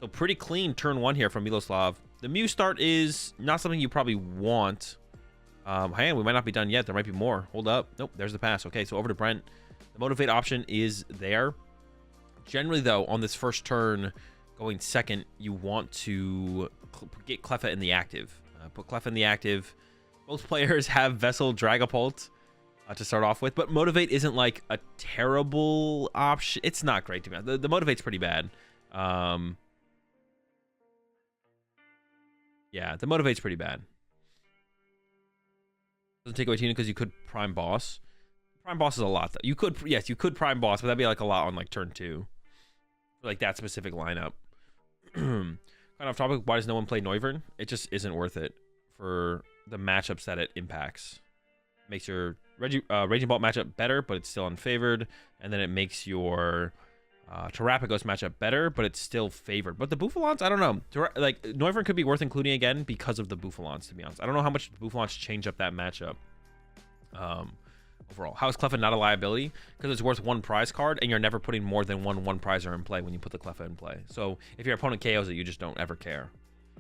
so pretty clean turn 1 here from Miloslav. The Mew start is not something you probably want. Hey, we might not be done yet. There might be more. Hold up. Nope, there's the pass. Okay, so over to Brent. The Motivate option is there. Generally, though, on this first turn, going second, you want to get Cleffa in the active. Put Cleffa in the active. Most players have Vessel Dragapult to start off with, but Motivate isn't like a terrible option. It's not great to be honest. The Motivate's pretty bad. Yeah, the Motivate's pretty bad. Doesn't take away Tina because you could Prime Boss. Prime Boss is a lot though. You could, yes, you could Prime Boss, but that'd be like a lot on like turn 2 for like that specific lineup. Kind of off topic, why does no one play Noivern? It just isn't worth it for the matchups that it impacts. Makes your Raging Bolt matchup better, but it's still unfavored, and then it makes your Terrapagos matchup better, but it's still favored. But the Bouffalons, I don't know. Like Noivern could be worth including again because of the Bouffalons, to be honest. I don't know how much the Bouffalons change up that matchup. Overall, how is Cleffa not a liability? Because it's worth 1 prize card, and you're never putting more than one prizer in play when you put the Cleffa in play. So if your opponent KOs it, you just don't ever care.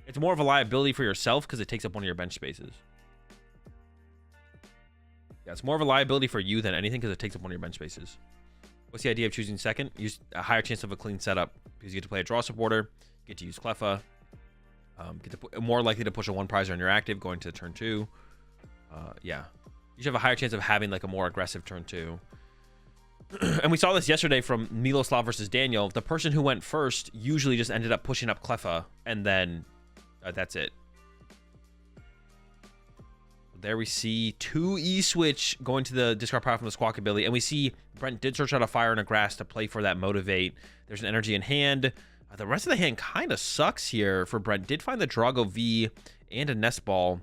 It's more of a liability for yourself because it takes up one of your bench spaces. Yeah, it's more of a liability for you than anything because it takes up one of your bench spaces. What's the idea of choosing second? Use a higher chance of a clean setup because you get to play a draw supporter, you get to use Cleffa, more likely to push a 1 prizer on your active going to turn 2. Yeah, you should have a higher chance of having like a more aggressive turn 2. And we saw this yesterday from Miloslav versus Daniel. The person who went first usually just ended up pushing up Cleffa, and then that's it. There we see 2 E-Switch going to the discard pile from the Squawk ability, and we see Brent did search out a Fire and a Grass to play for that Motivate. There's an energy in hand. The rest of the hand kind of sucks here for Brent. Did find the Drago V and a Nest Ball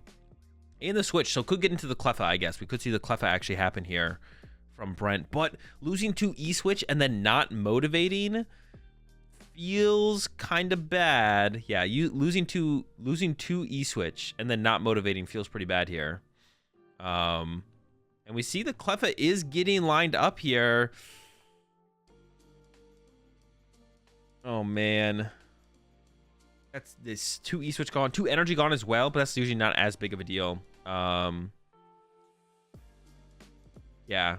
and the Switch, so could get into the Cleffa, I guess. We could see the Cleffa actually happen here from Brent, but losing 2 E-Switch and then not motivating feels kind of bad. Yeah, you losing two E-Switch and then not motivating feels pretty bad here. And we see the Cleffa is getting lined up here. Oh man, that's this 2 E-Switch gone, 2 energy gone as well, but that's usually not as big of a deal. Yeah,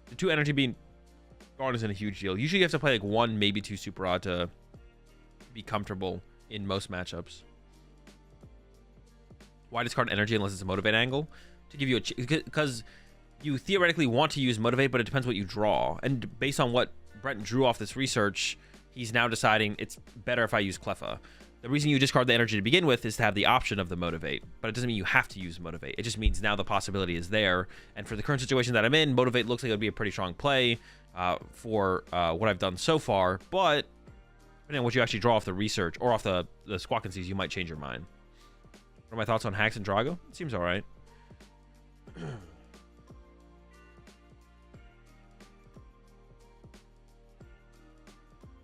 the 2 energy being gone isn't a huge deal. Usually you have to play like 1, maybe 2 Super Rod to be comfortable in most matchups. Why discard energy unless it's a Motivate angle? To give you a because you theoretically want to use Motivate, but it depends what you draw. And based on what Brent drew off this research, he's now deciding it's better if I use Cleffa. The reason you discard the energy to begin with is to have the option of the Motivate, but it doesn't mean you have to use Motivate. It just means now the possibility is there. And for the current situation that I'm in, Motivate looks like it would be a pretty strong play for what I've done so far. But depending on what you actually draw off the research or off the Squawkencies, you might change your mind. What are my thoughts on Hacks and Drago? It seems all right.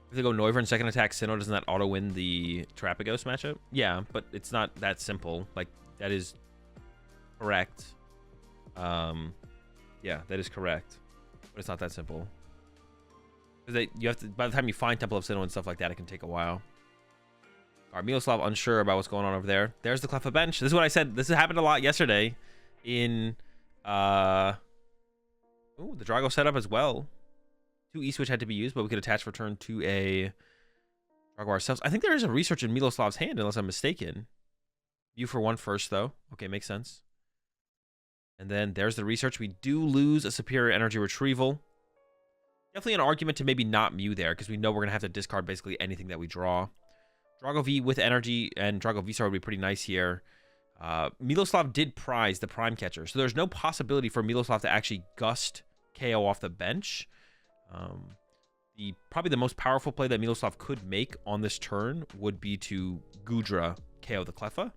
If they go Noivern second attack, Sinnoh, doesn't that auto win the Terapagos matchup? Yeah, but it's not that simple. Like, that is correct. Yeah, that is correct. But it's not that simple. Because you have to, by the time you find Temple of Sinnoh and stuff like that, it can take a while. All right, Miloslav unsure about what's going on over there. There's the Cleffa bench. This is what I said. This happened a lot yesterday in the Drago setup as well. 2 E-Switch had to be used, but we could attach return to a Drago ourselves. I think there is a research in Miloslav's hand, unless I'm mistaken. View for 1 first, though. Okay, makes sense. And then there's the research. We do lose a superior energy retrieval. Definitely an argument to maybe not Mew there, because we know we're going to have to discard basically anything that we draw. Drago V with energy and Drago V-Star would be pretty nice here. Miloslav did prize the Prime Catcher, so there's no possibility for Miloslav to actually gust KO off the bench. Probably the most powerful play that Miloslav could make on this turn would be to Gudra KO the Cleffa.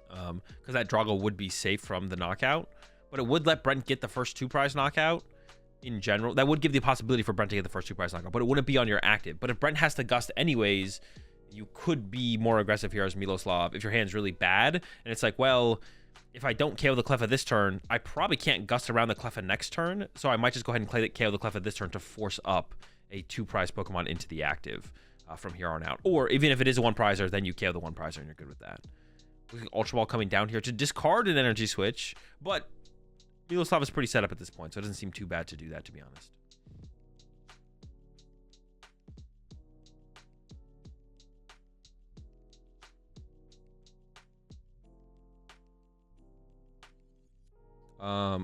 Because that Drago would be safe from the knockout. But it would let Brent get the first 2 prize knockout in general. That would give the possibility for Brent to get the first 2 prize knockout, but it wouldn't be on your active. But if Brent has to gust anyways, you could be more aggressive here as Miloslav if your hand's really bad. And it's like, well, if I don't KO the Cleffa this turn, I probably can't gust around the Cleffa next turn. So I might just go ahead and KO the Cleffa this turn to force up a 2 prize Pokemon into the active from here on out. Or even if it is a 1 prizer, then you KO the 1 prizer and you're good with that. Looking Ultra Ball coming down here to discard an energy switch, but Miloslav is pretty set up at this point, so it doesn't seem too bad to do that, to be honest.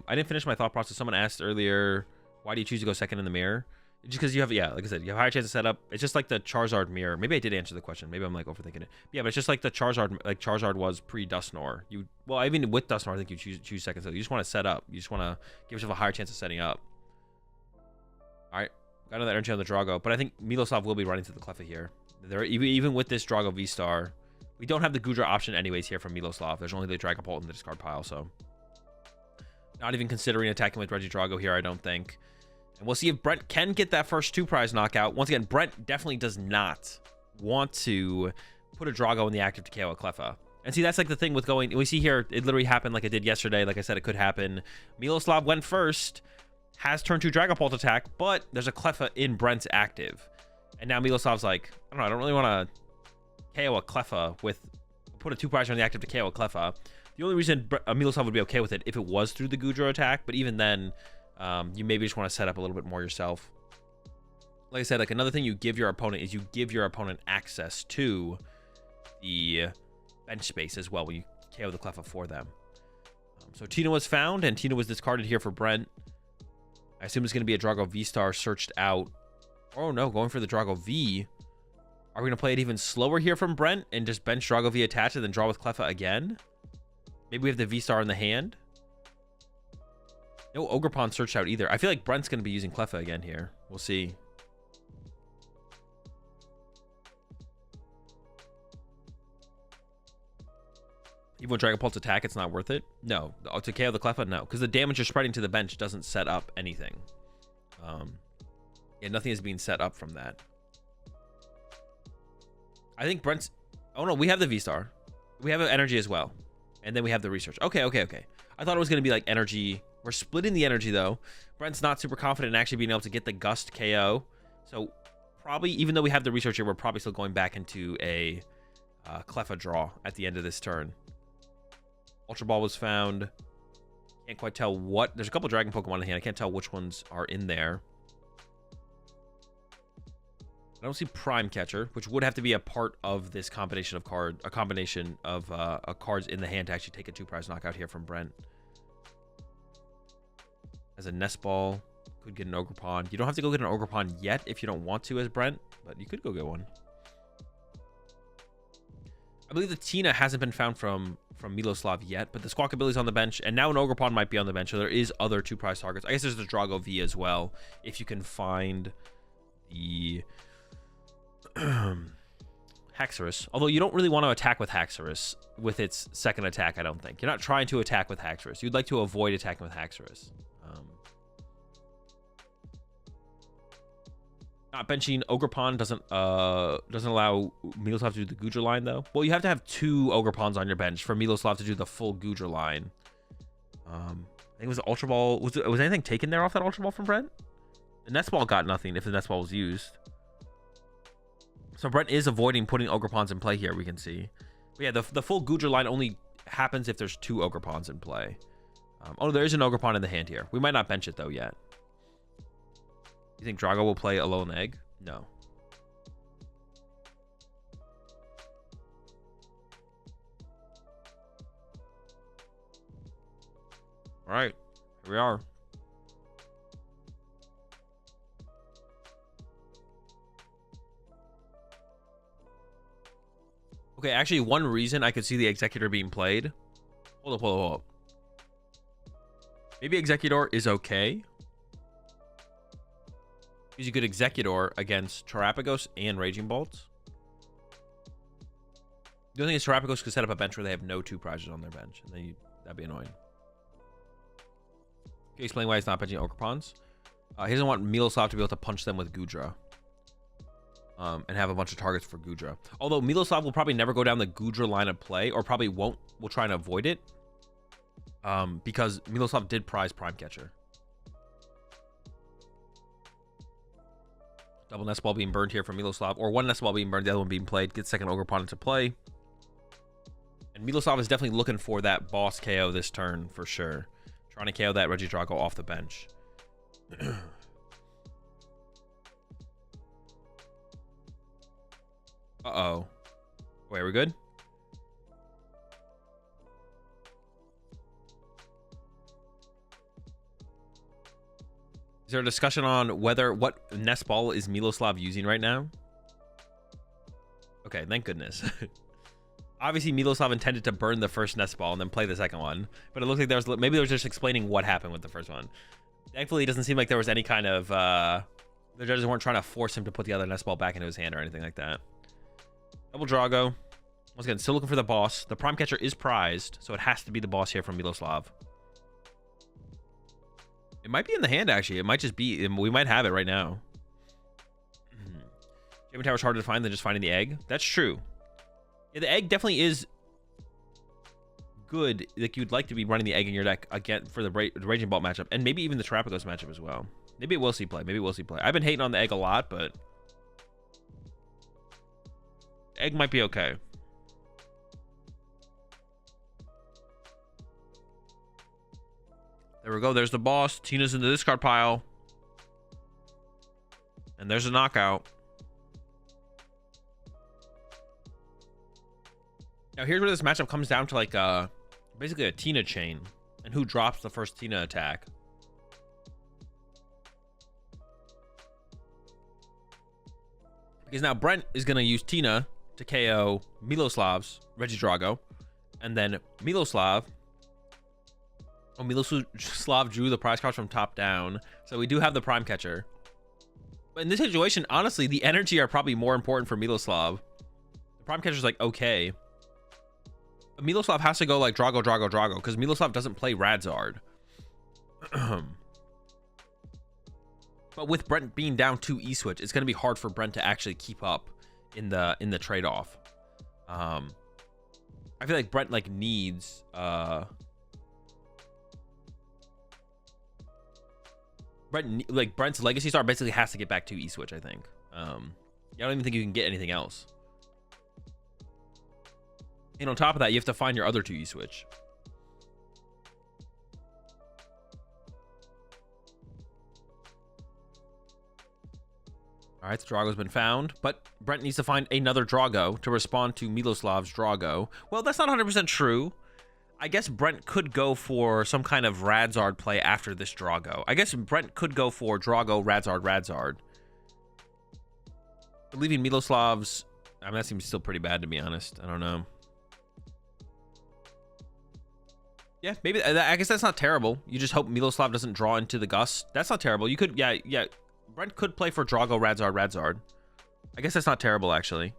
I didn't finish my thought process. Someone asked earlier, why do you choose to go second in the mirror? Just because you have, yeah, like I said, you have a higher chance of setup. It's just like the Charizard mirror. Maybe I did answer the question. Maybe I'm like overthinking it. Yeah, but it's just like the Charizard, like Charizard was pre-Dusknoir. Well, even with Dusknoir, I think you choose second. So you just want to set up. You just want to give yourself a higher chance of setting up. All right, got another energy on the Drago, but I think Miloslav will be running to the Cleffa here. Even with this Drago V-Star, we don't have the Gudra option anyways here from Miloslav. There's only the Dragapult in the discard pile, so not even considering attacking with Regidrago here, I don't think. And we'll see if Brent can get that first 2 prize knockout. Once again, Brent definitely does not want to put a Drago in the active to KO a Cleffa. And see, that's like the thing with going... We see here, it literally happened like it did yesterday. Like I said, it could happen. Miloslav went first, has turn 2 Dragapult attack, but there's a Cleffa in Brent's active. And now Miloslav's like, I don't know, I don't really want to KO a Cleffa with... Put a 2 prize on the active to KO a Cleffa. The only reason Miloslav would be okay with it if it was through the Gudra attack, but even then, you maybe just want to set up a little bit more yourself. Like I said, like another thing you give your opponent is you give your opponent access to the bench space as well when you KO the Cleffa for them. So Tina was found, and Tina was discarded here for Brent. I assume it's going to be a Drago V-Star searched out. Oh no, going for the Drago V. Are we going to play it even slower here from Brent and just bench Drago V attached and then draw with Cleffa again? Maybe we have the V-Star in the hand. No Ogerpon searched out either. I feel like Brent's going to be using Cleffa again here. We'll see. Even with Dragon Pulse attack, it's not worth it. No. To KO the Cleffa, no. Because the damage you're spreading to the bench doesn't set up anything. Yeah, nothing is being set up from that. I think Brent's... Oh, no. We have the V-Star. We have energy as well. And then we have the research. Okay. I thought it was going to be like energy. We're splitting the energy, though. Brent's not super confident in actually being able to get the Gust KO. So, probably, even though we have the research here, we're probably still going back into a Cleffa draw at the end of this turn. Ultra Ball was found. Can't quite tell what. There's a couple Dragon Pokemon in hand. I can't tell which ones are in there. I don't see Prime Catcher, which would have to be a part of this combination of cards in the hand to actually take a 2-prize knockout here from Brent. As a Nest Ball, could get an Ogerpon. You don't have to go get an Ogerpon yet if you don't want to as Brent, but you could go get one. I believe the Tina hasn't been found from Miloslav yet, but the Squawkabilly's on the bench, and now an Ogerpon might be on the bench, so there is other 2-prize targets. I guess there's the Drago V as well, if you can find the Haxorus. Although you don't really want to attack with Haxorus with its second attack, I don't think. You're not trying to attack with Haxorus. You'd like to avoid attacking with Haxorus. Not benching Ogerpon doesn't allow Miloslav to do the Goodra line, though. Well, you have to have 2 Ogerpons on your bench for Miloslav to do the full Goodra line. I think it was the Ultra Ball. Was anything taken there off that Ultra Ball from Brent? The Nest Ball got nothing if the Nest Ball was used. So Brent is avoiding putting Ogerpons in play here, we can see. But yeah, the full Goodra line only happens if there's 2 Ogerpons in play. Oh, there is an Ogerpon in the hand here. We might not bench it, though, yet. You think Drago will play Alolan Egg? No. All right. Here we are. Okay, actually, one reason I could see the Executor being played. Hold up. Maybe Executor is okay. Because you could Executor against Terapagos and Raging Bolts. The only thing is Terapagos could set up a bench where they have no 2-prizes on their bench. And then that'd be annoying. Can you explain why he's not benching Ogerpons? He doesn't want Miloslav to be able to punch them with Goodra. And have a bunch of targets for Goodra. Although Miloslav will probably never go down the Goodra line of play. Or probably won't. Will try and avoid it. Because Miloslav did prize Prime Catcher. Double Nest Ball being burned here from Miloslav. Or one Nest Ball being burned, the other one being played. Get second Ogerpon into play. And Miloslav is definitely looking for that boss KO this turn, for sure. Trying to KO that Regidrago off the bench. Uh-oh. Wait, are we good? Is there a discussion on what Nest Ball is Miloslav using right now? Okay, thank goodness. Obviously, Miloslav intended to burn the first Nest Ball and then play the second one. But it looks like maybe they were just explaining what happened with the first one. Thankfully, it doesn't seem like there was any kind of... the judges weren't trying to force him to put the other Nest Ball back into his hand or anything like that. Double Drago. Once again, still looking for the boss. The Prime Catcher is prized, so it has to be the boss here from Miloslav. It might be in the hand, actually. It might just be... We might have it right now. Jamming Tower's harder to find than just finding the egg. That's true. Yeah, the egg definitely is good. Like, you'd like to be running the egg in your deck again for the Raging Bolt matchup. And maybe even the Terapagos matchup as well. Maybe it will see play. I've been hating on the egg a lot, but... Egg might be okay. There we go. There's the boss. Tina's in the discard pile. And there's a knockout. Now, here's where this matchup comes down to, like, basically a Tina chain. And who drops the first Tina attack. Because now Brent is going to use Tina to KO Miloslav's Regidrago. And then Miloslav drew the prize cards from top down. So we do have the Prime Catcher. But in this situation, honestly, the energy are probably more important for Miloslav. The Prime Catcher's like, okay. But Miloslav has to go like Drago, because Miloslav doesn't play Radzard. But with Brent being down 2 E-Switch, it's going to be hard for Brent to actually keep up in the trade-off. I feel like Brent like needs Brent's Legacy Star basically has to get back 2 E-Switch, I think. I don't even think you can get anything else. And on top of that, you have to find your other 2 E-Switch. All right, the Drago's been found, but Brent needs to find another Drago to respond to Miloslav's Drago. Well, that's not 100% true. I guess Brent could go for some kind of Radzard play after this Drago. I guess Brent could go for Drago, Radzard. But leaving Miloslav's... I mean, that seems still pretty bad, to be honest. I don't know. Yeah, maybe... I guess that's not terrible. You just hope Miloslav doesn't draw into the Gust. That's not terrible. You could... Yeah. Brent could play for Drago, Radzard. I guess that's not terrible, actually.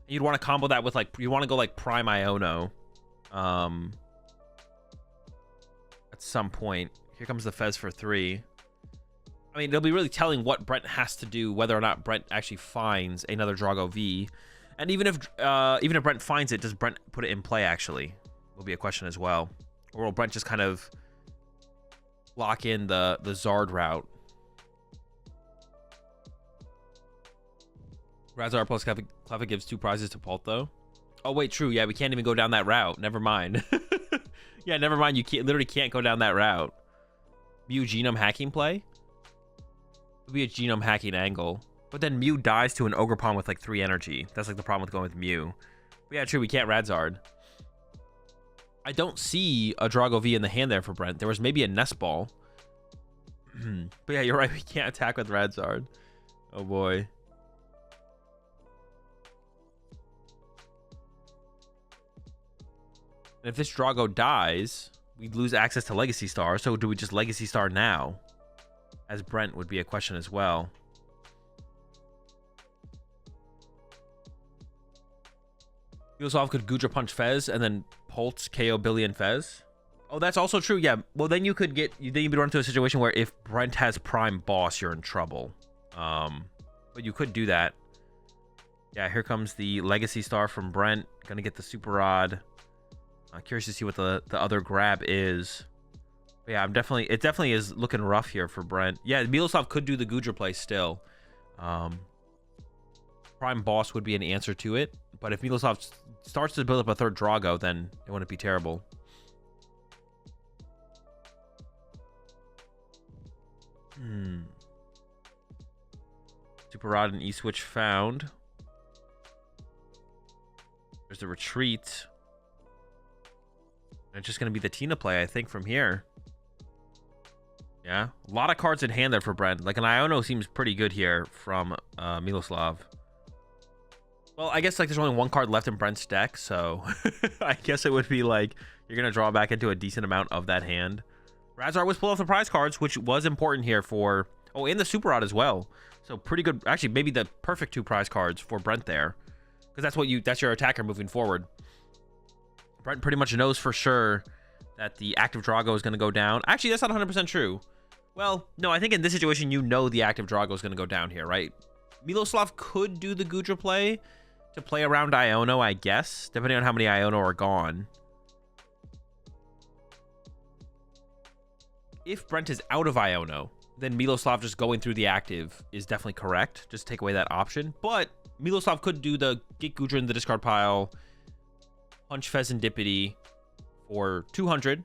You'd want to combo that with, like... You want to go, like, Prime Iono. At some point. Here comes the Fez for 3. I mean, it'll be really telling what Brent has to do, whether or not Brent actually finds another Drago V. And even if Brent finds it, does Brent put it in play, actually? Will be a question as well. Or will Brent just kind of lock in the Zard route? Radzard plus Cleffa gives 2 prizes to Pult, though. Oh, wait, true. Yeah, we can't even go down that route. Never mind. Yeah, never mind. You literally can't go down that route. Mew genome hacking play? It would be a genome hacking angle. But then Mew dies to an Ogerpon with like 3 energy. That's like the problem with going with Mew. But yeah, true. We can't Radzard. I don't see a Drago V in the hand there for Brent. There was maybe a Nest Ball. But yeah, you're right. We can't attack with Radzard. Oh, boy. And if this Drago dies, we lose access to Legacy Star. So do we just Legacy Star now? As Brent would be a question as well. Miloslav could Gudra Punch Fez and then Pulse KO Billy and Fez. Oh, that's also true. Yeah. Well, then you could get... Then you'd run into a situation where if Brent has Prime Boss, you're in trouble. But you could do that. Yeah, here comes the Legacy Star from Brent. Gonna get the Super Rod. Curious to see what the other grab is. But yeah, it definitely is looking rough here for Brent. Yeah, Miloslav could do the Gudra play still. Prime Boss would be an answer to it. But if Miloslav starts to build up a third Drago, then it wouldn't be terrible. Super Rod and E-Switch found. There's the retreat. It's just going to be the Tina play, I think, from here. Yeah. A lot of cards in hand there for Brent. Like, an Iono seems pretty good here from Miloslav. Well, I guess, like, there's only 1 card left in Brent's deck, so I guess it would be, like, you're going to draw back into a decent amount of that hand. Radzard was pulled off the prize cards, which was important here for... Oh, and the Super Rod as well. So, pretty good... Actually, maybe the perfect 2 prize cards for Brent there. Because that's your attacker moving forward. Brent pretty much knows for sure that the active Drago is going to go down. Actually, that's not 100% true. Well, no, I think in this situation, you know the active Drago is going to go down here, right? Miloslav could do the Gudra play to play around Iono, I guess, depending on how many Iono are gone. If Brent is out of Iono, then Miloslav just going through the active is definitely correct. Just take away that option. But Miloslav could do the get Gudra in the discard pile, punch Pheasantipity for 200.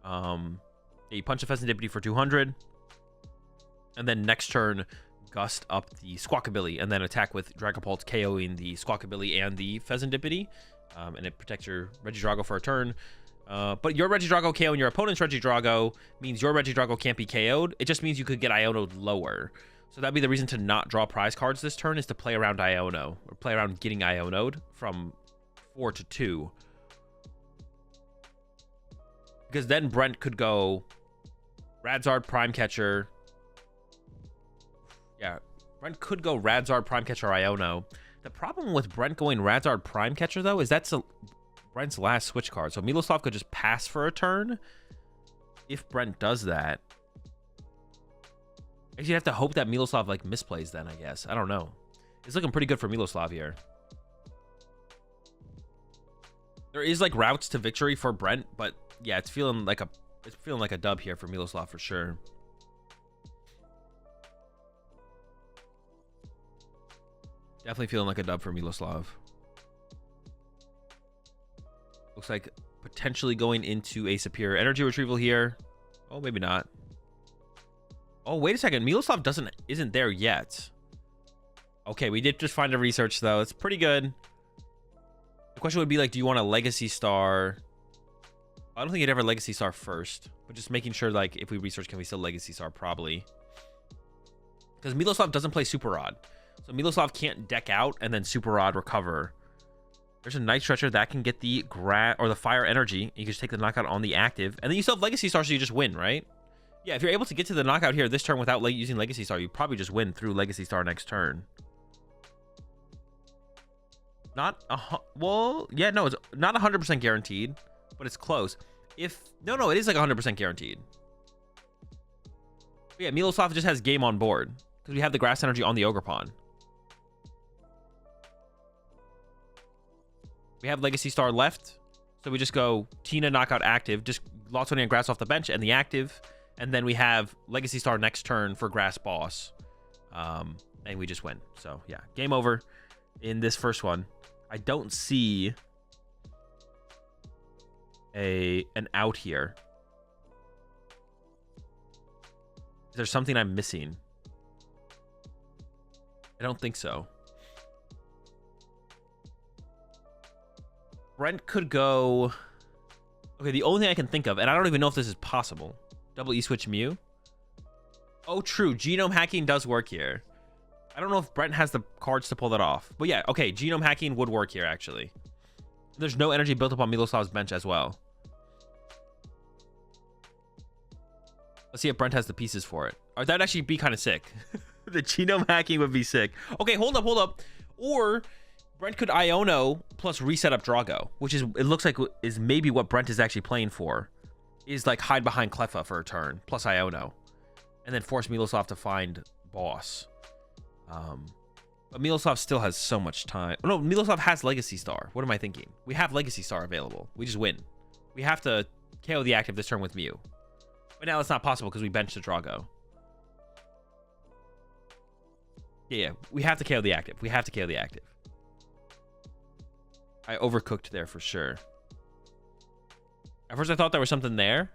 You punch a Pheasantipity for 200. And then next turn, Gust up the Squawkabilly and then attack with Dragapult, KOing the Squawkabilly and the Pheasantipity. And it protects your Regidrago for a turn. But your Regidrago KO and your opponent's Regidrago means your Regidrago can't be KO'd. It just means you could get Iono lower. So that'd be the reason to not draw prize cards this turn, is to play around Iono, or play around getting Iono'd from 4 to 2. Because then Brent could go Radzard, Prime Catcher. Yeah, Brent could go Radzard, Prime Catcher, Iono. The problem with Brent going Radzard, Prime Catcher, though, is that's Brent's last switch card. So Miloslav could just pass for a turn if Brent does that. I guess you have to hope that Miloslav, like, misplays then, I guess. I don't know. It's looking pretty good for Miloslav here. There is, like, routes to victory for Brent, but yeah, it's feeling like a dub here for Miloslav for sure. Definitely feeling like a dub for Miloslav. Looks like potentially going into a superior energy retrieval here. Oh, maybe not. Oh, wait a second. Miloslav isn't there yet. Okay, we did just find a research, though. It's pretty good. The question would be, like, do you want a Legacy Star? I don't think you'd ever Legacy Star first. But just making sure, like, if we research, can we still Legacy Star? Probably. Because Miloslav doesn't play Super Rod. So Miloslav can't deck out and then Super Rod recover. There's a Night Stretcher that can get the Fire Energy. You can just take the knockout on the active. And then you still have Legacy Star, so you just win, right? Yeah, if you're able to get to the knockout here this turn without using Legacy Star, you probably just win through Legacy Star next turn. Well, yeah, no, it's not 100% guaranteed, but it's close. No, it is like 100% guaranteed. But yeah, Miloslav just has game on board because we have the Grass Energy on the Ogre Pawn. We have Legacy Star left, so we just go Tina knockout active, just Lots on Grass off the bench and the active. And then we have Legacy Star next turn for Grass Boss. And we just win. So, yeah. Game over in this first one. I don't see an out here. Is there something I'm missing? I don't think so. Brent could go... Okay, the only thing I can think of, and I don't even know if this is possible. Double E-switch Mew. Oh, true. Genome hacking does work here. I don't know if Brent has the cards to pull that off. But yeah, okay. Genome hacking would work here, actually. There's no energy built up on Miloslav's bench as well. Let's see if Brent has the pieces for it. Or that'd actually be kind of sick. The genome hacking would be sick. Okay, hold up. Or Brent could Iono plus reset up Drago, which is, it looks like is maybe what Brent is actually playing for. Is like hide behind Cleffa for a turn, plus Iono. And then force Miloslav to find boss. But Miloslav still has so much time. Oh, no, Miloslav has Legacy Star. What am I thinking? We have Legacy Star available. We just win. We have to KO the active this turn with Mew. But now it's not possible because we benched the Drago. Yeah, we have to KO the active. I overcooked there for sure. At first I thought there was something there.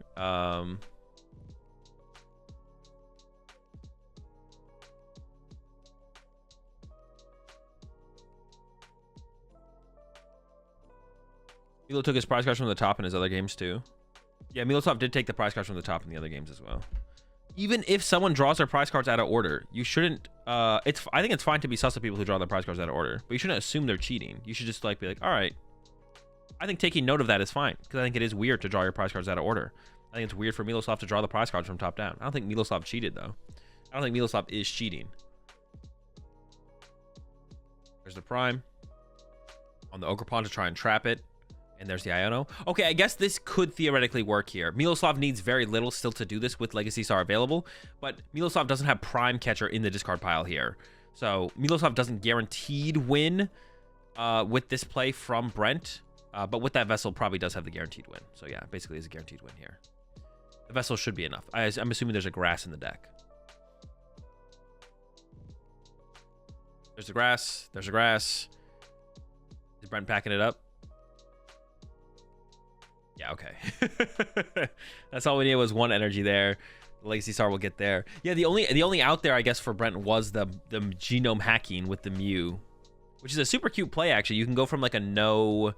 Milo took his prize cards from the top in his other games too. Yeah, Miloslav did take the prize cards from the top in the other games as well. Even if someone draws their prize cards out of order, you shouldn't... I think it's fine to be sus of people who draw their prize cards out of order, but you shouldn't assume they're cheating. You should just like be like, all right. I think taking note of that is fine, because I think it is weird to draw your prize cards out of order. I think it's weird for Miloslav to draw the prize cards from top down. I don't think Miloslav cheated, though. I don't think Miloslav is cheating. There's the Prime on the Ogre Pawn to try and trap it. And there's the Iono. Okay, I guess this could theoretically work here. Miloslav needs very little still to do this with Legacy Star available, but Miloslav doesn't have Prime Catcher in the discard pile here. So Miloslav doesn't guaranteed win with this play from Brent, but with that Vessel probably does have the guaranteed win. So yeah, basically it's a guaranteed win here. The Vessel should be enough. I'm assuming there's a Grass in the deck. There's a Grass. There's a Grass. Is Brent packing it up? Yeah, okay. That's all we needed was one energy there. The Legacy Star will get there. Yeah, the only out there, I guess, for Brent was the genome hacking with the Mew, which is a super cute play, actually. You can go from like a no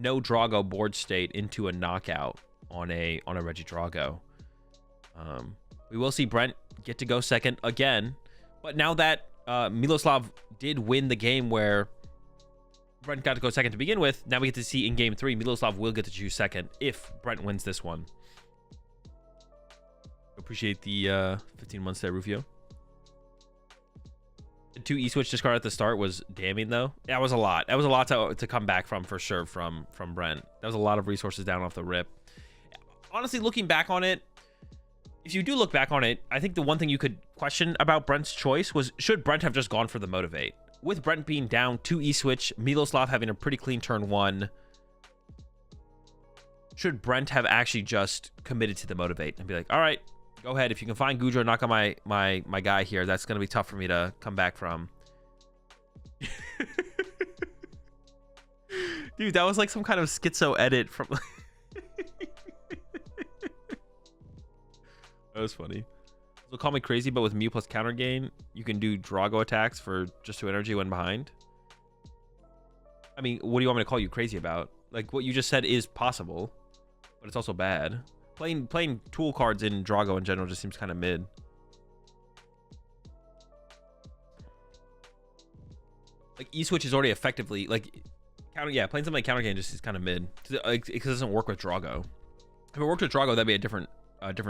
Drago board state into a knockout on a Regidrago. We will see Brent get to go second again, But now that Miloslav did win the game where Brent got to go second to begin with, now we get to see in game 3, Miloslav will get to choose second if Brent wins this one. Appreciate the 15 months there, Rufio. The 2 E-switch discard at the start was damning, though. That was a lot. That was a lot to come back from, for sure, from Brent. That was a lot of resources down off the rip. Honestly, looking back on it, if you do look back on it, I think the one thing you could question about Brent's choice was, should Brent have just gone for the Motivate? With Brent being down 2 E-switch, Miloslav having a pretty clean turn 1, should Brent have actually just committed to the Motivate and be like, all right, go ahead. If you can find Goodra, knock on my guy here. That's going to be tough for me to come back from. Dude, that was like some kind of schizo edit from... That was funny. So call me crazy, but with Mew plus counter gain, you can do Drago attacks for just 2 energy when behind. I mean, what do you want me to call you crazy about? Like, what you just said is possible, but it's also bad. Playing tool cards in Drago in general just seems kind of mid. Like, E-switch is already effectively, like, playing something like counter gain just is kind of mid. Because it doesn't work with Drago. If it worked with Drago, that'd be a different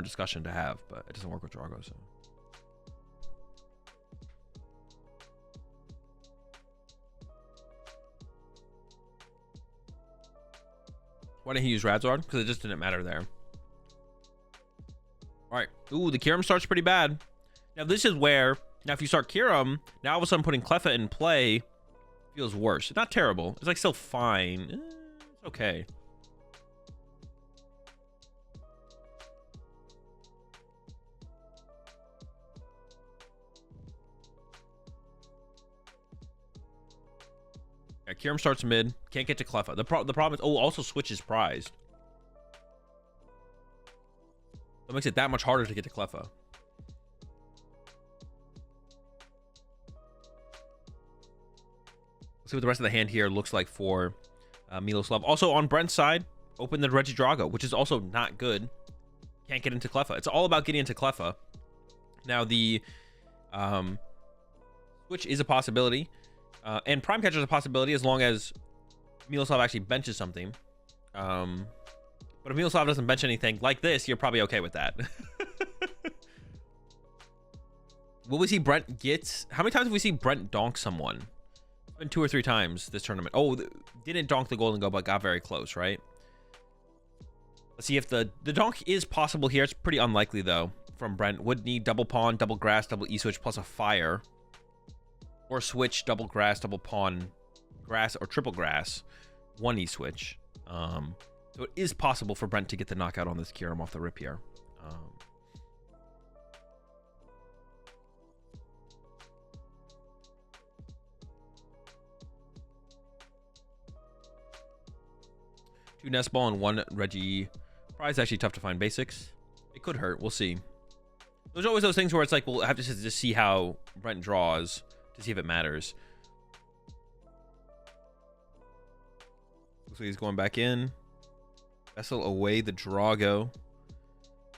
discussion to have, but it doesn't work with Drago, so. Why didn't he use Radzard? Because it just didn't matter there. All right. Ooh, the Kyurem starts pretty bad. Now, this is where, now if you start Kyurem, now all of a sudden putting Cleffa in play feels worse. It's not terrible. It's like still fine. It's okay. Yeah, Kyurem starts mid. Can't get to Cleffa. The problem is, also Switch is prized. That makes it that much harder to get to Cleffa. Let's see what the rest of the hand here looks like for Miloslav. Also on Brent's side, open the Regidrago, which is also not good. Can't get into Cleffa. It's all about getting into Cleffa. Now the Switch is a possibility. And Prime Catcher is a possibility as long as Miloslav actually benches something. But if Miloslav doesn't bench anything like this, you're probably okay with that. Will we see Brent get... How many times have we seen Brent donk someone? It's been 2 or 3 times this tournament. Oh, didn't donk the Golden Go, but got very close, right? Let's see if the donk is possible here. It's pretty unlikely, though, from Brent. Would need double pawn, double grass, double E-switch, plus a fire. Or switch, double grass, double pawn, grass, or triple grass. 1 E-switch. So it is possible for Brent to get the knockout on this Kyurem off the rip here. Two Nest Ball and 1 Reggie. Probably actually tough to find basics. It could hurt. We'll see. There's always those things where it's like, we'll have to just see how Brent draws to see if it matters. Looks like he's going back in. Vessel away the Drago.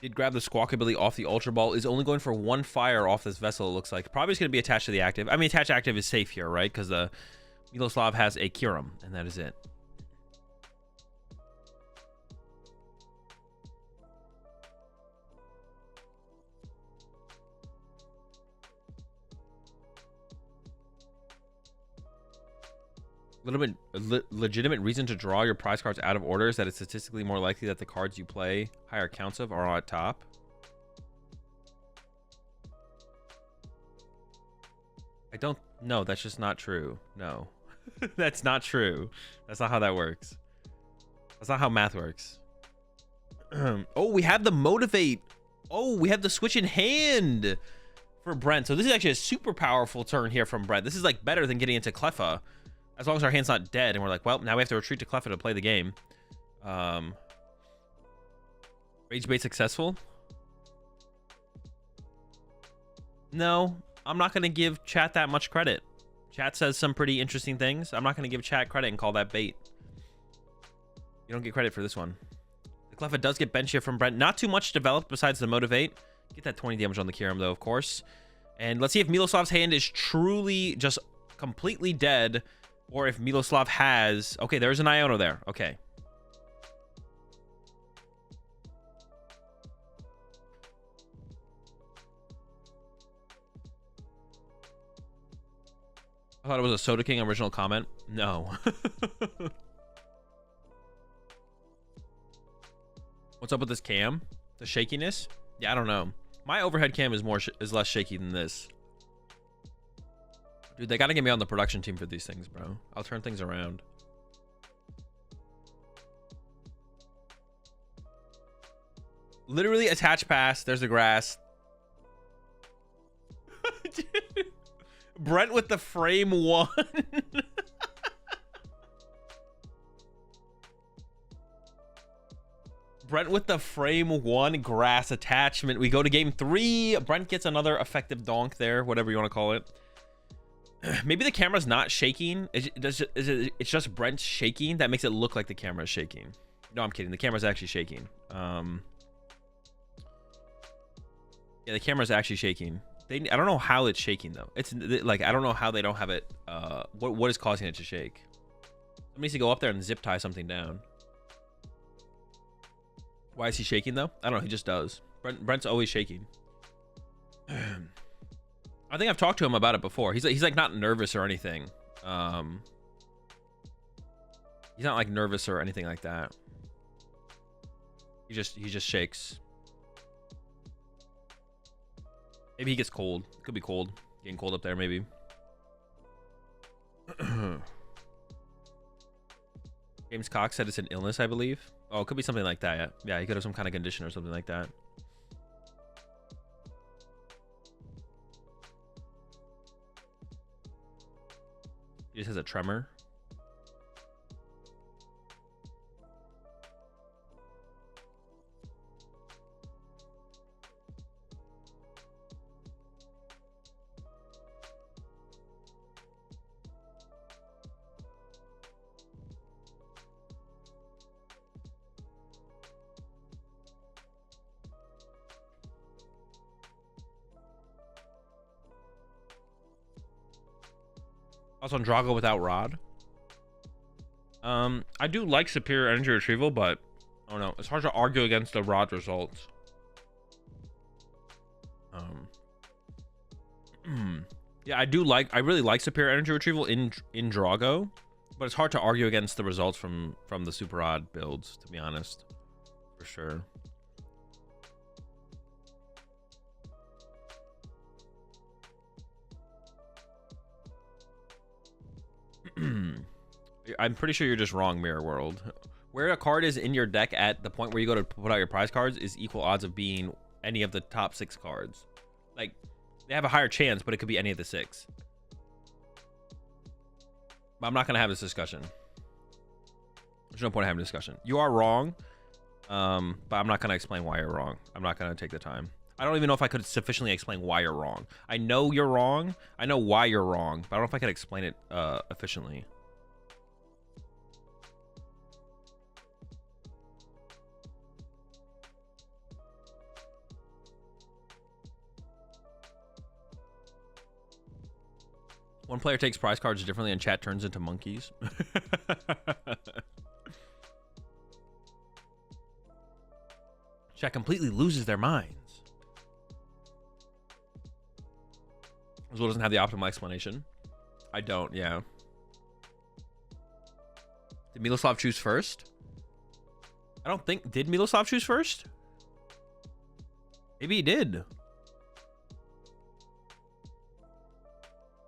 Did grab the Squawk ability off the Ultra Ball. Is only going for 1 fire off this Vessel, it looks like. Probably is going to be attached to the active. I mean, attached active is safe here, right? Because the Miloslav has a Kyurem, and that is it. Legitimate reason to draw your prize cards out of order is that it's statistically more likely that the cards you play higher counts of are on top. I don't know. That's just not true. No, that's not true. That's not how that works. That's not how math works. Oh, we have the Motivate. Oh, we have the switch in hand for Brent. So this is actually a super powerful turn here from Brent. This is like better than getting into Cleffa. As long as our hand's not dead, and we're like, well, now we have to retreat to Cleffa to play the game. Rage bait successful? No, I'm not going to give chat that much credit. Chat says some pretty interesting things. I'm not going to give chat credit and call that bait. You don't get credit for this one. The Cleffa does get bench here from Brent. Not too much developed besides the Motivate. Get that 20 damage on the Kyurem, though, of course. And let's see if Miloslav's hand is truly just completely dead, or if Miloslav has... Okay, there's an Iono there. Okay. I thought it was a Soda King original comment. No. What's up with this cam? The shakiness? Yeah, I don't know. My overhead cam is less shaky than this. Dude, they gotta get me on the production team for these things, bro. I'll turn things around. Literally attach pass. There's the grass. Brent with the frame 1. Brent with the frame 1 grass attachment. We go to game 3. Brent gets another effective donk there, whatever you want to call it. Maybe the camera's not shaking. It's just Brent shaking that makes it look like the camera's shaking. No, I'm kidding. The camera's actually shaking. Yeah, the camera's actually shaking. I don't know how it's shaking though. It's like, I don't know how they don't have it. What is causing it to shake? Somebody needs to go up there and zip tie something down. Why is he shaking though? I don't know. He just does. Brent's always shaking. I think I've talked to him about it before. He's like not nervous or anything. He's not like nervous or anything like that. He just shakes. Maybe he gets cold. Could be cold. Getting cold up there, maybe. James Cox said it's an illness, I believe. Oh, it could be something like that. Yeah, yeah, he could have some kind of condition or something like that. He just has a tremor. Also on Drago without Rod. I do like superior energy retrieval, but I don't know. It's hard to argue against the Rod results. Yeah, I really like superior energy retrieval in Drago, but it's hard to argue against the results from the Super Rod builds, to be honest, for sure. I'm pretty sure you're just wrong, Mirror World. Where a card is in your deck at the point where you go to put out your prize cards is equal odds of being any of the top 6 cards. Like, they have a higher chance, but it could be any of the 6. But I'm not going to have this discussion. There's no point in having a discussion. You are wrong, but I'm not going to explain why you're wrong. I'm not going to take the time. I don't even know if I could sufficiently explain why you're wrong. I know you're wrong. I know why you're wrong, but I don't know if I could explain it efficiently. One player takes prize cards differently and chat turns into monkeys. Chat completely loses their minds. Azul doesn't have the optimal explanation. I don't, yeah. Did Miloslav choose first? I don't think... Did Miloslav choose first? Maybe he did.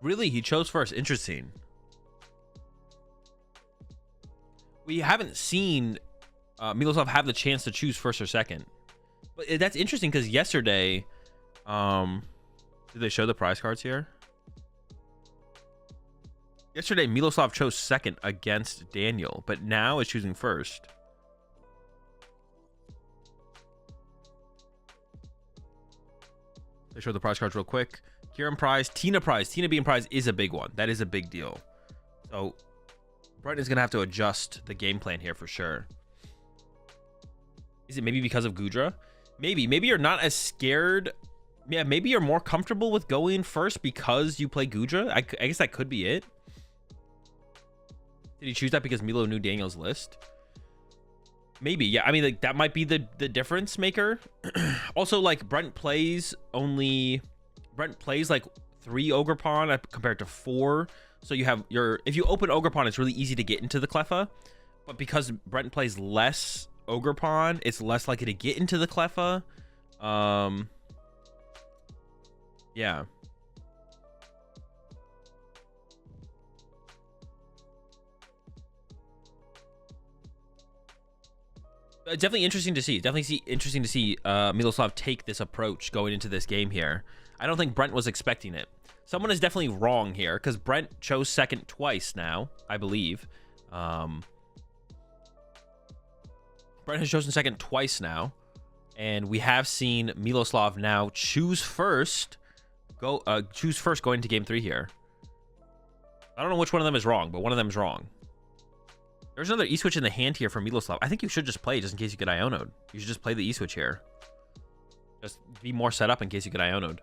Really? He chose first. Interesting. We haven't seen Miloslav have the chance to choose first or second. But that's interesting because yesterday... did they show the prize cards here? Yesterday, Miloslav chose second against Daniel, but now is choosing first. They showed the prize cards real quick. Kieran prize, Tina prize. Tina being prize is a big one. That is a big deal. So, Brighton is going to have to adjust the game plan here for sure. Is it maybe because of Gudra? Maybe. Maybe you're not as scared. Yeah, maybe you're more comfortable with going first because you play Gudra. I guess that could be it. Did he choose that because Milo knew Daniel's list? Maybe, yeah. I mean, like, that might be the difference maker. Also, like, Brent plays like 3 Ogerpon compared to 4. So you have if you open Ogerpon, it's really easy to get into the Cleffa. But because Brent plays less Ogerpon, it's less likely to get into the Cleffa. Yeah. Definitely interesting to see. Interesting to see Miloslav take this approach going into this game here. I don't think Brent was expecting it. Someone is definitely wrong here because Brent chose second twice now, I believe. Brent has chosen second twice now, and we have seen Miloslav now choose first. Choose first going into game 3 here. I don't know which one of them is wrong, but one of them is wrong. There's another E-switch in the hand here from Miloslav. I think you should just play just in case you get Iono'd. You should just play the E-switch here. Just be more set up in case you get Iono'd.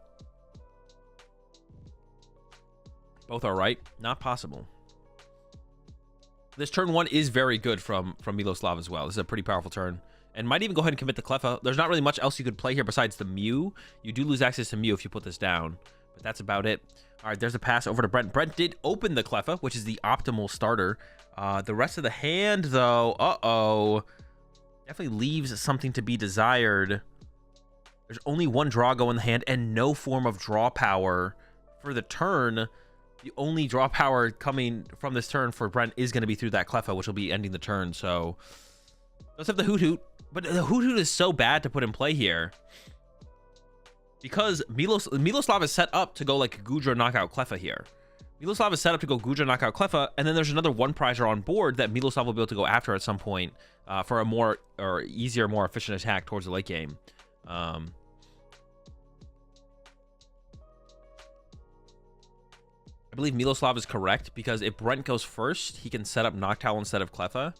Both are right. Not possible. This turn 1 is very good from Miloslav as well. This is a pretty powerful turn. And might even go ahead and commit the Cleffa. There's not really much else you could play here besides the Mew. You do lose access to Mew if you put this down. But that's about it. All right, there's a pass over to Brent. Brent did open the Cleffa, which is the optimal starter. The rest of the hand, though, definitely leaves something to be desired. There's only one Drago in the hand and no form of draw power for the turn. The only draw power coming from this turn for Brent is going to be through that Cleffa, which will be ending the turn. So, let's have the Hoot Hoot. But the Hoot Hoot is so bad to put in play here. Because Miloslav is set up to go like Gudra knockout Cleffa here. Miloslav is set up to go Gudra knockout Cleffa, and then there's another one prizer on board that Miloslav will be able to go after at some point for a easier, more efficient attack towards the late game. I believe Miloslav is correct because if Brent goes first, he can set up Noctowl instead of Cleffa.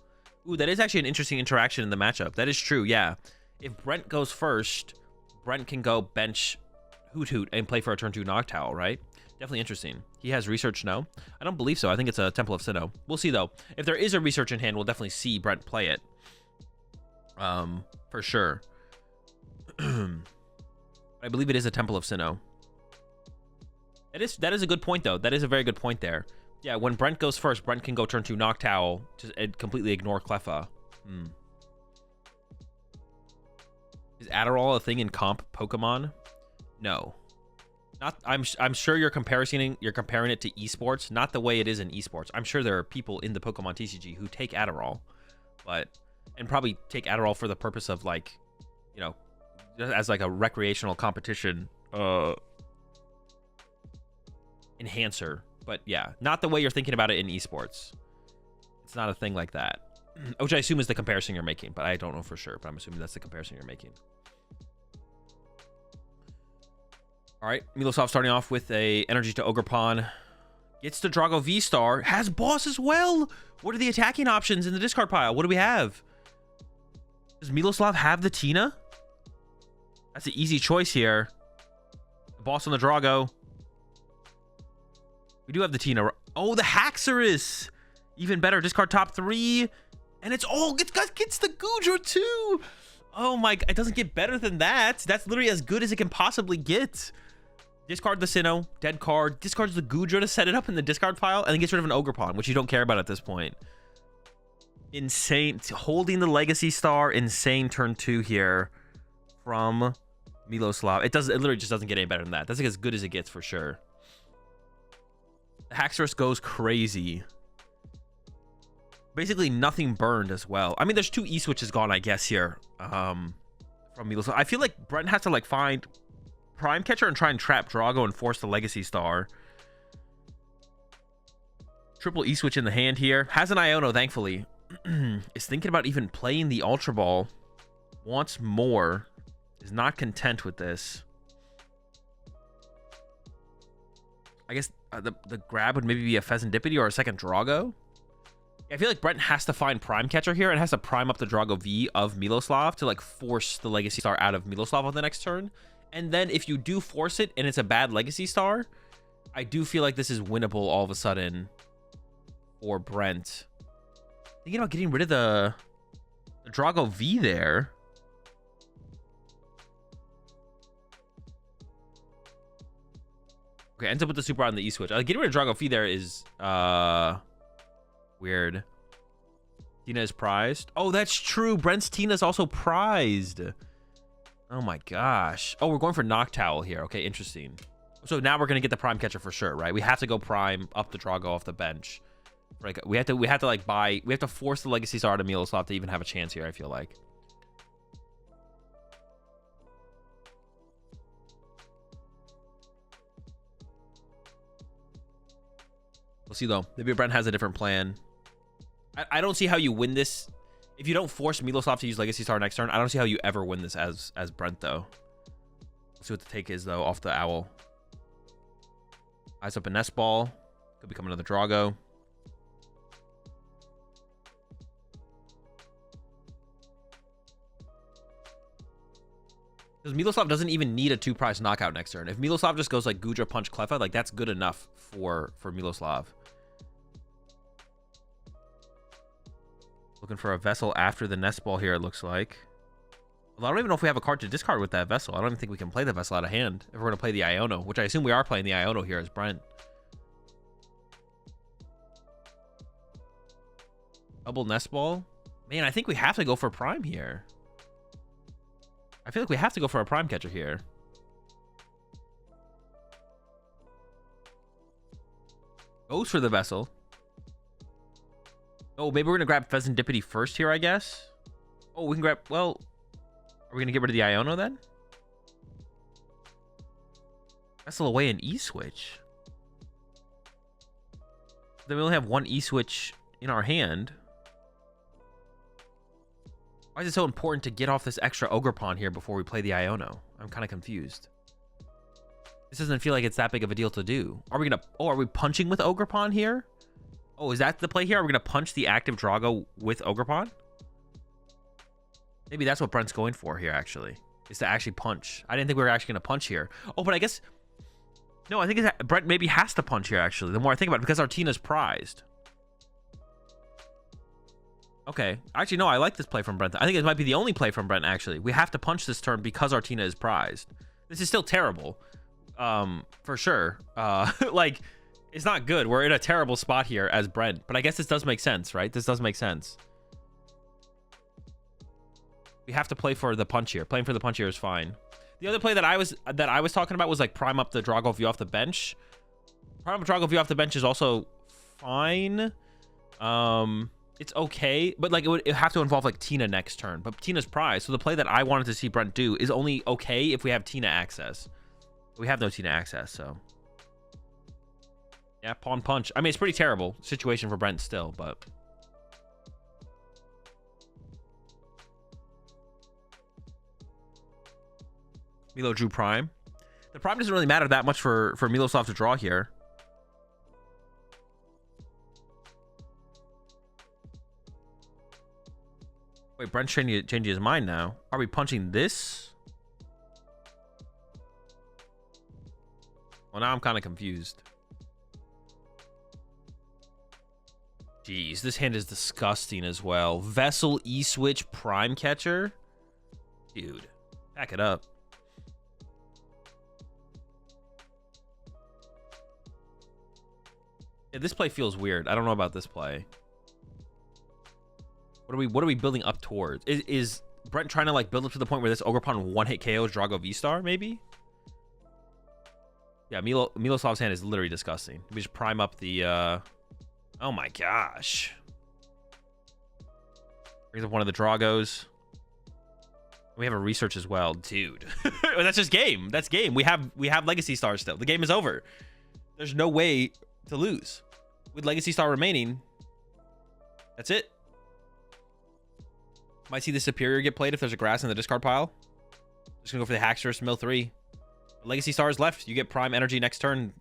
Ooh, that is actually an interesting interaction in the matchup. That is true, yeah. If Brent goes first, Brent can go bench Hoot Hoot and play for a turn 2 Noctowl, right? Definitely interesting. He has research, no? I don't believe so. I think it's a Temple of Sinnoh. We'll see, though. If there is a research in hand, we'll definitely see Brent play it. For sure. I believe it is a Temple of Sinnoh. That is a good point, though. That is a very good point there. Yeah, when Brent goes first, Brent can go turn 2 Noctowl to completely ignore Cleffa. Is Adderall a thing in comp Pokemon? No. Not. I'm sure you're comparing it to esports, not the way it is in esports. I'm sure there are people in the PokemonTCG who take Adderall, and probably take Adderall for the purpose of, like, you know, as like a recreational competition enhancer. But yeah, not the way you're thinking about it in esports. It's not a thing like that. Which I assume is the comparison you're making, but I don't know for sure. But I'm assuming that's the comparison you're making. All right, Miloslav starting off with a energy to Ogerpon. Gets the Drago V-Star. Has boss as well. What are the attacking options in the discard pile? What do we have? Does Miloslav have the Tina? That's an easy choice here. Boss on the Drago. We do have the Tina. Oh, the Haxorus. Even better. Discard top 3. And it's gets the Gudra too. Oh my, it doesn't get better than that. That's literally as good as it can possibly get. Discard the Sinnoh, dead card, discards the Gudra to set it up in the discard pile, and then gets rid of an Ogerpon, which you don't care about at this point. Insane. Holding the Legacy Star, insane turn 2 here from Miloslav. It literally just doesn't get any better than that. That's like as good as it gets for sure. The Haxorus goes crazy. Basically nothing burned as well. I mean, there's 2 E-switches gone, I guess, here from Miloslav. I feel like Brent has to like find Prime Catcher and try and trap Drago and force the Legacy Star. Triple E-switch in the hand here. Has an Iono, thankfully. Is thinking about even playing the Ultra Ball. Wants more. Is not content with this. I guess the grab would maybe be a Pheasantipity or a second Drago. I feel like Brent has to find Prime Catcher here and has to prime up the Drago V of Miloslav to like force the Legacy Star out of Miloslav on the next turn. And then if you do force it and it's a bad Legacy Star, I do feel like this is winnable all of a sudden for Brent. Thinking about getting rid of the Drago V there. Okay, ends up with the super on the E switch. Getting rid of Drago V there is weird. Tina is prized. Oh, that's true. Brent's Tina is also prized. Oh my gosh. Oh, we're going for Noctowl here. Okay, interesting. So now we're gonna get the prime catcher for sure, right? We have to go prime up the Drago off the bench. Like we have to like buy. We have to force the Legacy Star to Miloslav to even have a chance here. I feel like. We'll see though. Maybe Brent has a different plan. I don't see how you win this if you don't force Miloslav to use Legacy Star next turn. I don't see how you ever win this as Brent though. Let's see what the take is though off the Owl. Eyes up a Nest Ball. Could become another Drago. Because Miloslav doesn't even need a 2-prize knockout next turn. If Miloslav just goes like Gudra, Punch, Cleffa, like that's good enough for Miloslav. Looking for a Vessel after the Nest Ball here, it looks like. Well, I don't even know if we have a card to discard with that Vessel. I don't even think we can play the Vessel out of hand if we're going to play the Iono, which I assume we are playing the Iono here as Brent. Double Nest Ball. Man, I think we have to go for Prime here. I feel like we have to go for a Prime catcher here. Goes for the Vessel. Oh, maybe we're going to grab Pheasantipity first here, I guess. Oh, we can grab... Well, are we going to get rid of the Iono then? Vessel away an E-Switch. Then we only have one E-Switch in our hand. Why is it so important to get off this extra Ogre Pawn here before we play the Iono? I'm kind of confused. This doesn't feel like it's that big of a deal to do. Are we going to... Oh, are we punching with Ogre Pawn here? Oh, is that the play here? Are we going to punch the active Drago with Ogre Pawn? Maybe that's what Brent's going for here, actually. Is to actually punch. I didn't think we were actually going to punch here. Oh, but I guess... No, I think Brent maybe has to punch here, actually. The more I think about it, because our Tina's prized. Okay. Actually, no, I like this play from Brent. I think it might be the only play from Brent, actually. We have to punch this turn because our Tina is prized. This is still terrible. For sure. Like... It's not good. We're in a terrible spot here as Brent, but I guess this does make sense, right? This does make sense. We have to play for the punch here. Playing for the punch here is fine. The other play that I was talking about was like prime up the Drago V off the bench. Prime up Drago V off the bench is also fine. It's okay, but like it would have to involve like Tina next turn. But Tina's prize, so the play that I wanted to see Brent do is only okay if we have Tina access. We have no Tina access, so. Yeah, pawn punch. I mean, it's pretty terrible situation for Brent still, but... Milo drew Prime. The Prime doesn't really matter that much for Miloslav to draw here. Wait, Brent's changing his mind now. Are we punching this? Well, now I'm kind of confused. Jeez, this hand is disgusting as well. Vessel, E-Switch, Prime Catcher? Dude, back it up. Yeah, this play feels weird. I don't know about this play. What are we building up towards? Is Brent trying to like build up to the point where this Ogre Pawn one-hit KOs Drago V-Star, maybe? Yeah, Miloslav's hand is literally disgusting. We just prime up the... Oh my gosh. Brings up one of the Dragos. We have a research as well. Dude. That's just game. That's game. We have Legacy Stars still. The game is over. There's no way to lose. With Legacy Star remaining, that's it. Might see the Superior get played if there's a grass in the discard pile. Just gonna go for the Hackster's Mill 3. Legacy Stars left. You get Prime Energy next turn.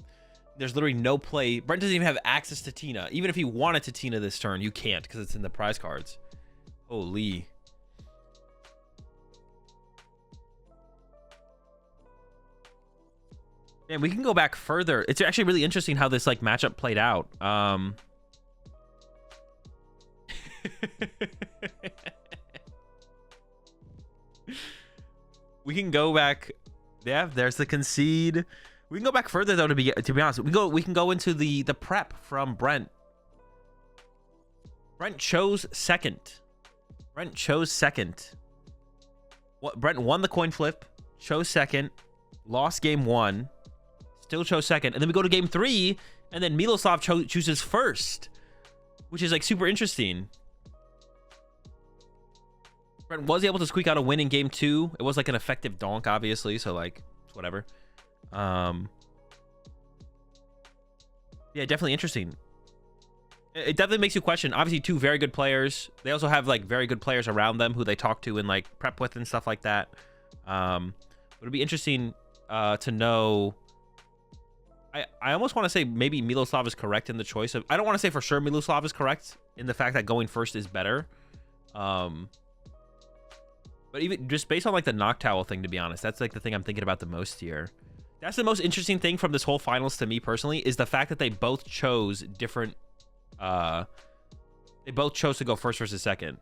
There's literally no play. Brent doesn't even have access to Tina. Even if he wanted to Tina this turn, you can't because it's in the prize cards. Holy. Man, we can go back further. It's actually really interesting how this like matchup played out. We can go back. Yeah, there's the concede. We can go back further though. To be honest, we can go into the prep from Brent. Brent chose second. What? Brent won the coin flip, chose second, lost game 1, still chose second, and then we go to game 3, and then Miloslav chooses first, which is like super interesting. Brent was able to squeak out a win in game 2. It was like an effective donk, obviously, so like it's whatever. Yeah, definitely interesting. It definitely makes you question. Obviously, 2 very good players. They also have like very good players around them who they talk to and like prep with and stuff like that. It'd be interesting to know. I almost want to say maybe Miloslav is correct in the choice of. I don't want to say for sure Miloslav is correct in the fact that going first is better. But even just based on like the knock towel thing, to be honest, that's like the thing I'm thinking about the most here. That's the most interesting thing from this whole finals to me personally, is the fact that they both chose different. They both chose to go first versus second.